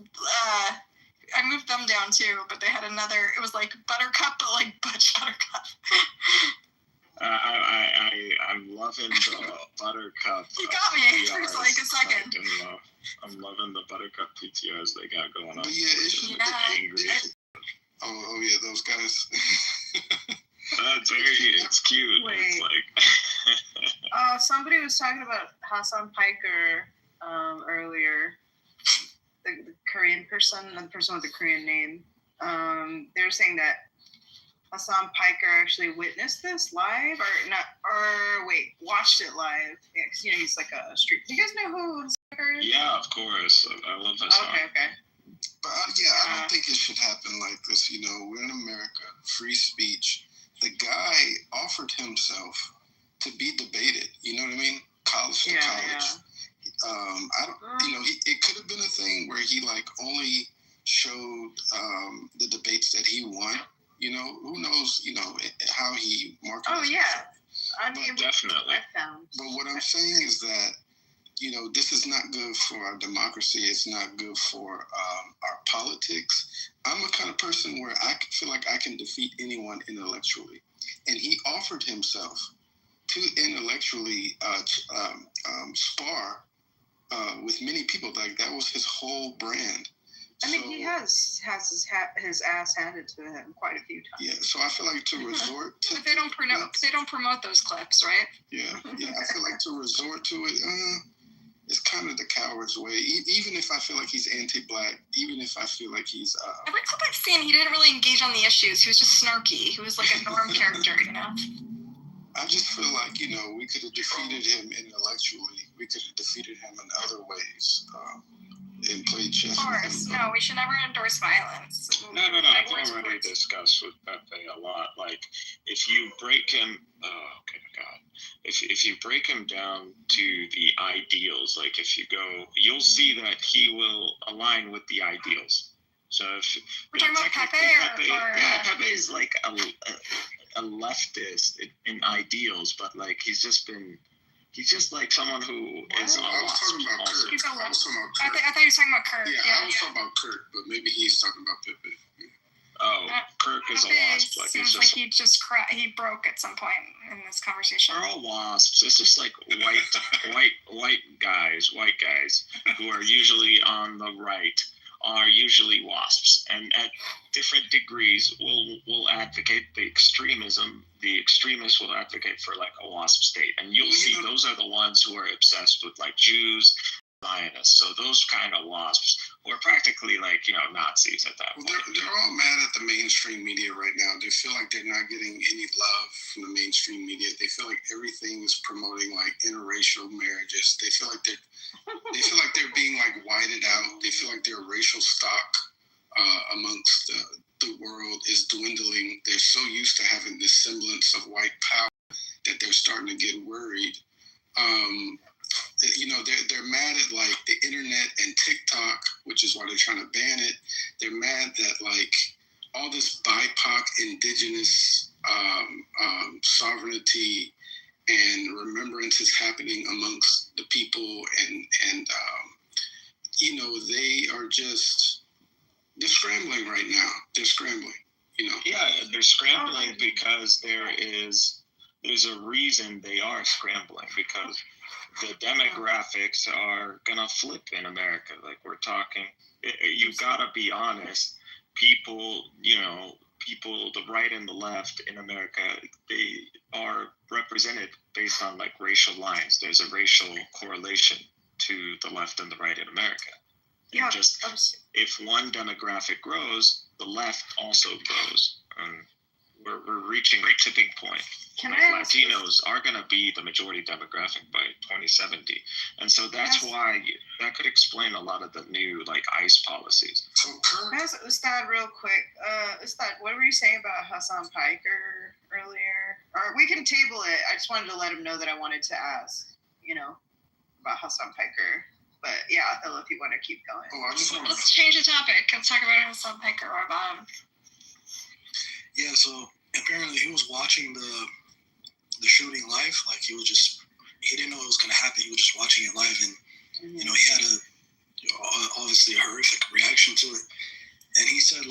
I moved them down too, but they had another. It was like Buttercup, but like Butch Buttercup. I'm loving the Buttercup. You got me for like a second. I'm loving the Buttercup PTRs they got going on. But yeah, Angry. Oh yeah, those guys. It's cute. Wait. It's like. Somebody was talking about Hassan Piker earlier. The Korean person, the person with the Korean name. They're saying that Hassan Piker actually witnessed this live, watched it live. Yeah, because he's like a street. Do you guys know who Hassan Piker is? Yeah, of course. I love that song. Okay. But I don't think it should happen like this. We're in America, free speech. The guy offered himself to be debated. You know what I mean? College to college. Yeah. I don't. It could have been a thing where he like only showed the debates that he won. Who knows? How he marketed. Oh yeah. I mean, definitely. But what I'm saying is that this is not good for our democracy. It's not good for our politics. I'm a kind of person where I feel like I can defeat anyone intellectually, and he offered himself to intellectually spar with many people. Like that was his whole brand. I mean, he has his ass handed to him quite a few times. Yeah, so I feel like to resort to. But they don't promote those clips, right? Yeah. I feel like to resort to it, it's kind of the coward's way. Even if I feel like he's anti-black, even if I feel like he's. Every clip I've seen, he didn't really engage on the issues. He was just snarky. He was like a Norm character, I just feel like we could have defeated him intellectually. We could have defeated him in other ways. And played chess. Of course, no, we should never endorse violence. No. I've already discussed with Pepe a lot. Like, if you break him, if you break him down to the ideals, like if you go, you'll see that he will align with the ideals. So if we're talking about Pepe, Pepe is like a leftist in ideals, but like he's just like someone who is on I was talking about Kurt. I thought you were talking about Kurt. Yeah, I was talking about Kurt, but maybe he's talking about Pepe. Oh, Kirk is a wasp. Like seems like he broke at some point in this conversation. They're all wasps. It's just like white guys who are usually on the right are usually wasps, and at different degrees will advocate the extremism. The extremists will advocate for like a wasp state, and you'll see those are the ones who are obsessed with like Jews, Zionists. So those kind of wasps who are practically like Nazis at that point. They're all mad at the mainstream media right now. They feel like they're not getting any love from the mainstream media. They feel like everything is promoting like interracial marriages. They feel like they're being like whited out. They feel like their racial stock amongst the world is dwindling. They're so used to having this semblance of white power that they're starting to get worried. They're mad at like the internet and TikTok, which is why they're trying to ban it. They're mad that like all this BIPOC indigenous sovereignty and remembrance is happening amongst the people, and they are they're scrambling right now. They're scrambling. Yeah, they're scrambling because there's a reason they are scrambling, because the demographics are gonna flip in America. Like we're talking, you gotta be honest. People, the right and the left in America, they are represented based on like racial lines. There's a racial correlation to the left and the right in America. Yeah, if one demographic grows, the left also grows. We're reaching a tipping point. Latinos are going to be the majority demographic by 2070, and so that's why that could explain a lot of the new ICE policies. So Kirk, Ustad, real quick, Ustad, what were you saying about Hassan Piker earlier? Or we can table it. I just wanted to let him know that I wanted to ask, about Hassan Piker. But yeah, Othello, if you want to keep going. Let's change the topic. Let's talk about Hassan Piker or about him. Yeah, so apparently he was watching the shooting live. He didn't know it was going to happen. He was just watching it live, and he had obviously a horrific reaction to it. And he said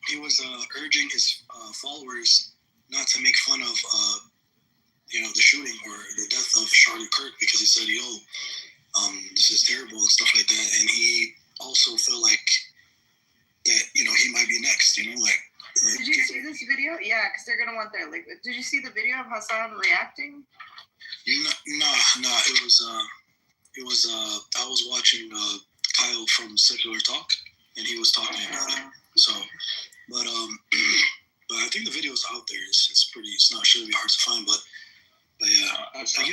he was urging his followers not to make fun of the shooting or the death of Charlie Kirk, because he said, this is terrible and stuff like that. And he also felt like that he might be next. Did you see this video? Yeah, because they're gonna want their Did you see the video of Hassan reacting? No. It was. I was watching Kyle from Secular Talk, and he was talking about it. So, but I think the video's out there. It's not sure to be hard to find, but yeah.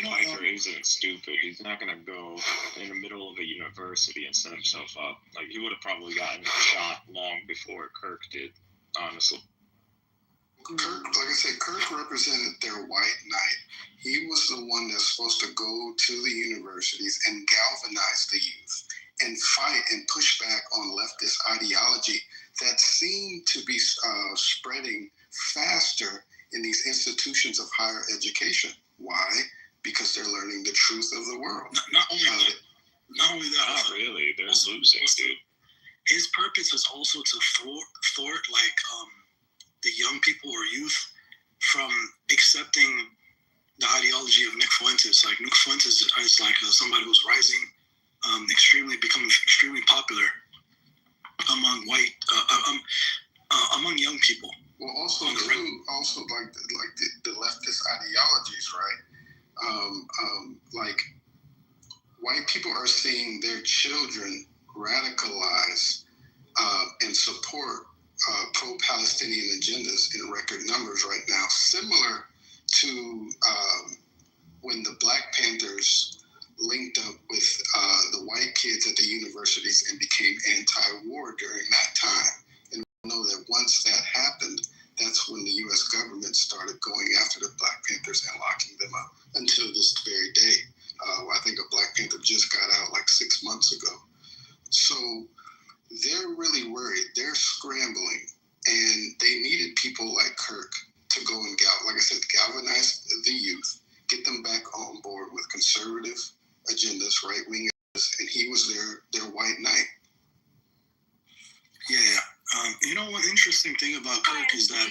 Piker isn't stupid. He's not gonna go in the middle of a university and set himself up. He would have probably gotten shot long before Kirk did. Honestly. Kirk represented their white knight. He was the one that's supposed to go to the universities and galvanize the youth and fight and push back on leftist ideology that seemed to be spreading faster in these institutions of higher education. Why? Because they're learning the truth of the world. Not only that. Not really. They're losing, dude. His purpose is also to thwart the young people or youth from accepting the ideology of Nick Fuentes. Nick Fuentes is somebody who's rising, becoming extremely popular among among young people. Well, also the leftist ideologies, right? White people are seeing their children radicalize and support pro-Palestinian agendas in record numbers right now, similar to when the Black Panthers linked up with the white kids at the universities and became anti-war during that time. And we know that once that happened, that's when the U.S. government started going after the Black Panthers and locking them up until this very day. I think a Black Panther just got out 6 months ago. So they're really worried. They're scrambling, and they needed people like Kirk to go and galvanize the youth, get them back on board with conservative agendas, right-wing agendas, and he was their white knight. Yeah. One interesting thing about Kirk is that...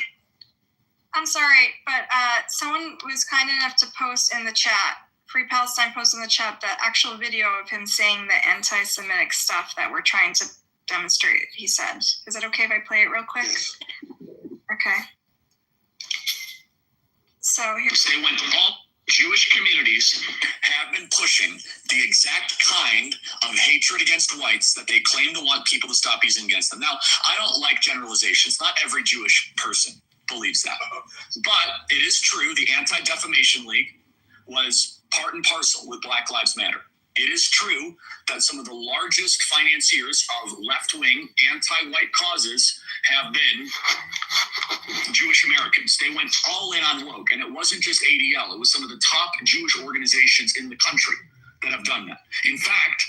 I'm sorry, but someone was kind enough to post in the chat, Free Palestine posted in the chat, the actual video of him saying the anti-Semitic stuff that we're trying to demonstrate, he said. Is it okay if I play it real quick? Yes. Okay. So here's... They went all Jewish communities have been pushing the exact kind of hatred against whites that they claim to want people to stop using against them. Now, I don't like generalizations. Not every Jewish person believes that. But it is true, the Anti-Defamation League was part and parcel with Black Lives Matter. It is true that some of the largest financiers of left-wing anti-white causes have been Jewish Americans. They went all in on woke, and it wasn't just ADL. It was some of the top Jewish organizations in the country that have done that. In fact,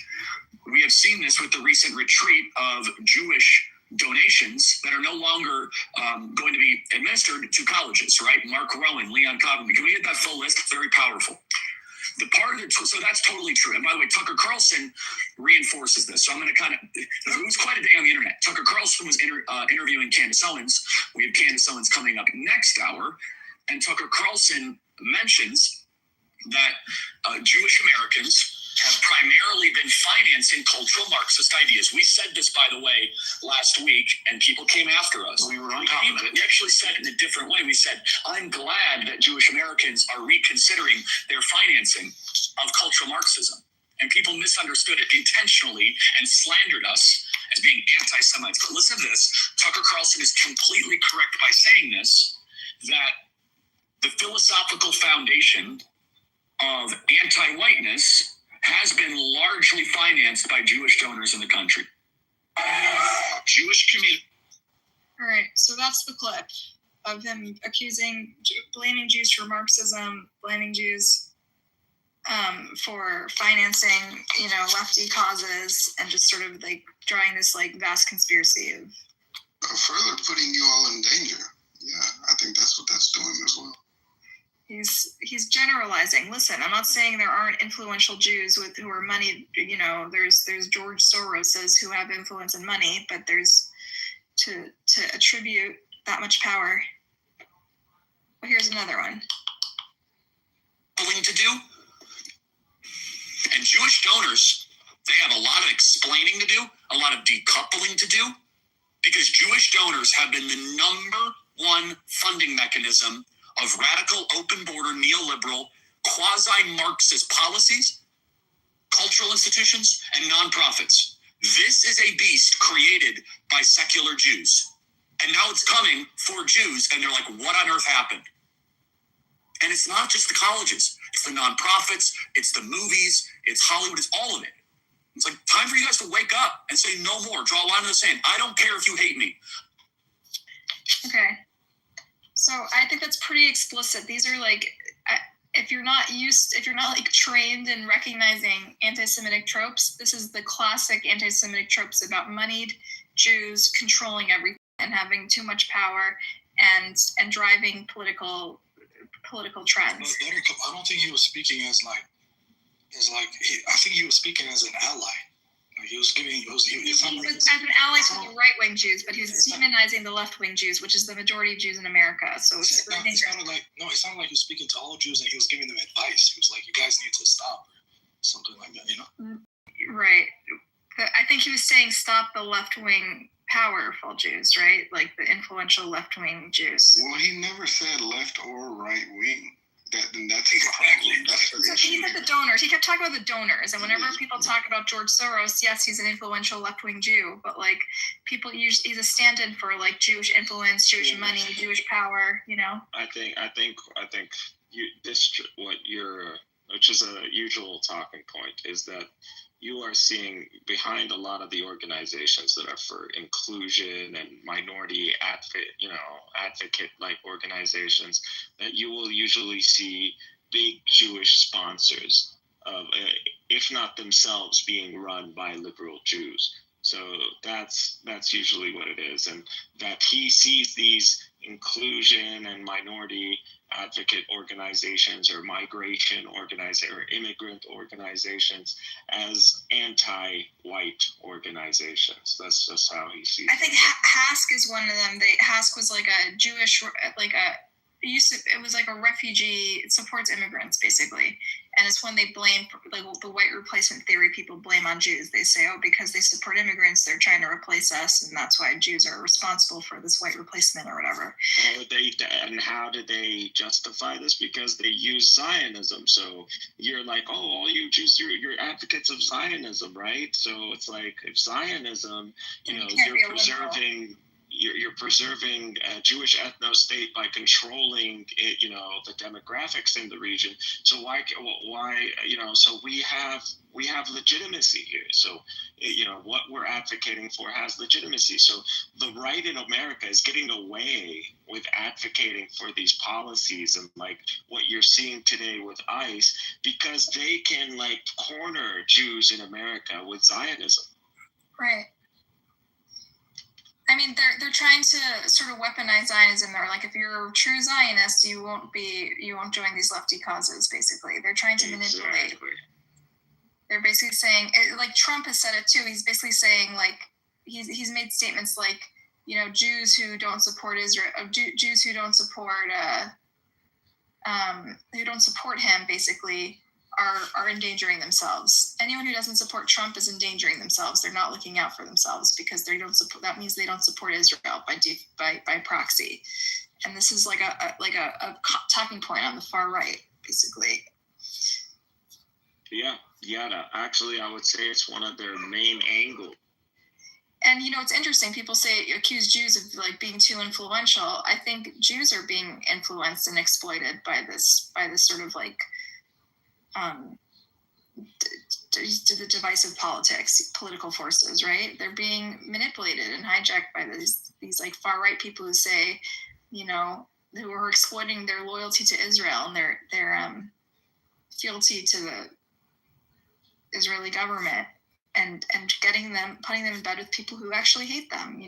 we have seen this with the recent retreat of Jewish donations that are no longer going to be administered to colleges, right? Mark Rowan, Leon Cobham. Can we get that full list? Very powerful. So that's totally true. And by the way, Tucker Carlson reinforces this. So I'm going to it was quite a day on the internet. Tucker Carlson was interviewing Candace Owens. We have Candace Owens coming up next hour. And Tucker Carlson mentions that Jewish Americans have primarily been financing cultural Marxist ideas. We said this, by the way, last week, and people came after us. We were on top of it. We actually said it in a different way. We said, I'm glad that Jewish Americans are reconsidering their financing of cultural Marxism. And people misunderstood it intentionally and slandered us as being anti-Semites. But listen to this. Tucker Carlson is completely correct by saying this, that the philosophical foundation of anti-whiteness has been largely financed by Jewish donors in the country. Jewish community. All right, so that's the clip of him blaming Jews for Marxism, blaming Jews for financing, lefty causes, and just sort of like drawing this like vast conspiracy of further putting you all in danger. Yeah, I think that's what that's doing as well. He's generalizing. Listen, I'm not saying there aren't influential Jews who are money. There's George Soroses who have influence and money, but there's to attribute that much power. Well, here's another one. To do, and Jewish donors, they have a lot of explaining to do, a lot of decoupling to do, because Jewish donors have been the number one funding mechanism of radical, open border, neoliberal, quasi-Marxist policies, cultural institutions, and nonprofits. This is a beast created by secular Jews. And now it's coming for Jews, and they're like, what on earth happened? And it's not just the colleges. It's the nonprofits, it's the movies, it's Hollywood, it's all of it. It's like, time for you guys to wake up and say no more. Draw a line in the sand. I don't care if you hate me. Okay. So I think that's pretty explicit. These are like, if you're not like trained in recognizing anti-Semitic tropes, this is the classic anti-Semitic tropes about moneyed Jews controlling everything and having too much power and driving political trends. I don't think he was speaking I think he was speaking as an ally. Like he was as an ally to the right-wing Jews, but he was demonizing the left-wing Jews, which is the majority of Jews in America. So it sounded like he was speaking to all Jews and he was giving them advice. He was like, you guys need to stop, something like that, Right. I think he was saying stop the left-wing powerful Jews, right? Like the influential left-wing Jews. Well, he never said left or right wing. That's his problem. He said the donors. He kept talking about the donors, and whenever people talk about George Soros, yes, he's an influential left-wing Jew, but like people usually he's a stand-in for like Jewish influence, Jewish money, Jewish power. I think which is a usual talking point, is that you are seeing behind a lot of the organizations that are for inclusion and minority advocate like organizations, that you will usually see big Jewish sponsors, if not themselves being run by liberal Jews. So that's usually what it is, and that he sees these inclusion and minority advocate organizations or migration or immigrant organizations as anti-white organizations. That's just how he sees it. I think HASC is one of them. HASC was like a Jewish, it was like a refugee, it supports immigrants basically. And it's when they blame, like the white replacement theory people blame on Jews. They say, because they support immigrants, they're trying to replace us, and that's why Jews are responsible for this white replacement or whatever. And how did they justify this? Because they use Zionism. So you're like, all you Jews, you're advocates of Zionism, right? So it's like, if Zionism, you're preserving a Jewish ethno-state by controlling it, the demographics in the region. So why, so we have legitimacy here. So, what we're advocating for has legitimacy. So the right in America is getting away with advocating for these policies and like what you're seeing today with ICE, because they can like corner Jews in America with Zionism. Right. I mean, they're trying to sort of weaponize Zionism. They're like, if you're a true Zionist, you won't join these lefty causes. Basically, they're trying to manipulate. Exactly. They're basically saying, like Trump has said it too. He's basically saying like he's made statements like, Jews who don't support Israel, Jews who don't support him, basically are endangering themselves. Anyone who doesn't support Trump is endangering themselves. They're not looking out for themselves because they don't support. That means they don't support Israel by proxy. And this is like a talking point on the far right, basically. Yeah. Actually, I would say it's one of their main angles. And it's interesting. People accuse Jews of like being too influential. I think Jews are being influenced and exploited by this sort of like the divisive political forces, right? They're being manipulated and hijacked by these like far right people who say, who are exploiting their loyalty to Israel and their fealty to the Israeli government. And putting them in bed with people who actually hate them,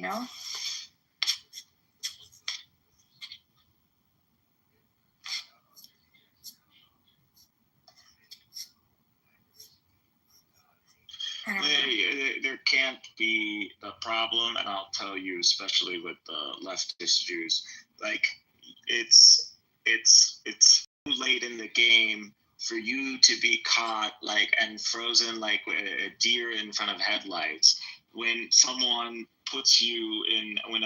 There can't be a problem, and I'll tell you, especially with the leftist Jews, like it's too late in the game for you to be caught and frozen like a deer in front of headlights when someone puts you in when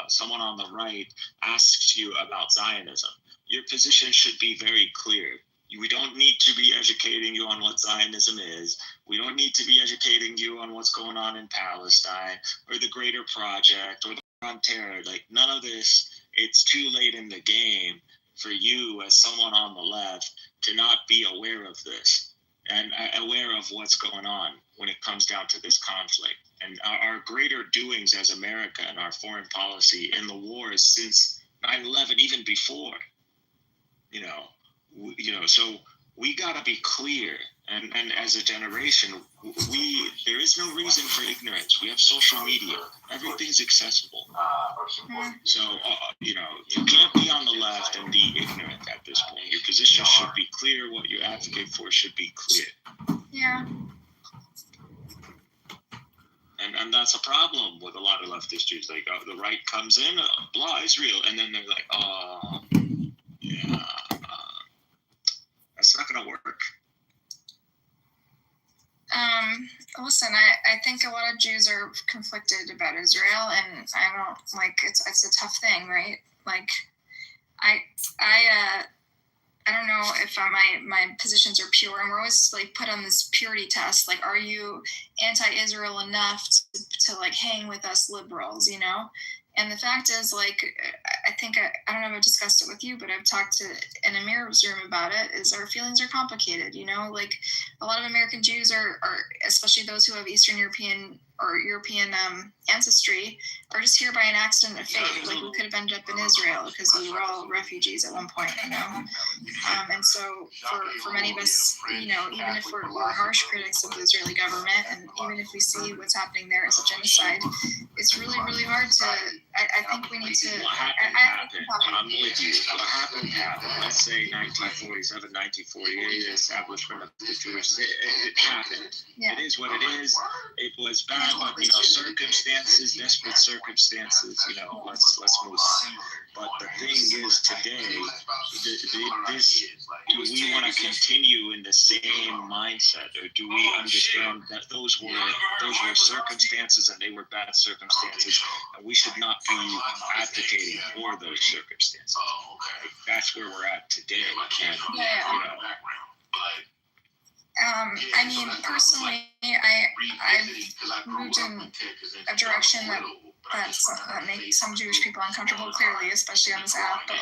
someone on the right asks you about Zionism. Your position should be very clear. We don't need to be educating you on what Zionism is. We don't need to be educating you on what's going on in Palestine or the Greater Project or the War on Terror. Like, none of this. It's too late in the game for you as someone on the left to not be aware of this and aware of what's going on when it comes down to this conflict. And our greater doings as America and our foreign policy in the wars since 9/11, even before, so we got to be clear. And as a generation, there is no reason for ignorance. We have social media. Everything's accessible. So, you can't be on the left and be ignorant at this point. Your position should be clear. What you advocate for should be clear. Yeah. And that's a problem with a lot of leftist Jews. Like, the right comes in, blah, Israel. And then they're like, yeah, that's not going to work. Listen, I think a lot of Jews are conflicted about Israel, and I don't it's a tough thing, right? Like, I don't know if my positions are pure, and we're always like put on this purity test. Like, are you anti-Israel enough to like hang with us liberals, And the fact is, like, I think I don't know if I've discussed it with you, but I've talked to in Amir's room about it. Is our feelings are complicated, Like, a lot of American Jews are especially those who have Eastern European or European ancestry, are just here by an accident of fate. Like, we could have ended up in Israel because we were all refugees at one point, And so for many of us, even if we're harsh critics of the Israeli government, and even if we see what's happening there as a genocide, it's really, really hard to. I think we need to. What happened. I'm with you. What happened. Let's say 1947, 1948, the establishment of the Jewish state. It happened. Yeah. It is what it is. It was bad, but circumstances, desperate circumstances. Let's move on. But the thing is, today, do we want to continue in the same mindset, or do we understand that those were circumstances and they were bad circumstances, and we should not be advocating for those circumstances? That's where we're at today. I mean, personally, I've moved in a direction that makes some Jewish people uncomfortable, clearly, especially on this app. But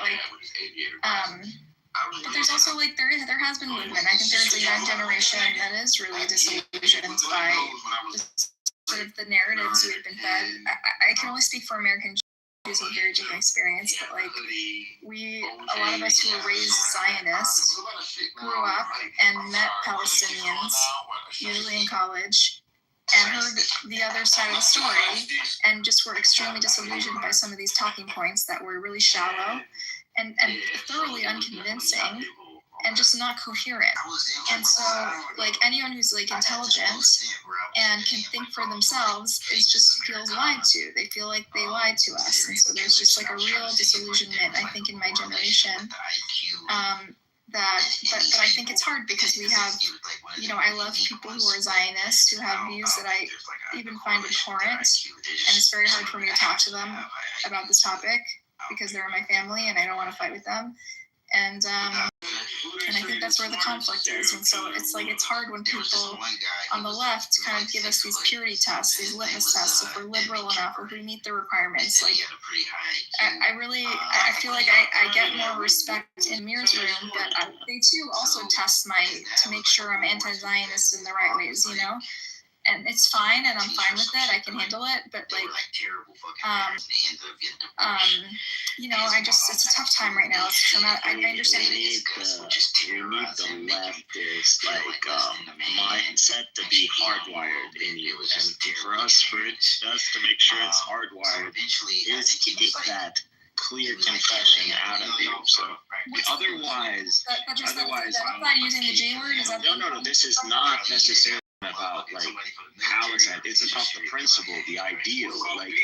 but there's also there has been movement. I think there's a young generation that is really disillusioned by sort of the narratives we've been fed. I can only speak for American Jews with a very different experience, but a lot of us who were raised Zionist grew up and met Palestinians, usually in college, and heard the other side of the story, and just were extremely disillusioned by some of these talking points that were really shallow and thoroughly unconvincing and just not coherent. And so, anyone who's intelligent and can think for themselves feels lied to. They feel like they lied to us. And so there's just a real disillusionment, I think, in my generation. But I think it's hard because we have, I love people who are Zionists, who have views that I even find abhorrent. And it's very hard for me to talk to them about this topic because they're in my family and I don't want to fight with them. And And I think that's where the conflict is. And so it's like, it's hard when people on the left kind of give us these purity tests, these litmus tests, if we're liberal enough, if we meet the requirements. Like, I feel like I get more respect in Mir's room, but they too also test to make sure I'm anti-Zionist in the right ways, you know? And it's fine, and I'm fine with it. I can handle it, but like, you know, it's a tough time right now. It's traumatic. I understand. We need the leftist mindset to be hardwired in you, and for us to make sure it's hardwired is to get that clear confession out of you. So otherwise, I'm not using the J word. Is that no. This is not necessarily about like Palestine. It's about the principle, the ideal. Like,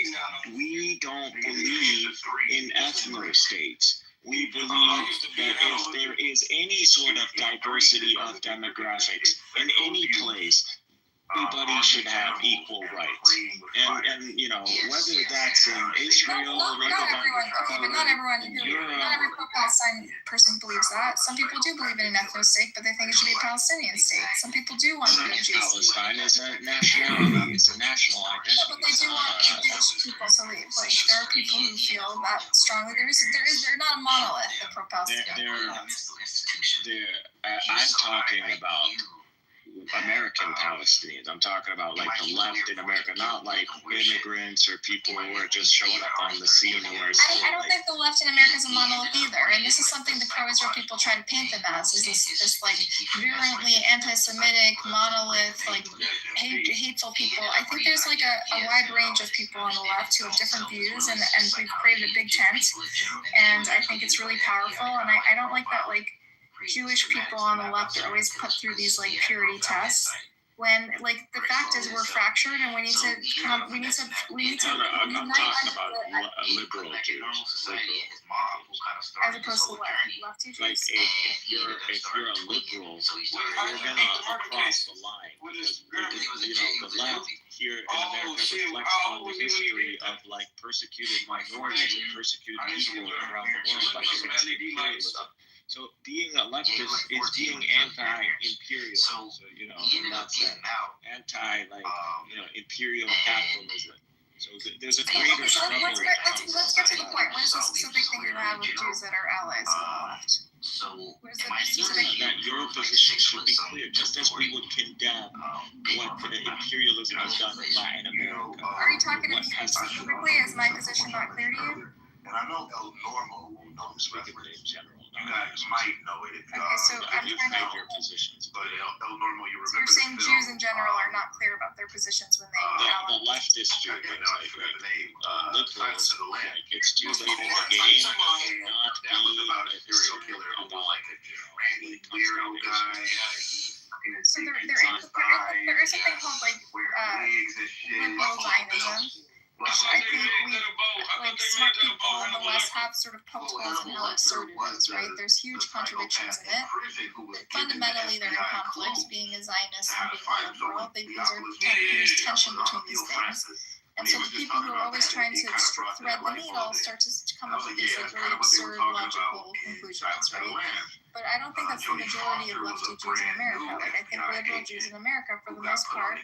we don't believe in ethno states. We believe that if there is any sort of diversity of demographics in any place, everybody should have equal rights. And you know, whether that's in Israel or not everyone. Not every pro-Palestine person believes that. Some people do believe in an ethno state, but they think it should be a Palestinian state. Some people do want to be Jews. Palestine is a nationality. It's a national identity. Yeah, but they do want Jewish people to leave. Like, there are people who feel that strongly. They're not a monolith, the pro-Palestinian. I'm talking about American Palestinians. I'm talking about like the left in America, not like immigrants or people who are just showing up on the scene. I don't think the left in America is a monolith either, and this is something the pro-Israel people try to paint them as, is this like virulently anti-Semitic monolith, like hateful people. I think there's like a wide range of people on the left who have different views, and we've created a big tent, and I think it's really powerful, and I don't like that like Jewish people on the left are always put through these like purity tests, when like the fact is we're fractured, and we need to unite. I'm talking about liberal Jews, as opposed to what, lefty Jews. Like if you're a liberal, you're gonna cross the line, because you know the left here in America reflects on the history of like persecuted minorities and persecuted people around the world, like imperialism. So being a leftist is being anti-imperial. So you know, that's imperial capitalism. So there's a greater struggle. Let's get to the point. What is the specific thing you have with Jews that are allies on the left? What is the specific? That your position should be clear, just as we would condemn what imperialism has done in Latin America. Are you talking to me specifically? Is my position not clear to you? And I know El Normo knows in general. You guys might know it. Okay, so I'm trying to your positions, but El Normo, you remember. So you're saying Jews in general are not clear about their positions when they the leftist Jews, liberals, like it's too late in the game not to be about weirdo guy. So there is something called like liberal Zionism. I think like smart people on the West have sort of poked holes in how absurd it is, right? There's huge contradictions in it. Fundamentally, they're in conflict, being a Zionist and being a liberal. There's tension between these things. And so the people who are always trying to thread the needle start to come up with these like really absurd logical conclusions, right? But I don't think that's the majority of lefty Jews in America. Like, I think liberal Jews in America, for the most part,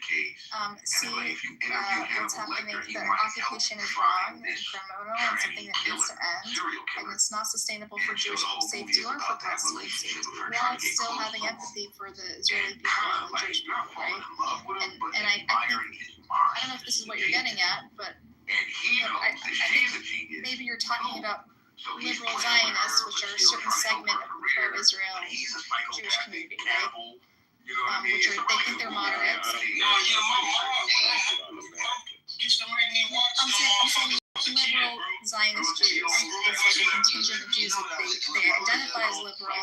see what's happening. The occupation is wrong and criminal and something that needs to end, and it's not sustainable for Jewish safety or for Palestinian safety, while still having empathy for the Israeli people and the Jewish people, right? And I think, I don't know if this is what you're getting at, but I think maybe you're talking about liberal Zionists, which are a certain segment of the pro-Israel Jewish community, right? Which are, they think they're moderates. I'm saying liberal Zionist Jews. It's like a contingent of Jews that they identify as liberal,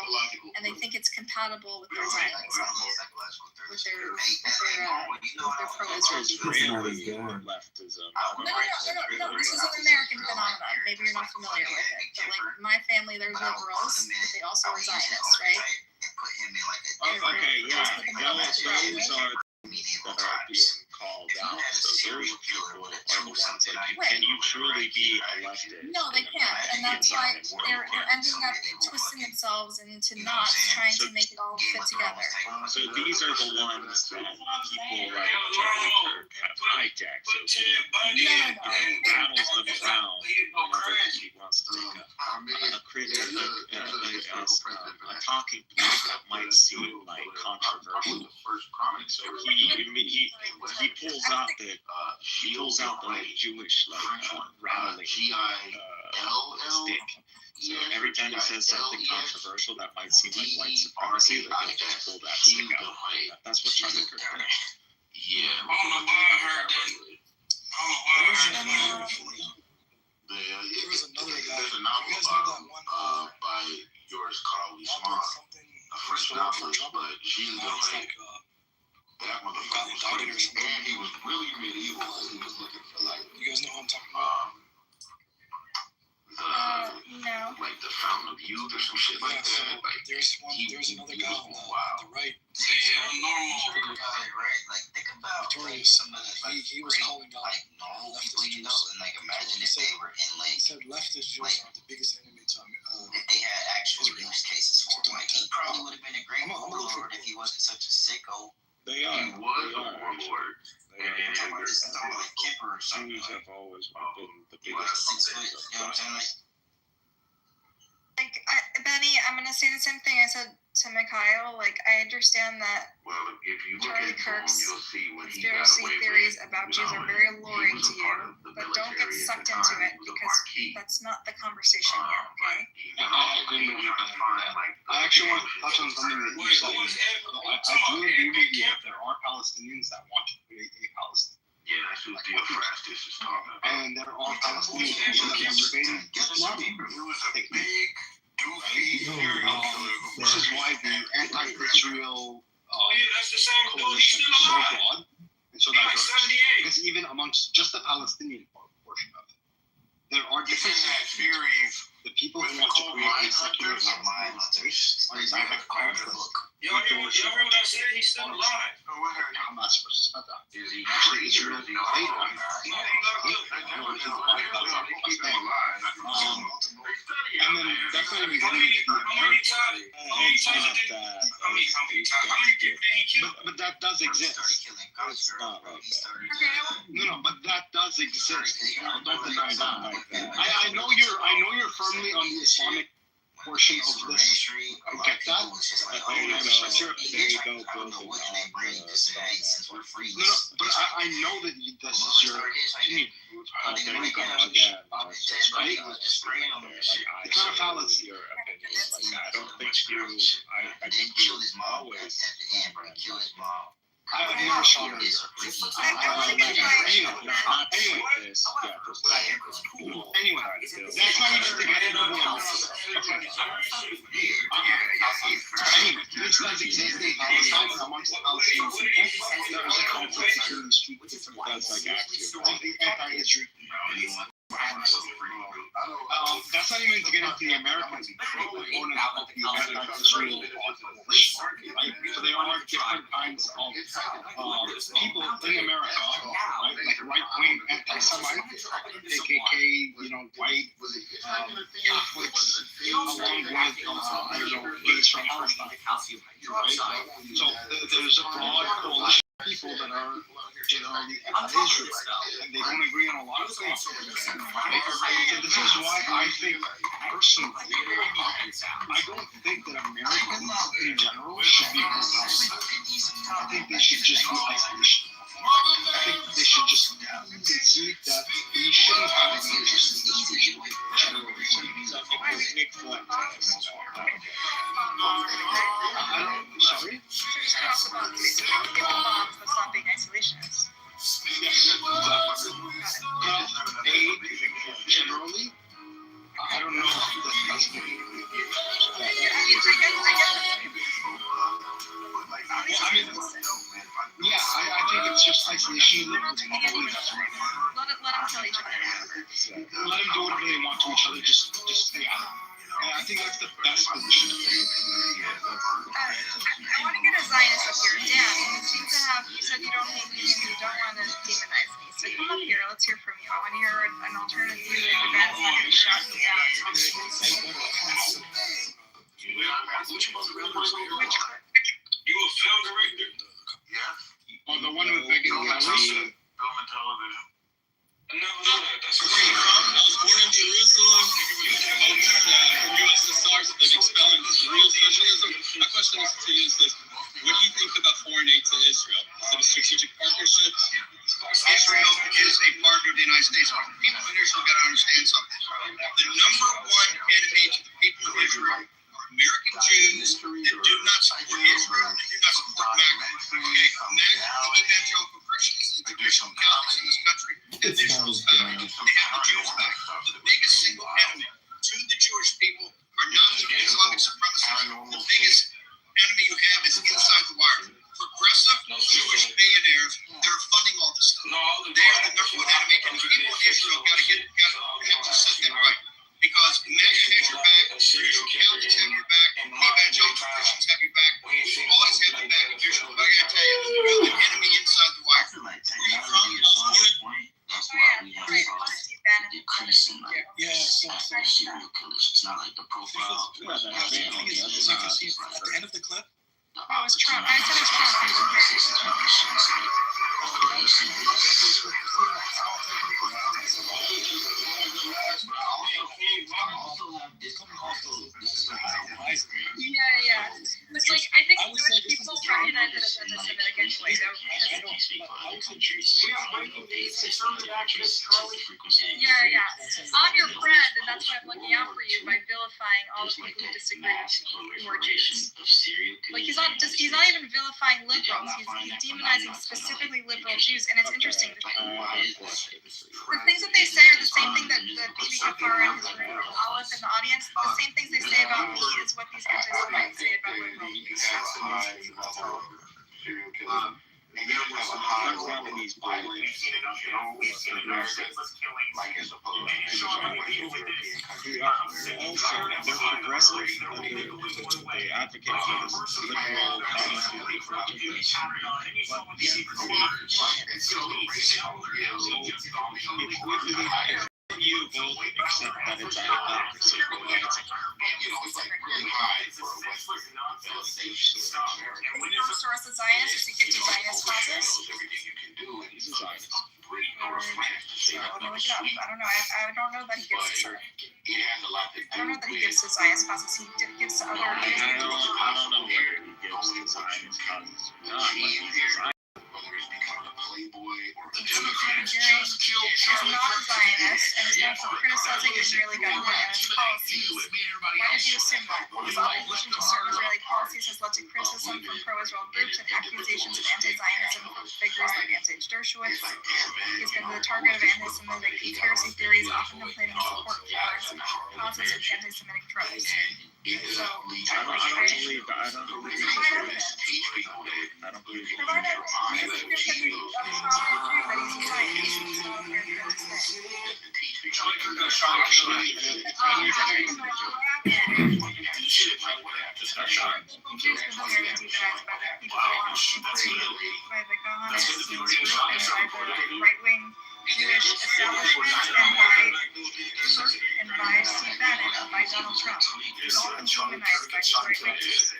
and they think it's compatible with their Zionism, with their pro-Israel views. No. This is an American phenomenon. Maybe you're not familiar with it, but like my family, they're liberals, but they also are Zionists, right? Okay, yeah. Those are that are being called out. So those people are the ones that can you truly be elected? No, they can't, and that's why they're ending up twisting themselves into knots, trying to make it all fit together. So these are the ones that people like Charlie Kirk have hijacked. So he rattles them around whenever he wants to create a talking point that might seem like controversial. So he pulls out the Jewish rattling stick. So every time he says something controversial that might seem like white supremacy, they're going to just pull that stick out. That's what Charlie Kirk does. Yeah. I don't know why I heard that. There was another guy. There's a novel by yours called Smart, a French novelist, but she's like that motherfucker was crazy. And he was really medieval. He was looking for like. You guys know who I'm talking about? No. Like the Fountain of Youth or some shit like that. Like there's another guy on the right. Yeah, normal guy, right? Like think about Notorious. He was calling out like normal people, you know, and like imagine if they were in like. He said leftist Jews are the biggest enemy to if they had actual use cases for him, like he probably would have been a great warlord if he wasn't such a sicko. They are. He was a warlord. And talking about this stuff like Kipper or something. Jews have always been the biggest. You know what I'm saying? Like, Benny, I'm gonna say the same thing I said to Mikhail. Like, I understand that well, if you look Charlie at Kirk's him, you'll see when he got conspiracy away theories with, about Jews are very alluring to you, but don't get sucked into it because that's not the conversation yet, okay? I actually want to touch on something that you said. I do agree with you that there are Palestinians that want to create a Palestine. Yeah, that's what Theophrastus is talking about. And there are Palestinians that are debating Islam. It was a big, goofy serial killer. This is why the anti-Israel that's the same coalition is so broad and so diverse. 78. Because even amongst just the Palestinian portion of it, there are different theories. The people who want to create a secular Palestine are exactly conflict. Y'all hear what I said? He's still alive. Hamas versus Fatah. Is he Actually, Israel is he and then that's not even getting into but that does exist. No, but that does exist. Don't deny that. I know you're firmly on the Islamic portion of this. I get that. There you go. I don't know what they bring to say since we're free. No, but I know that this is your opinion. There you go again. Right? It's not a fallacy. Your opinion is like that. I don't think you. I think you always. Kill his mom. I've never saw this. Anyway, this. Yeah, just Anyway, that's not even to get into the this does exist in Palestine amongst the Palestinian people. There is a conflict between these two different anti-Israel. That's not even to get into the American component of the anti-Israel population, right? So there are different kinds of people in America, right? Like right-wing anti-Semite, KKK, white Catholics, along with I don't know, gays from Palestine, right? So there's a broad coalition of people that are generally anti-Israel, and they don't agree on a lot of things. Right? So this is why I think, personally, I don't think that Americans in general should be Palestine. I think they should just be isolation. I think they should just concede that we shouldn't have any interest in this region generally. Sorry? Generally, I don't know if that's good. I think it's just isolation. Let them tell each other. Let them do whatever they want to each other. Just stay out. And I think that's the best position to take. I want to get a Zionist up here. Dan, you said you don't hate me and you don't want to demonize me. So come up here. Let's hear from you. I want to hear an alternative view. The guy's not going to shut me down. My question is to you is this: what do you think about foreign aid to Israel? Is it a strategic partnership? Israel is a partner of the United States. People in Israel got to understand something. The number one enemy to the people of Israel are American Jews that do not support Israel and do not support MAGA. Okay? MAGA, the evangelical Christians, and the traditional Catholics in this country, have Israel's back. They have the Jews back. The biggest single enemy to the Jewish people are not the Islamic supremacists. The biggest enemy you have is inside the wire. Progressive Jewish billionaires, they're funding all this stuff. They are the number one enemy, and the people in Israel have to set that right. Because MAGA has your back, traditional Catholics have your back, evangelical Christians have your back. We always have the back of Israel. But I gotta tell you, you're the enemy inside the wire. Where you from? That's why we have decreasing like serial killers. It's not like the profile. At the end of the clip. Oh, it's Trump. I said it's Trump. Yeah. But like, I think Jewish people recognize it as anti-Semitic anyway. Yeah. I'm your friend, and that's why I'm looking out for you by vilifying all the people who disagree with you who are Jews. Like he's not even vilifying liberals. He's demonizing specifically liberal Jews, and it's interesting. The things that they say are the same thing that Bibi Gafar and his room, Olive in the audience. The same things they say about me is what these anti-Semites say about liberal Jews. There was a high level of violence, like as opposed to Also, they're progressive. They advocate for this liberal you both accept that it's a hypocrisy. Soros a Zionist? Does he give to Zionist causes? He's a Zionist. I don't know. I don't know that he gives to. I don't know that he gives to Zionist causes. He gives to other. I don't know whether he gives to Zionist causes. He's not a Zionist, and he's known for criticizing Israeli government and its policies. Why did you assume that? His opposition to certain Israeli policies has led to criticism from pro-Israel groups and accusations of anti-Zionism from figures like Anton Dershowitz. He's been the target of anti-Semitic conspiracy theories, often complaining in support of causes of anti-Semitic tropes. So, I don't believe that. I don't believe right-wing Jewish establishment and by Steve Bannon and by Donald Trump. It's all been demonized by these right-wingers.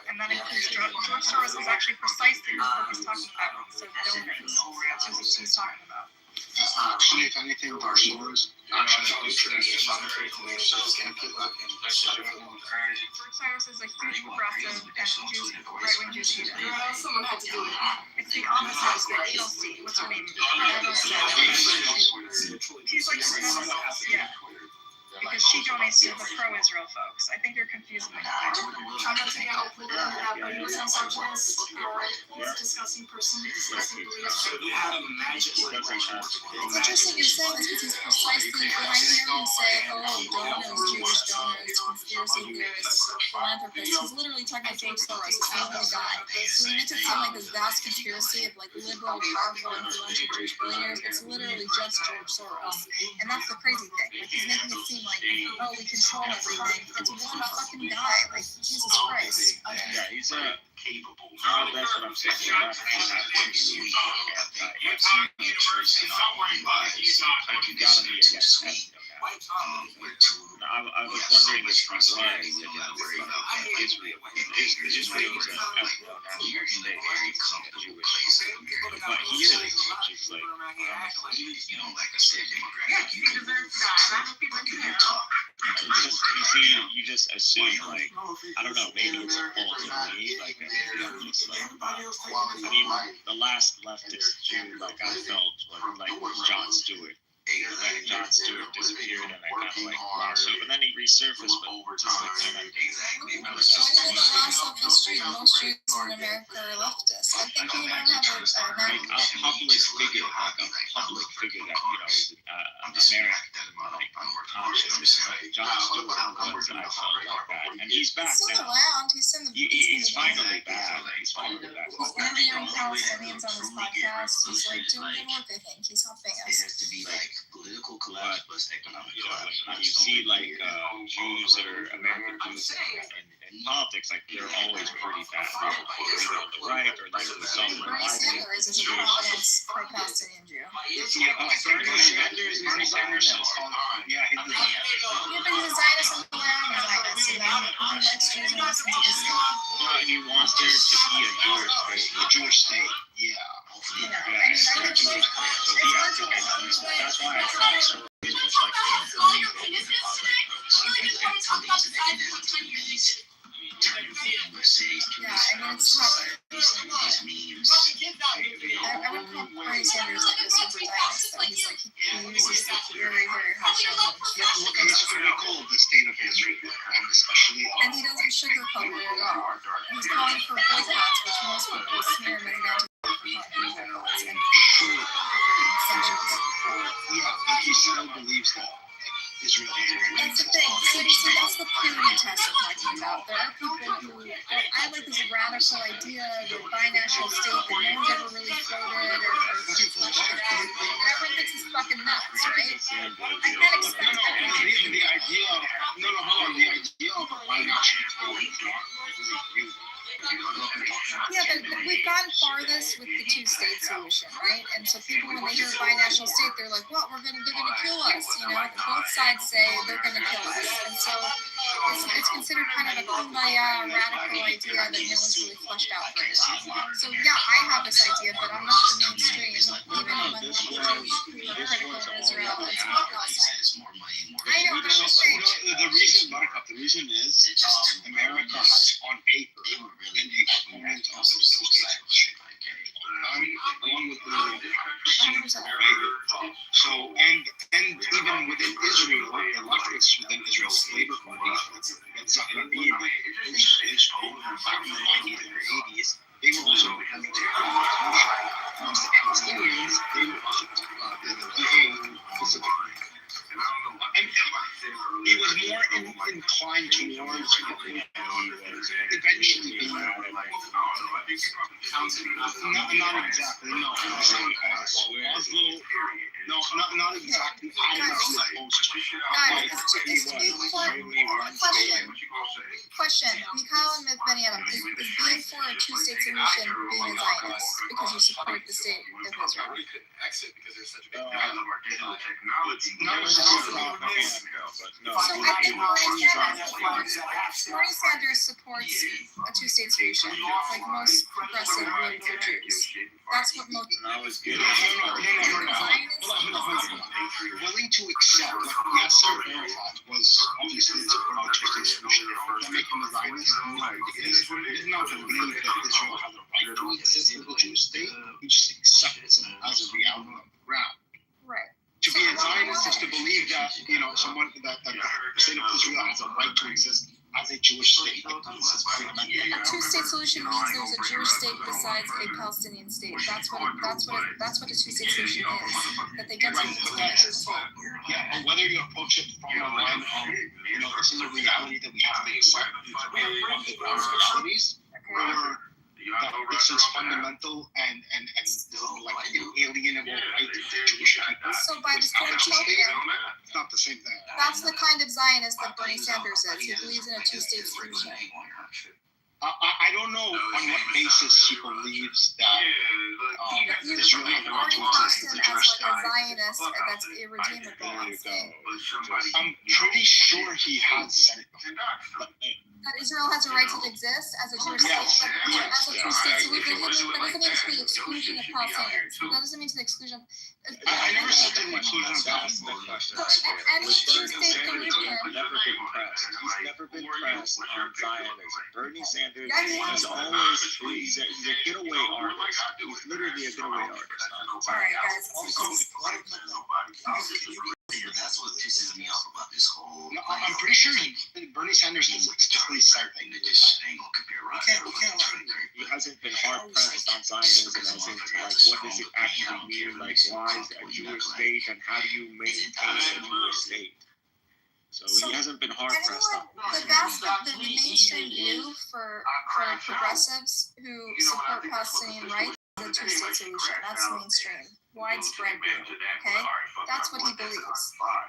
And that includes George Soros is actually precisely what he's talking about when he said donors. That's what he's talking about. Actually, if anything, Soros actually George Soros is a huge progressive and right-wing Jews hate it. Someone had to do it. It's the opposite of the AOC. What's her name? She's like yeah. Because she donates to the pro-Israel folks. I think you're confusing me. I'm not saying I'll put that misogynist or discussing person, discussing beliefs. It's interesting you're saying this because he's precisely when I hear him say, donors, Jewish donors, conspiracy theorists, philanthropists, he's literally talking about George Soros, who's the only guy. So he makes it sound like this vast conspiracy of like liberal, powerful, influential Jewish billionaires. It's literally just George Soros. And that's the crazy thing. Like he's making it seem like, we control everything. It's one fucking guy. Like, Jesus Christ. Yeah, he's capable. That's what I'm saying. I was wondering if he was against Israel. Israel was a national state, Jewish. But here, it's just like, Yeah, you deserve to die. I hope people can talk. It's just, you see, you just assume, like, I don't know, maybe it's a fault of me, like, I'm just like, I mean, the last leftist Jew, like, I felt like Jon Stewart. When Jon Stewart disappeared, and I kind of like lost hope, and then he resurfaced, but just like kind of, When you're the last of history, most Jews in America are leftists. I think you don't have a like a public figure, that, you know, is American, like, conscious. Like, Jon Stewart was, I felt like that, and he's back He's still now. around. He's finally back. He's finally back. He's interviewing Palestinians on his podcast. He's like doing good work, I think. He's helping us. It has to be like political collapse plus economic You know, collapse. when you see like Jews that are American Jews in politics, like they're always pretty bad. They're either on the right or like the Southern Bernie Sanders is a Providence pro-Palestinian Jew. Bernie Sanders. Yeah, Yeah, but he's a Zionist and we're a Zionist, and he likes Jews and listens to the state. He wants there to be a Jewish state. Yeah. That's why I thought so. It was like Yeah, I mean, it's tough. I would call Bernie Sanders like a super Zionist, though. He's like, he uses very, very harsh language. He's critical of the state of Israel, and especially and he doesn't sugarcoat it at all. He's calling for boycotts, which most people sneer him as an anti-boycotts and sanctions. Yeah, but he still believes that Israel has a right. That's the thing. See, that's the purity test I'm talking about. There are people who, I like this radical idea of a binational state that no one's ever really floated or everyone thinks it's fucking nuts, right? I can't expect the idea of, the idea of a binational state is not really new. Yeah, but we've gone farthest with the two-state solution, right? And so people, when they hear binational state, they're like, "Well, they're gonna kill us." You know, both sides say they're gonna kill us, and so it's considered kind of a kumbaya radical idea that no one's really fleshed out very well. So yeah, I have this idea, but I'm not the mainstream, even among lefty Jews who are critical of Israel and Palestine. I know, but I'm just saying. The reason is America has on paper been a proponent of those two states. Along with the so and even within Israel, the leftists within Israel's labor party, that's not going to be in the Israel back in the 90s or 80s. They were also having to amongst the Palestinians, they were also the PA specifically. And he was more inclined towards eventually being not exactly, no. Oslo, not exactly. Question. Mikhail and Benjamin, is being for a two-state solution being a Zionist because you support the state of Israel? So I think Bernie Sanders supports a two-state solution, like most progressive liberal Jews. That's what most. Willing to accept, like Yasser Arafat was obviously supporting the two-state solution. They're making the Zionists he did not believe that Israel had the right to exist as a Jewish state. He just accepts it as a reality on the ground. Right. To be a Zionist is to believe that, someone that the state of Israel has a right to exist as a Jewish state. A two-state solution means there's a Jewish state besides a Palestinian state. That's what a two-state solution is. That they get to contain a state. Yeah, and whether you approach it from a line of, this is a reality that we have to accept from the ground realities, or that this is fundamental and like inalienable right to Jewish people. So by the same token, it's not the same thing. That's the kind of Zionist that Bernie Sanders is. He believes in a two-state solution. I don't know on what basis he believes that Israel has a right to exist as a Jewish state. As like a Zionist that's irredeemable. I'm pretty sure he has said it before. that Israel has a right to exist as a Jewish state, as a two-state solution. That doesn't mean to the exclusion of Palestinians. That doesn't mean to the exclusion. I never said to the exclusion of Palestine. Any two-state solution. Never been pressed. He's never been pressed on Zionism. Bernie Sanders is always he's a getaway artist. He's literally a getaway artist. All right, guys. That's what pisses me off about this whole. No, I'm pretty sure Bernie Sanders has explicitly said that. He hasn't been hard pressed on Zionism as in like what does it actually mean? Like why is a Jewish state and how do you maintain a Jewish state? So he hasn't been hard pressed on. The mainstream view for progressives who support Palestinian rights is a two-state solution. That's mainstream. Widespread view, okay? That's what he believes.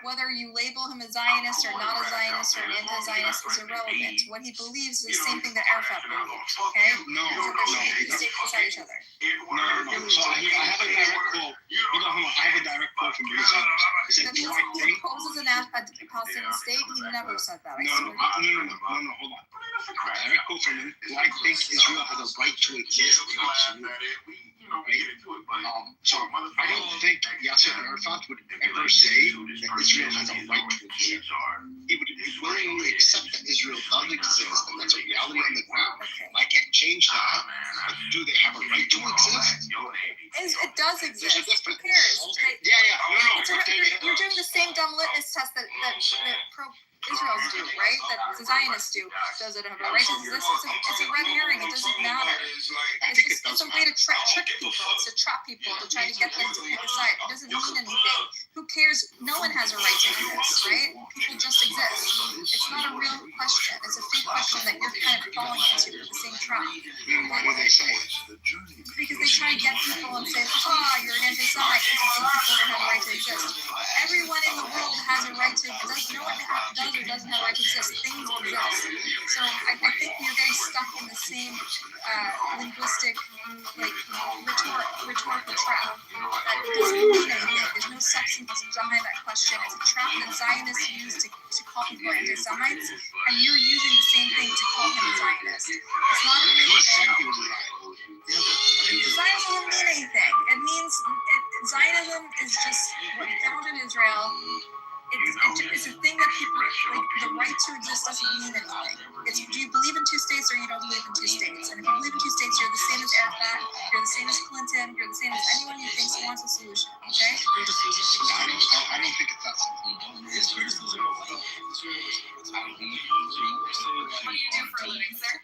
Whether you label him a Zionist or not a Zionist or an anti-Zionist is irrelevant. What he believes is the same thing that Arafat believes, okay? No. They stay beside each other. No. So I have a direct quote. Hold on. I have a direct quote from Bernie Sanders. He said, He opposes a Palestinian state. He never said that. No, hold on. A direct quote from him. Do I think Israel has a right to exist? So I don't think Yasser Arafat would ever say that Israel has a right to exist. He would willingly accept that Israel does exist, and that's a reality on the ground. I can't change that, but do they have a right to exist? It does exist. There's a difference. Who cares? No. You're doing the same dumb litmus test that Israel's do, right? That the Zionists do. Does it have a right to exist? It's a red herring. It doesn't matter. It's a way to trick people. It's to trap people, to try to get them to pick a side. It doesn't mean anything. Who cares? No one has a right to exist, right? People just exist. It's not a real question. It's a fake question that you're kind of falling into the same trap. Why do they say it? Because they try to get people and say, you're an anti-Semite because you think people don't have a right to exist. Everyone in the world has a right to exist. No one does or doesn't have a right to exist. Things exist. So I think you're getting stuck in the same linguistic, rhetorical trap. That doesn't mean anything. There's no substance behind that question. It's a trap that Zionists use to call people anti-Semites, and you're using the same thing to call him a Zionist. It's not a real thing. Zionism doesn't mean anything. It means Zionism is just what founded Israel. It's a thing that people like. The right to exist doesn't mean anything. It's do you believe in two states or you don't believe in two states? And if you believe in two states, you're the same as Arafat, you're the same as Clinton, you're the same as anyone who thinks wants a solution. Okay? I don't think it's that simple. What do you do for a living, sir?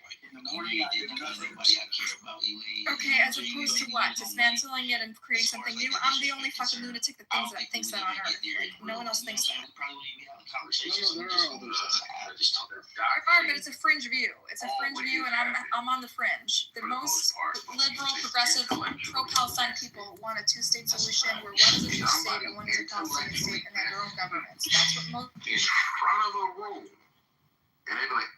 Okay, as opposed to what? Dismantling it and creating something new? I'm the only fucking lunatic that thinks that on Earth. Like, no one else thinks that. But it's a fringe view. It's a fringe view, and I'm on the fringe. The most liberal, progressive, pro-Palestine people want a two-state solution where one is a Jewish state and one is a Palestinian state and they have their own governments. That's what most... In front of a room. And they be like,